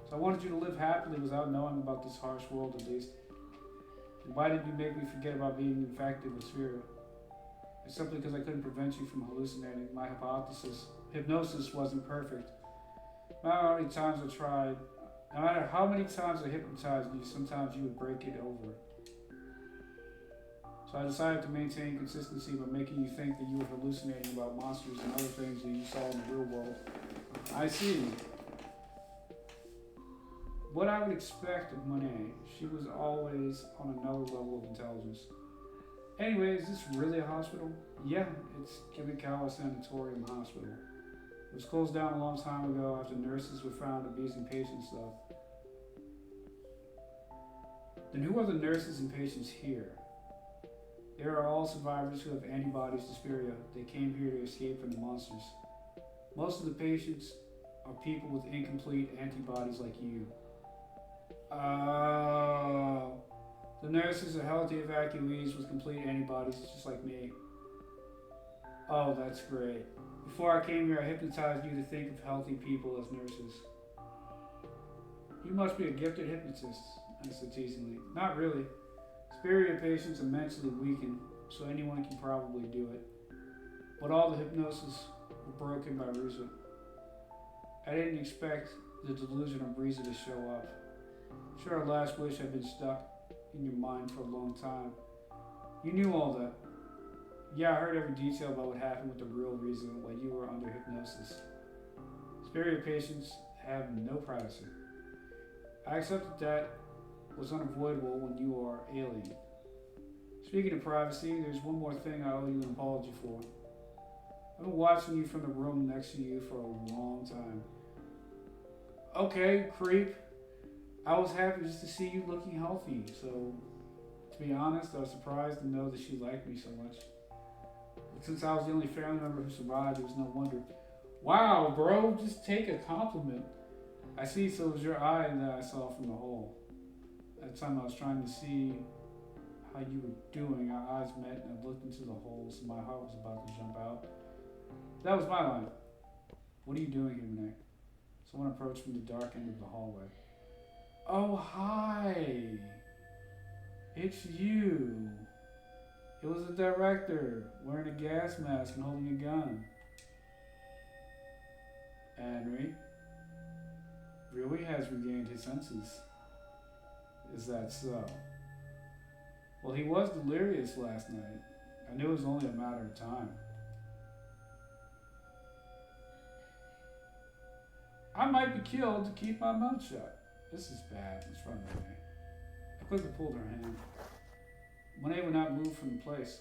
So I wanted you to live happily without knowing about this harsh world, at least. And why did you make me forget about being infected with spirit? It's simply because I couldn't prevent you from hallucinating. My hypnosis wasn't perfect. No matter how many times I tried, no matter how many times I hypnotized you, sometimes you would break it over. So I decided to maintain consistency by making you think that you were hallucinating about monsters and other things that you saw in the real world. I see. What I would expect of Monet, she was always on another level of intelligence. Anyway, is this really a hospital? Yeah, it's Xanatorium Hospital. It was closed down a long time ago after nurses were found abusing patients, though. Then who are the nurses and patients here? They are all survivors who have antibodies to Spiria. They came here to escape from the monsters. Most of the patients are people with incomplete antibodies like you. Oh. The nurses are healthy evacuees with complete antibodies just like me. Oh, that's great. Before I came here, I hypnotized you to think of healthy people as nurses. You must be a gifted hypnotist, I said teasingly. Not really. Spirit patients are mentally weakened, so anyone can probably do it. But all the hypnosis were broken by Riza. I didn't expect the delusion of Riza to show up. Sure, our last wish had been stuck in your mind for a long time. You knew all that. Yeah, I heard every detail about what happened with the real Riza while you were under hypnosis. Spirit patients have no privacy. I accepted that was unavoidable when you are alien. Speaking of privacy, there's one more thing I owe you an apology for. I've been watching you from the room next to you for a long time. Okay, creep. I was happy just to see you looking healthy. So, to be honest, I was surprised to know that she liked me so much. But since I was the only family member who survived, it was no wonder. Wow, bro, just take a compliment. I see, so it was your eye that I saw from the hole. At the time I was trying to see how you were doing. Our eyes met and I looked into the hole, so my heart was about to jump out. That was my line. What are you doing here, Renee? Someone approached from the dark end of the hallway. Oh, hi. It's you. It was the director, wearing a gas mask and holding a gun. Henry really has regained his senses. Is that so? Well, he was delirious last night. I knew it was only a matter of time. I might be killed to keep my mouth shut. This is bad. It's from Monet. I quickly pulled her hand. Monet would not move from the place.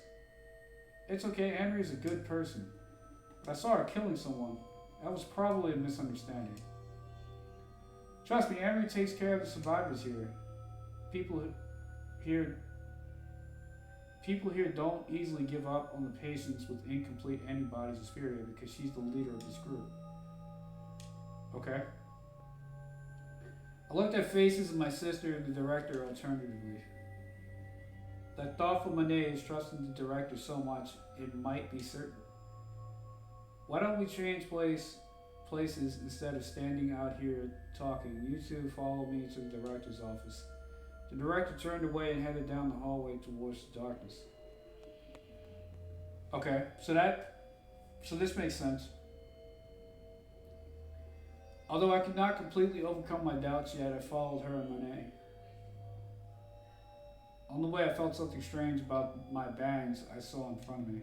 It's okay, Henry is a good person. But I saw her killing someone. That was probably a misunderstanding. Trust me, Henry takes care of the survivors here. People here don't easily give up on the patients with incomplete antibodies of Spiria because she's the leader of this group. Okay. I looked at faces of my sister and the director alternatively. That thoughtful Monet is trusting the director so much, it might be certain. Why don't we change places instead of standing out here talking? You two follow me to the director's office. The director turned away and headed down the hallway towards the darkness. Okay, so this makes sense. Although I could not completely overcome my doubts yet, I followed her and Monet. On the way, I felt something strange about my bangs I saw in front of me.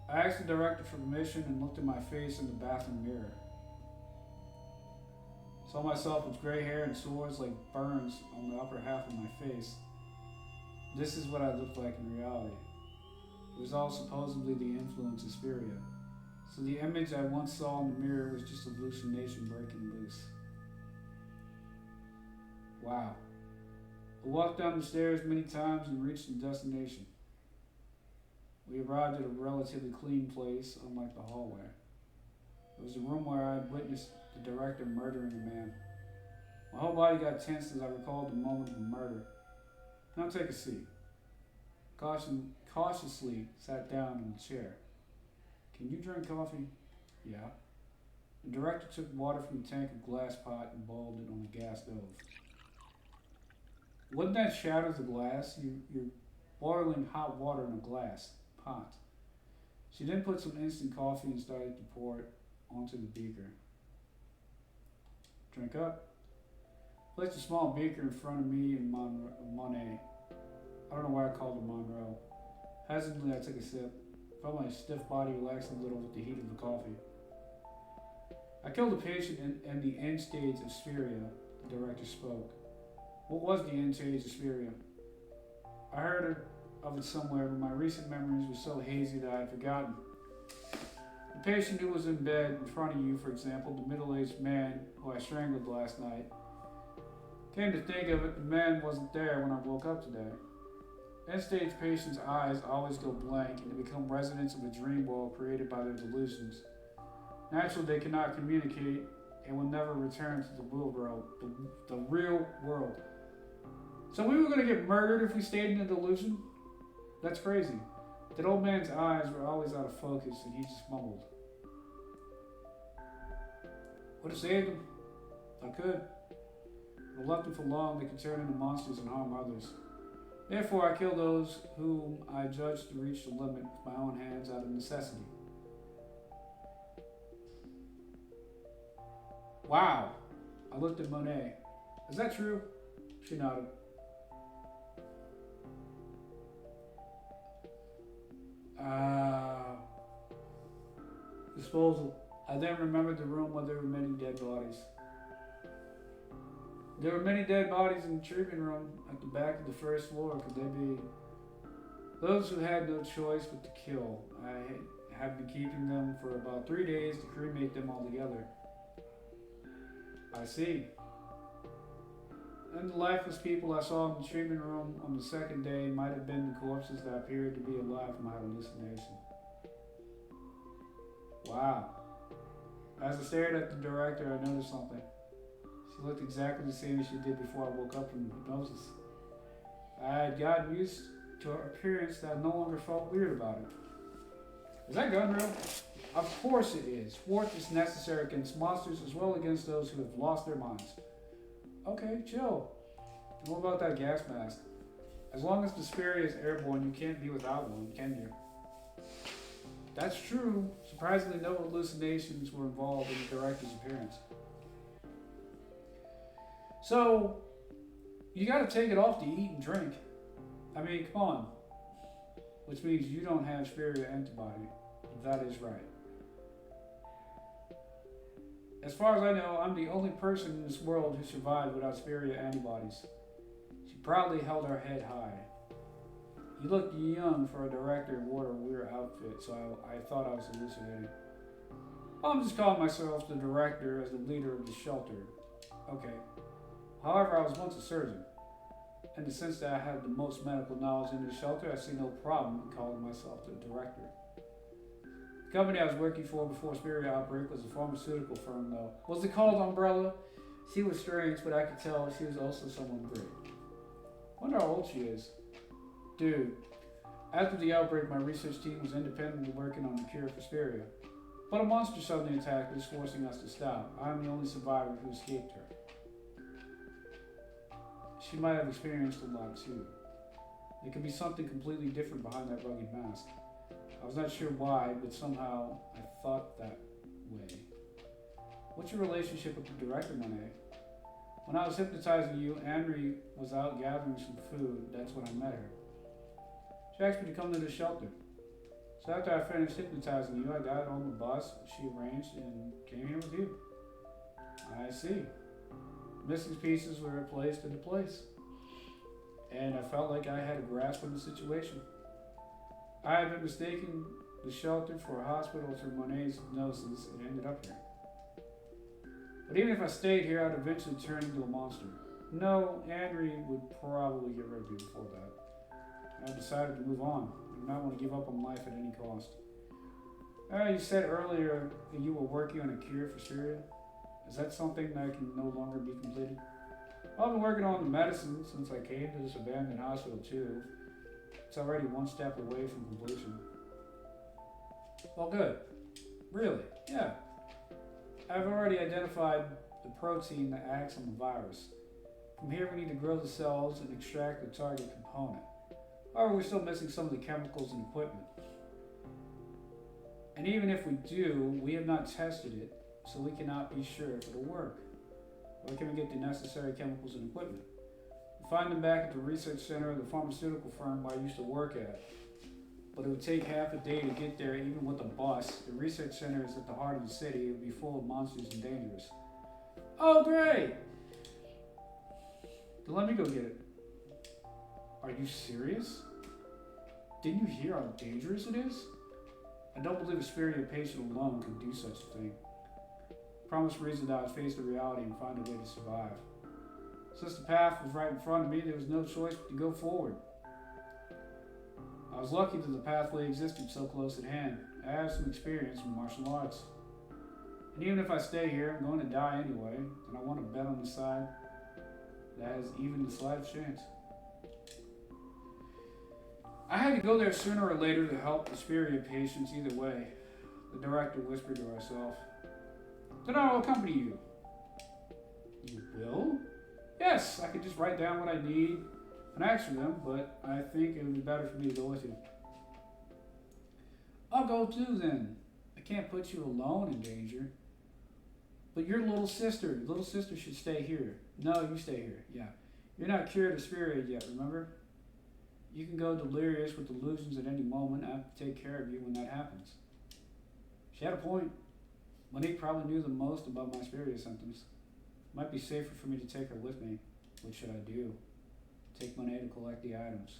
I asked the director for permission and looked at my face in the bathroom mirror. Saw myself with gray hair and sores like burns on the upper half of my face. This is what I looked like in reality. It was all supposedly the influence of Spiria. So the image I once saw in the mirror was just a hallucination breaking loose. Wow. I walked down the stairs many times and reached the destination. We arrived at a relatively clean place, unlike the hallway. It was a room where I had witnessed the director murdering a man. My whole body got tense as I recalled the moment of the murder. Now take a seat. Cautiously sat down in the chair. Can you drink coffee? Yeah. The director took water from the tank of glass pot and boiled it on the gas stove. Wouldn't that shatter the glass? You're boiling hot water in a glass pot. She then put some instant coffee and started to pour it onto the beaker. Drink up. Placed a small beaker in front of me and Monet. I don't know why I called her Monroe. Hesitantly, I took a sip. Felt my stiff body relax a little with the heat of the coffee. I killed a patient in the end stage of Spiria, the director spoke. What was the end stage of Spiria? I heard of it somewhere, but my recent memories were so hazy that I had forgotten. The patient who was in bed in front of you, for example, the middle-aged man who I strangled last night. Came to think of it, the man wasn't there when I woke up today. End-stage patients' eyes always go blank and they become residents of a dream world created by their delusions. Naturally, they cannot communicate and will never return to the real world. The real world. So we were going to get murdered if we stayed in a delusion? That's crazy. That old man's eyes were always out of focus and he just mumbled. Would have saved him. If I could. If I left them for long, they could turn into monsters and harm others. Therefore, I killed those whom I judged to reach the limit with my own hands out of necessity. Wow. I looked at Monet. Is that true? She nodded. Disposal. I then remembered the room where there were many dead bodies. There were many dead bodies in the treatment room at the back of the first floor. Could they be those who had no choice but to kill? I had been keeping them for about 3 days to cremate them all together. I see. And the lifeless people I saw in the treatment room on the second day might have been the corpses that appeared to be alive from my hallucination. Wow. As I stared at the director, I noticed something. She looked exactly the same as she did before I woke up from hypnosis. I had gotten used to her appearance that I no longer felt weird about it. Is that gun real? Of course it is. Force is necessary against monsters as well as against those who have lost their minds. Okay, chill. And what about that gas mask? As long as the spirit is airborne, you can't be without one, can you? That's true. Surprisingly, no hallucinations were involved in the director's appearance. So, you gotta take it off to eat and drink. I mean, come on. Which means you don't have superior antibody. That is right. As far as I know, I'm the only person in this world who survived without superior antibodies. She proudly held her head high. You looked young for a director and wore a weird outfit, so I thought I was hallucinating. I'm just calling myself the director as the leader of the shelter. Okay. However, I was once a surgeon. In the sense that I have the most medical knowledge in the shelter, I see no problem in calling myself the director. The company I was working for before Spirit outbreak was a pharmaceutical firm, though. Was it called Umbrella? She was strange, but I could tell she was also someone great. Wonder how old she is. Dude, after the outbreak, my research team was independently working on a cure for Spiria. But a monster suddenly attacked us, forcing us to stop. I am the only survivor who escaped her. She might have experienced a lot too. There could be something completely different behind that rugged mask. I was not sure why, but somehow I thought that way. What's your relationship with the director, Monet? When I was hypnotizing you, Henry was out gathering some food. That's when I met her. She asked me to come to the shelter. So after I finished hypnotizing you, I got on the bus she arranged and came here with you. I see. Missing pieces were placed into place. And I felt like I had a grasp of the situation. I had been mistaken the shelter for a hospital through Monet's hypnosis and ended up here. But even if I stayed here, I'd eventually turn into a monster. No, Henry would probably get rid of me before that. I decided to move on. I did not want to give up on life at any cost. You said earlier that you were working on a cure for Syria. Is that something that can no longer be completed? I've been working on the medicine since I came to this abandoned hospital too. It's already one step away from completion. Well, good. Really? Yeah. I've already identified the protein that acts on the virus. From here we need to grow the cells and extract the target component. However, we're still missing some of the chemicals and equipment. And even if we do, we have not tested it, so we cannot be sure if it'll work. Where can we get the necessary chemicals and equipment? We find them back at the research center of the pharmaceutical firm I used to work at. But it would take half a day to get there even with a bus. The research center is at the heart of the city. It would be full of monsters and dangerous. Oh, great! Then let me go get it. Are you serious? Didn't you hear how dangerous it is? I don't believe a spirited patient alone could do such a thing. Promised reason that I would face the reality and find a way to survive. Since the path was right in front of me, there was no choice but to go forward. I was lucky that the pathway existed so close at hand. I have some experience in martial arts. And even if I stay here, I'm going to die anyway, and I want to bet on the side that has even the slightest chance. I had to go there sooner or later to help the spirited patients either way, the director whispered to herself. Then I'll accompany you. You will? Yes, I could just write down what I need and ask for them, but I think it would be better for me to go with you. I'll go too then. I can't put you alone in danger. But your little sister should stay here. No, you stay here, yeah. You're not cured of spirit yet, remember? You can go delirious with delusions at any moment. I have to take care of you when that happens. She had a point. Monique probably knew the most about my spirit symptoms. It might be safer for me to take her with me. What should I do? Take Monet to collect the items.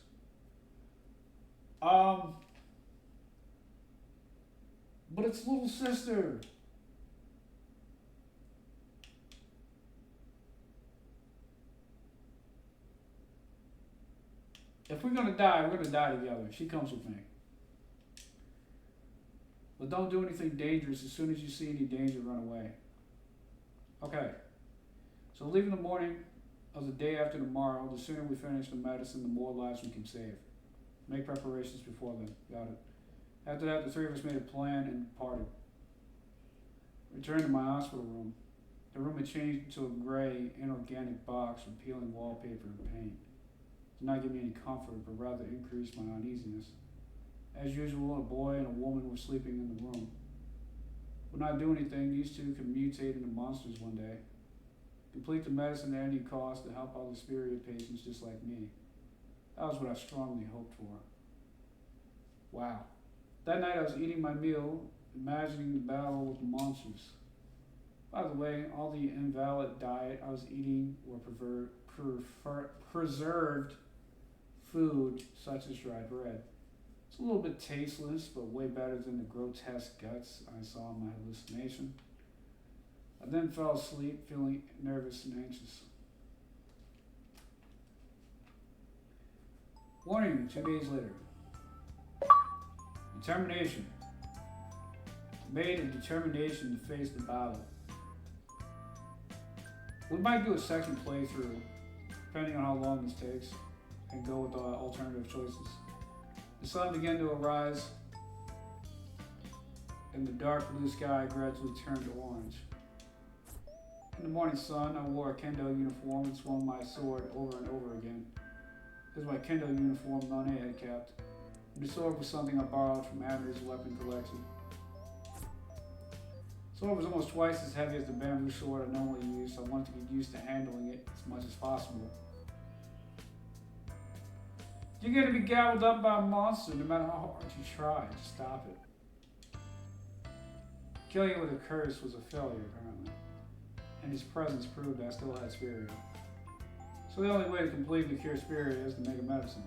But it's little sister. If we're gonna die, we're gonna die together. She comes with me. But don't do anything dangerous. As soon as you see any danger, run away. Okay. So leave in the morning of the day after tomorrow. The sooner we finish the medicine, the more lives we can save. Make preparations before then. Got it. After that, the three of us made a plan and departed. Returned to my hospital room. The room had changed into a gray, inorganic box with peeling wallpaper and paint. It did not give me any comfort, but rather increased my uneasiness. As usual, a boy and a woman were sleeping in the room. Would not do anything, these two could mutate into monsters one day. Complete the medicine at any cost to help other spirit patients just like me. That was what I strongly hoped for. Wow. That night I was eating my meal, imagining the battle with the monsters. By the way, all the invalid diet I was eating were preserved food such as dry bread. It's a little bit tasteless, but way better than the grotesque guts I saw in my hallucination. I then fell asleep, feeling nervous and anxious. Warning, 2 days later. Determination. Made a determination to face the battle. We might do a second playthrough, depending on how long this takes, and go with the alternative choices. The sun began to arise, and the dark blue sky gradually turned to orange. In the morning sun, I wore a kendo uniform and swung my sword over and over again. It was my kendo uniform Monet had kept, and the sword was something I borrowed from Adler's weapon collection. The sword was almost twice as heavy as the bamboo sword I normally use, so I wanted to get used to handling it as much as possible. You're going to be gobbled up by a monster no matter how hard you try to stop it. Killing it with a curse was a failure, apparently, and his presence proved I still had spirit. So the only way to completely cure spirit is to make a medicine.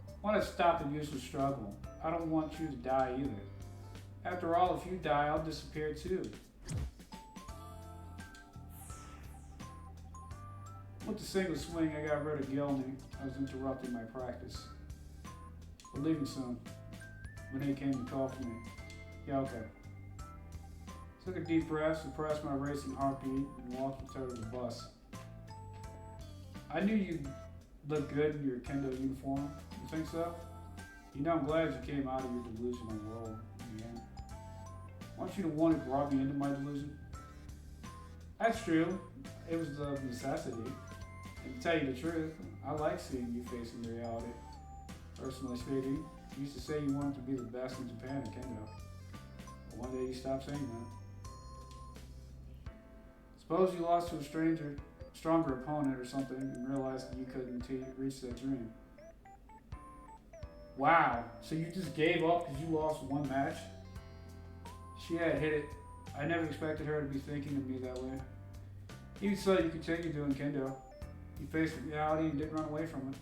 I want to stop the useless struggle. I don't want you to die either. After all, if you die, I'll disappear too. With the single swing, I got rid of Gilney. I was interrupting my practice. We're leaving soon. Renee came to call for me. Yeah, okay. Took a deep breath, suppressed my racing heartbeat, and walked with her to the bus. I knew you'd look good in your kendo uniform. You think so? You know, I'm glad you came out of your delusional world in the end. Aren't you the one who brought me into my delusion? That's true. It was the necessity. And to tell you the truth, I like seeing you facing reality. Personally speaking, you used to say you wanted to be the best in Japan at kendo. But one day you stopped saying that. Suppose you lost to a stronger opponent or something and realized that you couldn't reach that dream. Wow, so you just gave up because you lost one match? She had hit it. I never expected her to be thinking of me that way. Even so, you continue doing kendo. You faced reality and didn't run away from it.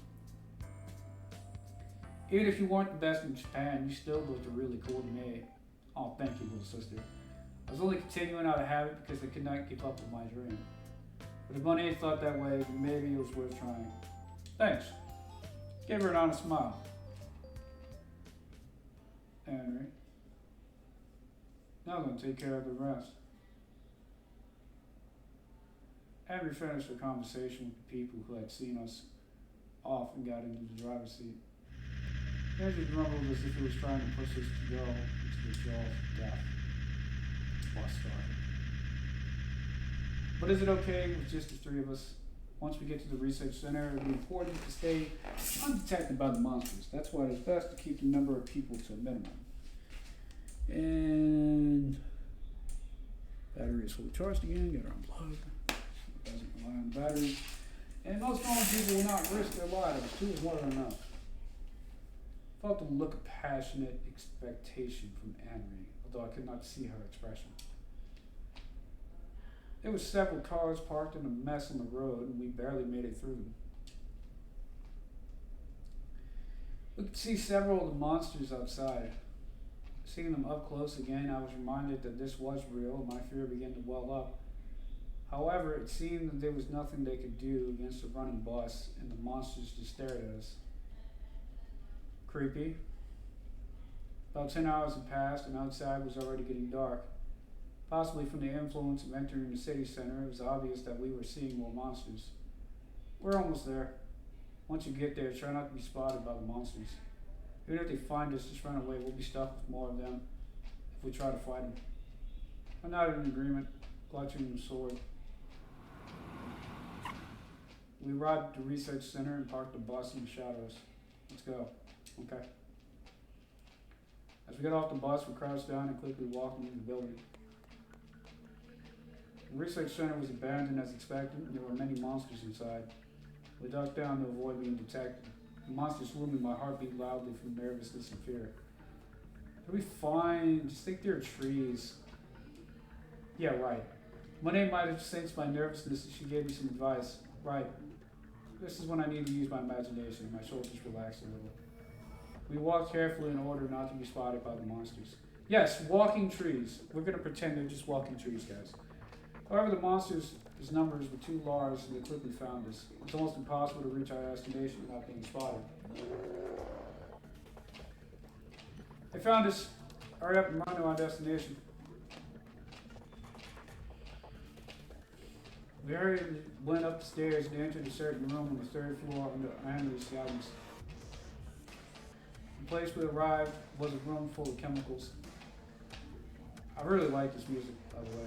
Even if you weren't the best in Japan, you still looked really cool to me. Oh, thank you, little sister. I was only continuing out of habit because I could not keep up with my dream. But if Monet thought that way, then maybe it was worth trying. Thanks. Gave her an honest smile. Henry. Now I'm going to take care of the rest. Henry finished her conversation with the people who had seen us off and got into the driver's seat. Henry grumbled as if he was trying to push us to go into the jaws of death. Bus started. But is it okay with just the three of us? Once we get to the research center, it will be important to stay undetected by the monsters. That's why it's best to keep the number of people to a minimum. And battery is fully charged again. Get her unplugged. Doesn't rely on the battery. And most normal people will not risk their lives. 2 is more than enough. Felt the look of passionate expectation from Henry, although I could not see her expression. There were several cars parked in a mess on the road, and we barely made it through them. We could see several of the monsters outside. Seeing them up close again, I was reminded that this was real, and my fear began to well up. However, it seemed that there was nothing they could do against a running bus, and the monsters just stared at us. Creepy. About 10 hours had passed, and outside was already getting dark. Possibly from the influence of entering the city center, it was obvious that we were seeing more monsters. We're almost there. Once you get there, try not to be spotted by the monsters. Even if they find us, just run away. We'll be stuck with more of them if we try to fight them. I'm not in agreement, clutching the sword. We arrived at the research center and parked the bus in the shadows. Let's go. Okay. As we got off the bus, we crouched down and quickly walked into the building. The research center was abandoned as expected, and there were many monsters inside. We ducked down to avoid being detected. The monsters swooped my heartbeat loudly from nervousness and fear. It'll be fine. Just think they're trees. Yeah, right. Monet might have sensed my nervousness and she gave me some advice. Right. This is when I need to use my imagination. My shoulders relaxed a little. We walked carefully in order not to be spotted by the monsters. Yes, walking trees. We're going to pretend they're just walking trees, guys. However, the monsters' numbers were too large and they quickly found us. It's almost impossible to reach our destination without being spotted. They found us. Hurry up and run to our destination. We hurriedly went up the stairs and entered a certain room on the third floor under Andrew's guidance. The place we arrived was a room full of chemicals. I really like this music, by the way.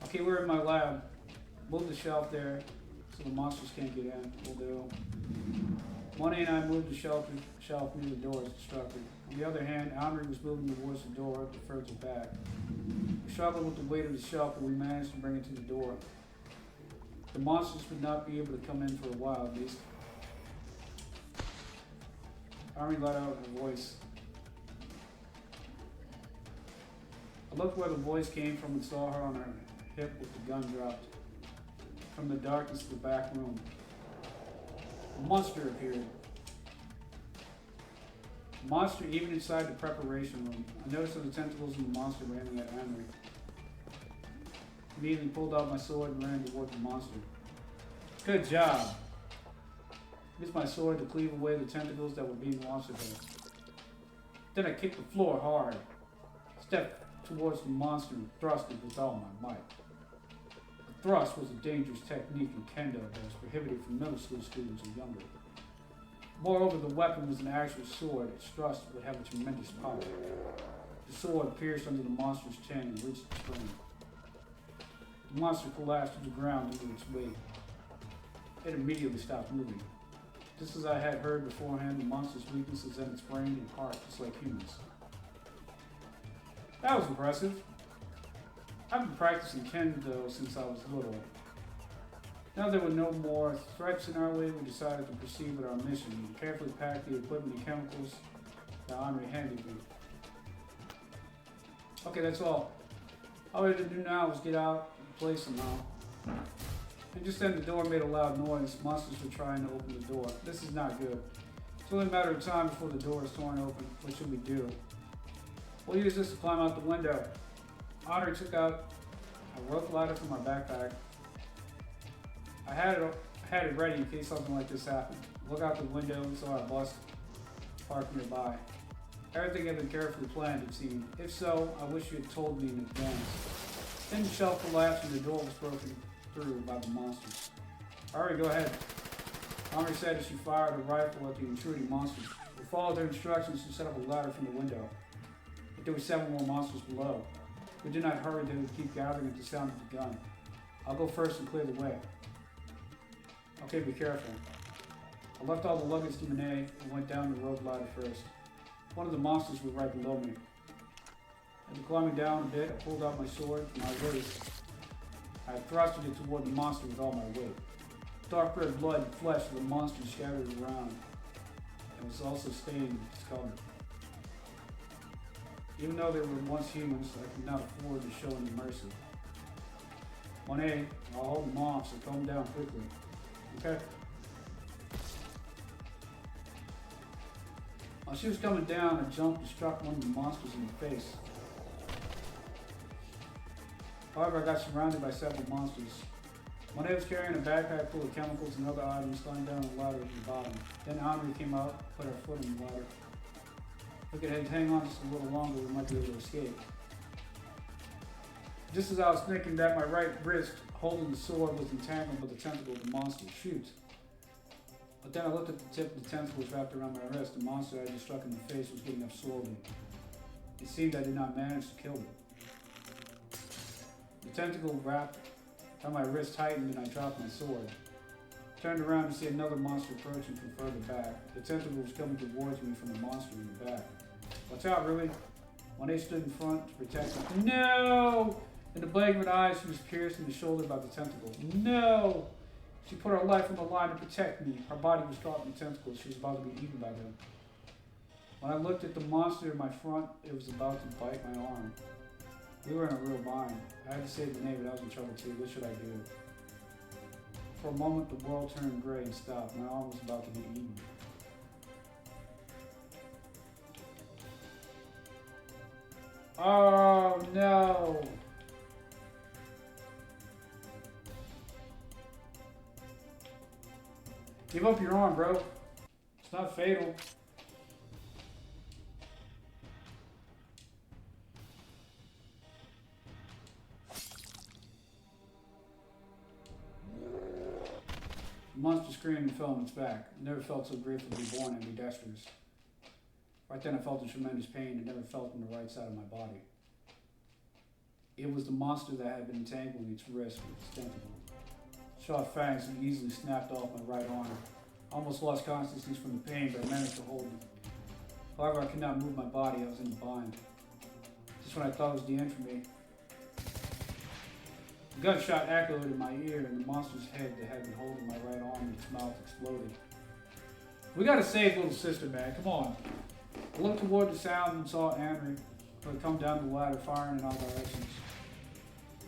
Okay, we're in my lab. Move the shelf there so the monsters can't get in. We'll do. Monet and I moved the shelf near the door as instructed. On the other hand, Henry was moving towards the door but further back. We struggled with the weight of the shelf, but we managed to bring it to the door. The monsters would not be able to come in for a while, at least. Henry let out her voice. I looked where the voice came from and saw her on her hip with the gun dropped. From the darkness of the back room, a monster appeared. A monster even inside the preparation room. I noticed that the tentacles of the monster were aiming at Henry. Immediately pulled out my sword and ran toward the monster. Good job. Used my sword to cleave away the tentacles that were being launched at her. Then I kicked the floor hard. Stepped towards the monster and thrust it with all my might. The thrust was a dangerous technique in kendo that was prohibited for middle school students and younger. Moreover, the weapon was an actual sword. Its thrust would have a tremendous power. The sword pierced under the monster's chin and reached its brain. The monster collapsed to the ground under its weight. It immediately stopped moving. Just as I had heard beforehand, the monster's weakness is in its brain and heart, just like humans. That was impressive. I've been practicing kendo since I was little. Now there were no more threats in our way, we decided to proceed with our mission. We carefully packed the equipment and chemicals that Henry handed me. Okay, that's all. All we had to do now was get out and play somehow. And just then the door made a loud noise. Monsters were trying to open the door. This is not good. It's only a matter of time before the door is torn open. What should we do? We'll use this to climb out the window. Henry took out a rope ladder from my backpack. I had it ready in case something like this happened. Look out the window and saw our bus parked nearby. Everything had been carefully planned, it seemed. If so, I wish you had told me in advance. Then the shelf collapsed and the door was broken through by the monsters. Alright, go ahead. Henry said as she fired a rifle at the intruding monsters. We followed their instructions to set up a ladder from the window. But there were 7 more monsters below. We did not hurry, they would keep gathering at the sound of the gun. I'll go first and clear the way. Okay, be careful. I left all the luggage to Monet and went down the rope ladder first. One of the monsters was right below me. After climbing down a bit, I pulled out my sword from my waist. I thrusted it toward the monster with all my weight. Dark red blood and flesh of the monster scattered around, and was also stained with its color. Even though they were once humans, I could not afford to show any mercy. Monet, I'll hold them off, so calm down quickly. Okay? While she was coming down, I jumped and struck one of the monsters in the face. However, I got surrounded by several monsters. Monet was carrying a backpack full of chemicals and other items, climbing down the ladder to the bottom. Then Henry came out, put her foot on the ladder. We could hang on just a little longer, we might be able to escape. Just as I was thinking that, my right wrist holding the sword was entangled with the tentacle of the monster. Shoot. But then I looked at the tip of the tentacles wrapped around my wrist. The monster I just struck in the face was getting up slowly. It seemed I did not manage to kill it. The tentacle wrapped on my wrist tightened and I dropped my sword. Turned around to see another monster approaching from further back. The tentacle was coming towards me from the monster in the back. Watch out, really? Monet stood in front to protect me. No! In the blink of an eye, she was pierced in the shoulder by the tentacle. No! She put her life on the line to protect me. Her body was caught in the tentacles. She was about to be eaten by them. When I looked at the monster in my front, it was about to bite my arm. We were in a real bind. I had to save the name, but I was in trouble too. What should I do? For a moment, the world turned gray and stopped. My arm was about to be eaten. Oh no! Give up your arm, bro. It's not fatal. The monster screamed and fell on its back. I never felt so grateful to be born ambidextrous. Right then I felt a tremendous pain I never felt in the right side of my body. It was the monster that had been entangling its wrist with its tentacle. Sharp fangs and easily snapped off my right arm. I almost lost consciousness from the pain, but I managed to hold it. However, I could not move my body. I was in a bind. Just when I thought it was the end for me, a gunshot echoed in my ear, and the monster's head that had been holding my right arm in its mouth exploded. We gotta save little sister, man. Come on. I looked toward the sound and saw Henry, who had come down the ladder, firing in all directions.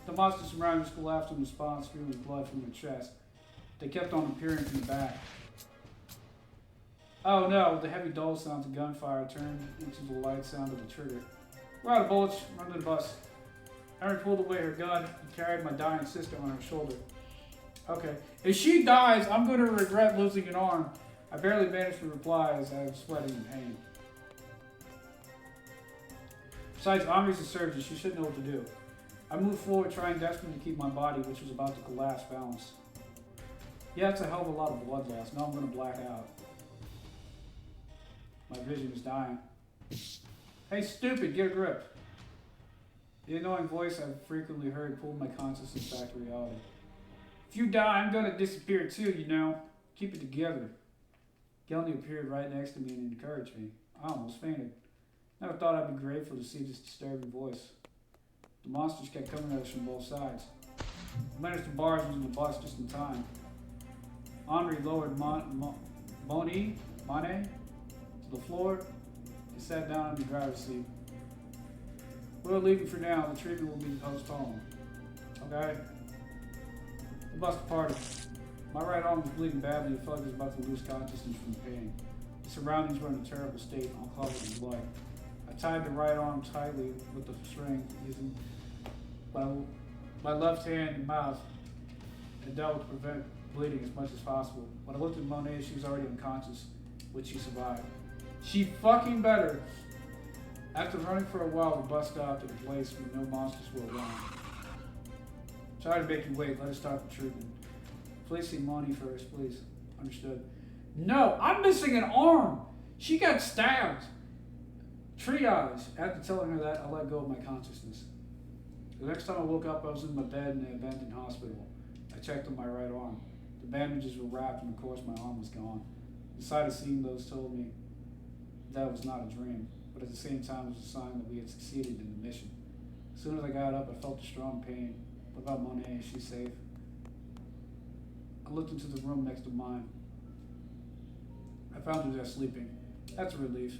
The monsters around us collapsed in response, spewing blood from their chest. They kept on appearing from the back. Oh no, the heavy dull sounds of gunfire turned into the light sound of the trigger. We're out of bullets, run to the bus. Henry pulled away her gun and carried my dying sister on her shoulder. Okay, if she dies, I'm going to regret losing an arm. I barely managed to reply as I was sweating in pain. Besides, Henry's a surgeon, she should know what to do. I moved forward, trying desperately to keep my body, which was about to collapse, balanced. Yeah, it's a hell of a lot of blood loss. Now I'm going to black out. My vision is dying. Hey, stupid, get a grip. The annoying voice I've frequently heard pulled my consciousness back to reality. If you die, I'm going to disappear too, you know. Keep it together. Gelny appeared right next to me and encouraged me. I almost fainted. Never thought I'd be grateful to see this disturbing voice. The monsters kept coming at us from both sides. I managed to barge into the bus just in time. Henri lowered Monet to the floor and sat down in the driver's seat. We're leaving for now. The treatment will be postponed. Okay? The bus departed. My right arm was bleeding badly and felt like I was about to lose consciousness from the pain. The surroundings were in a terrible state, all covered in blood. I tied the right arm tightly with the string, using my left hand and mouth, and dealt to prevent bleeding as much as possible. When I looked at Monet, she was already unconscious, which she survived. She fucking better. After running for a while, the bus stopped at a place where no monsters were around. Sorry to make you wait. Let us start the treatment. Please see Monet first, please. Understood. No, I'm missing an arm. She got stabbed. Triage. After telling her that, I let go of my consciousness. The next time I woke up, I was in my bed in an abandoned hospital. I checked on my right arm. The bandages were wrapped, and of course my arm was gone. The sight of seeing those told me that was not a dream, but at the same time it was a sign that we had succeeded in the mission. As soon as I got up, I felt a strong pain. What about Monet? Is she safe? I looked into the room next to mine. I found her there sleeping. That's a relief.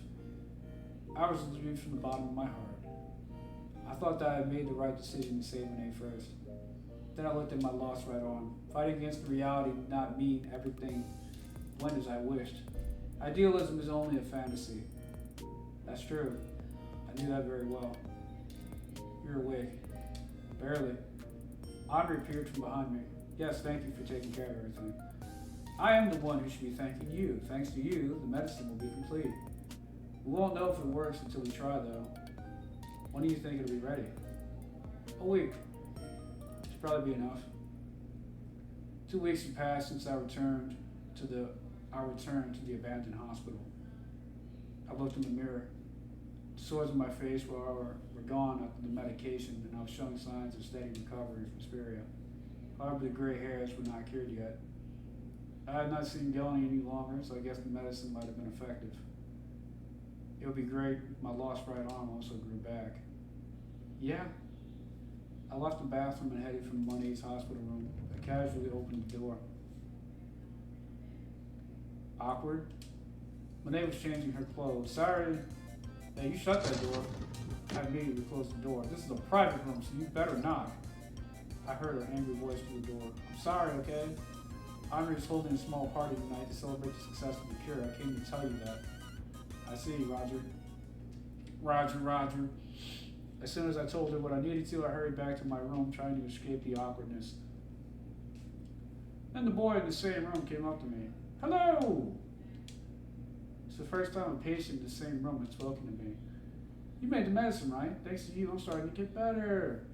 I was relieved from the bottom of my heart. I thought that I had made the right decision to save Monet first. Then I looked at my lost right arm. Fighting against the reality did not mean everything went as I wished. Idealism is only a fantasy. That's true. I knew that very well. You're awake. Barely. Henri appeared from behind me. Yes, thank you for taking care of everything. I am the one who should be thanking you. Thanks to you, the medicine will be complete. We won't know if it works until we try, though. When do you think it'll be ready? A week. Should probably be enough. 2 weeks have passed since our return to the abandoned hospital. I looked in the mirror. The sores on my face were gone after the medication, and I was showing signs of steady recovery from Spiria. However, the gray hairs were not cured yet. I had not seen Gelny any longer, so I guess the medicine might have been effective. It would be great if my lost right arm also grew back. Yeah. I left the bathroom and headed for Monet's hospital room. I casually opened the door. Awkward. Monet was changing her clothes. Sorry. Hey, you shut that door. I immediately closed the door. This is a private room, so you better knock. I heard her angry voice through the door. I'm sorry, okay? Henri is holding a small party tonight to celebrate the success of the cure. I came to tell you that. I see, Roger. Roger. As soon as I told her what I needed to, I hurried back to my room, trying to escape the awkwardness. Then the boy in the same room came up to me. Hello! It's the first time a patient in the same room had spoken to me. You made the medicine, right? Thanks to you, I'm starting to get better.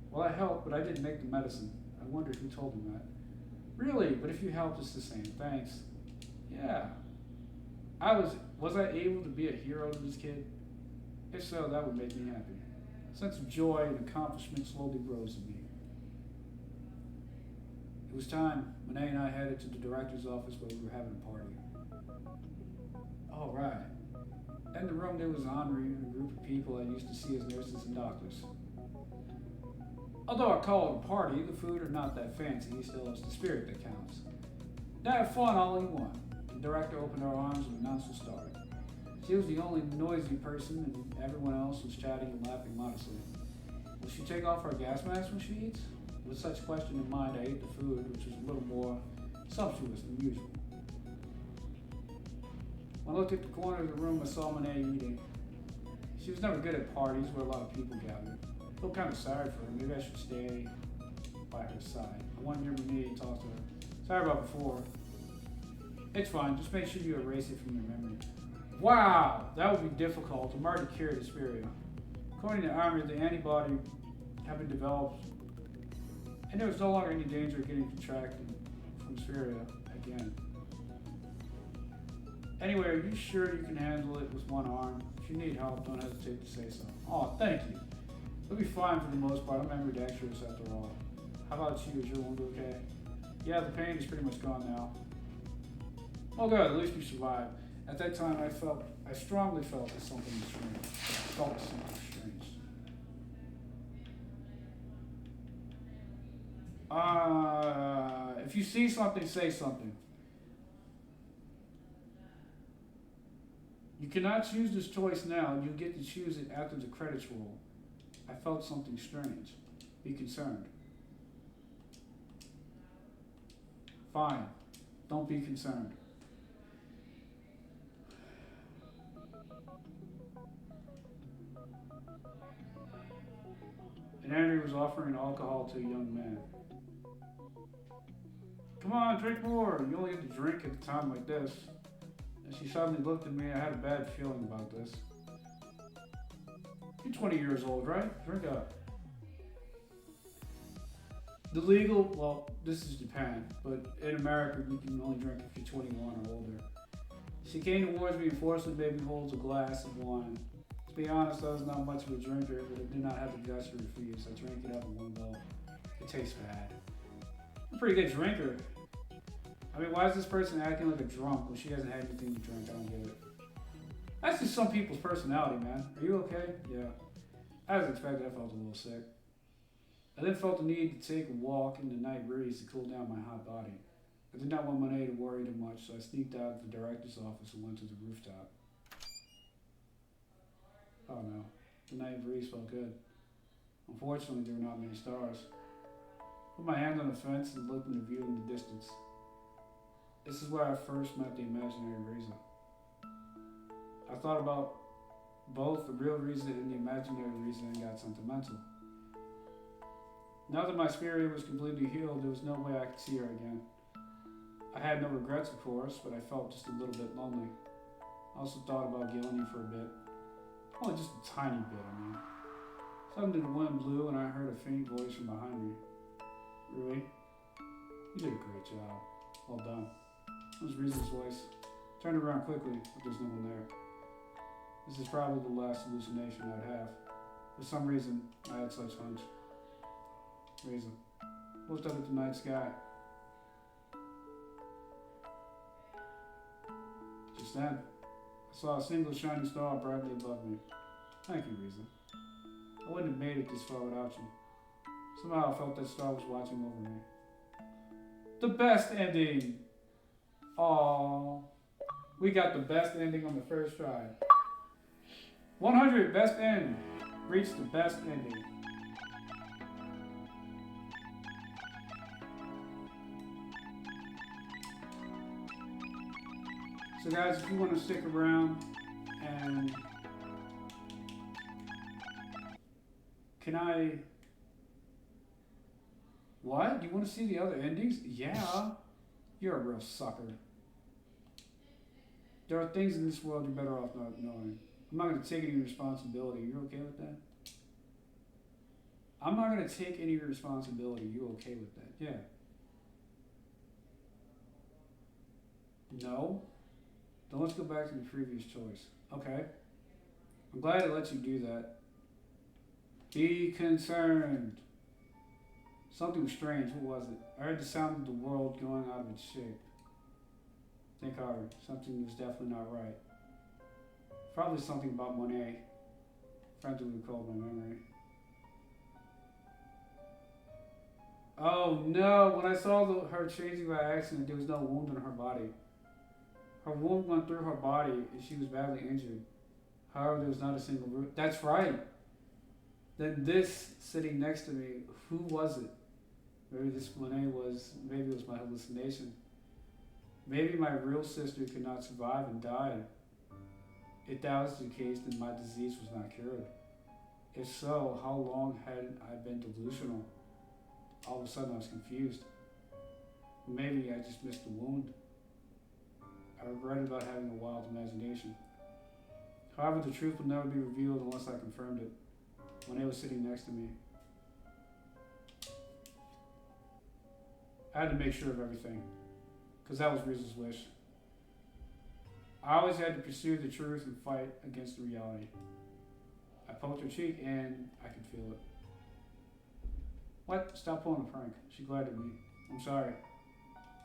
Well, I helped, but I didn't make the medicine. I wondered who told him that. Really? But if you helped, it's the same. Thanks. Yeah. Was I able to be a hero to this kid? If so, that would make me happy. A sense of joy and accomplishment slowly rose in me. It was time. Monet and I headed to the director's office where we were having a party. All right. In the room there was Henri and a group of people I used to see as nurses and doctors. Although I call it a party, the food are not that fancy, still it's the spirit that counts. Now have fun all you want. The director opened her arms and announced the start. She was the only noisy person and everyone else was chatting and laughing modestly. Will she take off her gas mask when she eats? With such question in mind, I ate the food, which was a little more sumptuous than usual. When I looked at the corner of the room, I saw Monet eating. She was never good at parties where a lot of people gathered. I felt kind of sorry for her. Maybe I should stay by her side. I wanted near me and talk to her. Sorry about before. It's fine. Just make sure you erase it from your memory. Wow, that would be difficult. I'm already cured of Spiria. According to Henri, the antibody had been developed, and there was no longer any danger of getting contracted from Spiria again. Anyway, are you sure you can handle it with one arm? If you need help, don't hesitate to say so. Oh, thank you. It'll be fine for the most part. I'm ambidextrous after all. How about you? Is your wound okay? Yeah, the pain is pretty much gone now. Oh good, at least you survived. At that time, I strongly felt that something was strange. If you see something, say something. You cannot choose this choice now. You get to choose it after the credits roll. I felt something strange. Be concerned. Fine. Don't be concerned. And Andrew was offering alcohol to a young man. Come on, drink more. You only get to drink at a time like this. And she suddenly looked at me. I had a bad feeling about this. You're 20 years old, right? Drink up. Well, this is Japan, but in America, you can only drink if you're 21 or older. She came towards me and forcibly made me hold a glass of wine. To be honest, I was not much of a drinker, but I did not have the guts to refuse. I drank it up in one go. It tastes bad. I'm a pretty good drinker. I mean, why is this person acting like a drunk when she hasn't had anything to drink? I don't get it. That's just some people's personality, man. Are you okay? Yeah. As expected, I felt a little sick. I then felt the need to take a walk in the night breeze to cool down my hot body. I did not want Monet to worry too much, so I sneaked out of the director's office and went to the rooftop. Oh no, the night breeze felt good. Unfortunately, there were not many stars. I put my hand on the fence and looked in the view in the distance. This is where I first met the imaginary reason. I thought about both the real reason and the imaginary reason and got sentimental. Now that my spirit was completely healed, there was no way I could see her again. I had no regrets, of course, but I felt just a little bit lonely. I also thought about killing you for a bit. Only just a tiny bit, I mean. Suddenly the wind blew and I heard a faint voice from behind me. Really? You did a great job. Well done. It was Reese's voice. Turned around quickly, but there's no one there. This is probably the last hallucination I'd have. For some reason, I had such hunch. Reason. Looked up at the night sky. Just then, I saw a single shining star brightly above me. Thank you, Reason. I wouldn't have made it this far without you. Somehow I felt that star was watching over me. The best ending! Aww. We got the best ending on the first try. 100 best end. Reached the best ending. So guys, if you want to stick around and can I... What? Do you want to see the other endings? Yeah. You're a real sucker. There are things in this world you're better off not knowing. I'm not going to take any responsibility. You're okay with that? I'm not going to take any responsibility. You okay with that? Yeah. No? Then let's go back to the previous choice. Okay. I'm glad it lets you do that. Be concerned. Something was strange. What was it? I heard the sound of the world going out of its shape. Think harder. Something was definitely not right. Probably something about Monet. Frantically recalled my memory. Oh no! When I saw her changing by accident, there was no wound in her body. Her wound went through her body and she was badly injured. However, there was not a single root. That's right! Then this sitting next to me, who was it? Maybe this Monet was, maybe it was my hallucination. Maybe my real sister could not survive and died. If that was the case, then my disease was not cured. If so, how long had I been delusional? All of a sudden I was confused. Maybe I just missed the wound. I regretted about having a wild imagination. However, the truth would never be revealed unless I confirmed it. Monet was sitting next to me. I had to make sure of everything, because that was Reese's wish. I always had to pursue the truth and fight against the reality. I poked her cheek and I could feel it. What? Stop pulling a prank. She glared at me. I'm sorry.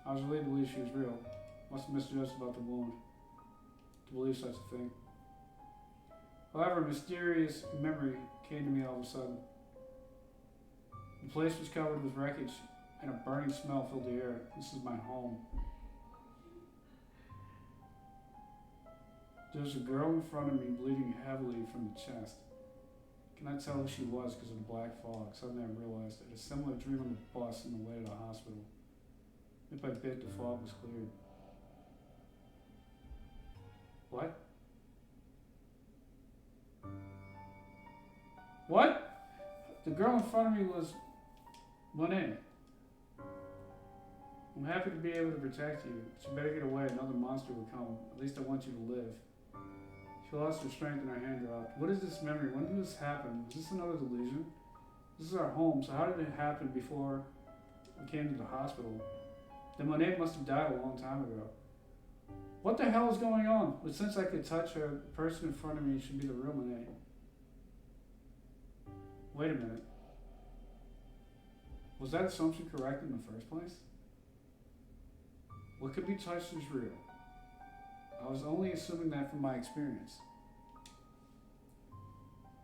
I was relieved to believe she was real. Must have misjudged about the wound, to believe such a thing. However, a mysterious memory came to me all of a sudden. The place was covered with wreckage, and a burning smell filled the air. This is my home. There was a girl in front of me bleeding heavily from the chest. Can I tell who she was because of the black fog? Suddenly I realized I had a similar dream on the bus on the way to the hospital. Bit by bit, the fog was cleared. What? What? The girl in front of me was Monet. I'm happy to be able to protect you, but you better get away. Another monster will come. At least I want you to live. She lost her strength and her hand dropped. What is this memory? When did this happen? Was this another delusion? This is our home, so how did it happen before we came to the hospital? Then Monet must have died a long time ago. What the hell is going on? But since I could touch her, the person in front of me should be the real Monet. Wait a minute. Was that assumption correct in the first place? What could be touched is real. I was only assuming that from my experience.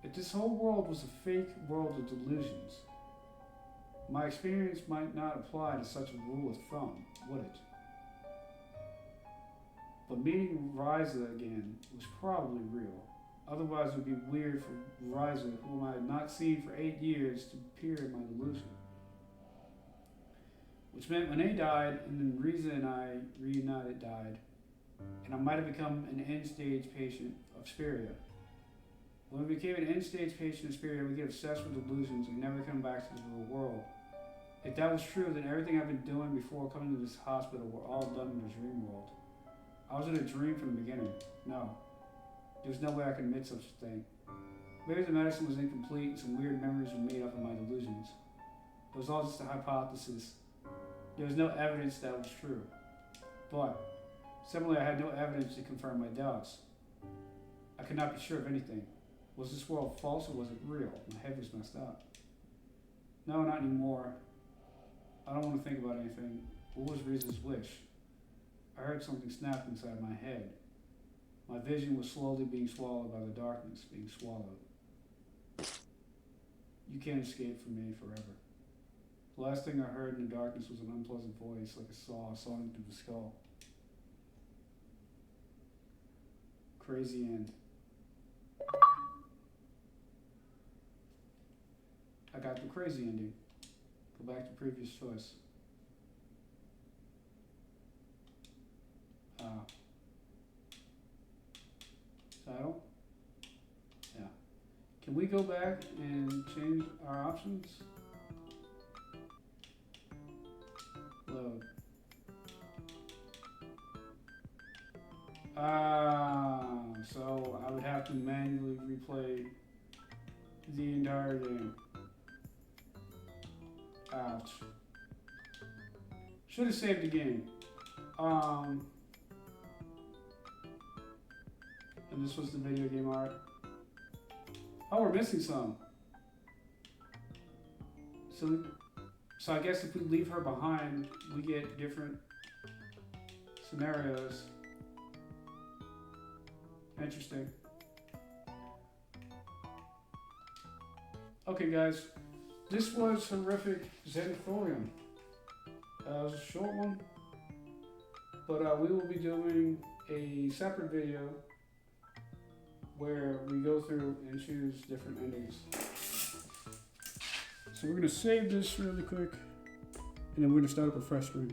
If this whole world was a fake world of delusions, my experience might not apply to such a rule of thumb, would it? But meeting Riza again was probably real. Otherwise it would be weird for Riza, whom I had not seen for 8 years, to appear in my delusion. Which meant Monet died, and then Riza and I reunited died, and I might have become an end-stage patient of Spiria. When we became an end-stage patient of Spiria, we get obsessed with delusions and never come back to the real world. If that was true, then everything I've been doing before coming to this hospital were all done in the dream world. I was in a dream from the beginning. No. There's no way I can admit such a thing. Maybe the medicine was incomplete and some weird memories were made up of my delusions. It was all just a hypothesis. There was no evidence that was true. But, similarly, I had no evidence to confirm my doubts. I could not be sure of anything. Was this world false or was it real? My head was messed up. No, not anymore. I don't want to think about anything. What was Riza's wish? I heard something snap inside my head. My vision was slowly being swallowed by the darkness, being swallowed. You can't escape from me forever. The last thing I heard in the darkness was an unpleasant voice, like a saw sawing through the skull. Crazy end. I got the crazy ending. Go back to previous choice. Title? Yeah. Can we go back and change our options? Load. So I would have to manually replay the entire game. Ouch. Should have saved the game. And this was the video game art. Oh, we're missing some. So I guess if we leave her behind, we get different scenarios. Interesting. Okay, guys. This was Horrific Xanatorium. It was a short one, but we will be doing a separate video where we go through and choose different endings. So we're going to save this really quick, and then we're going to start up a fresh screen.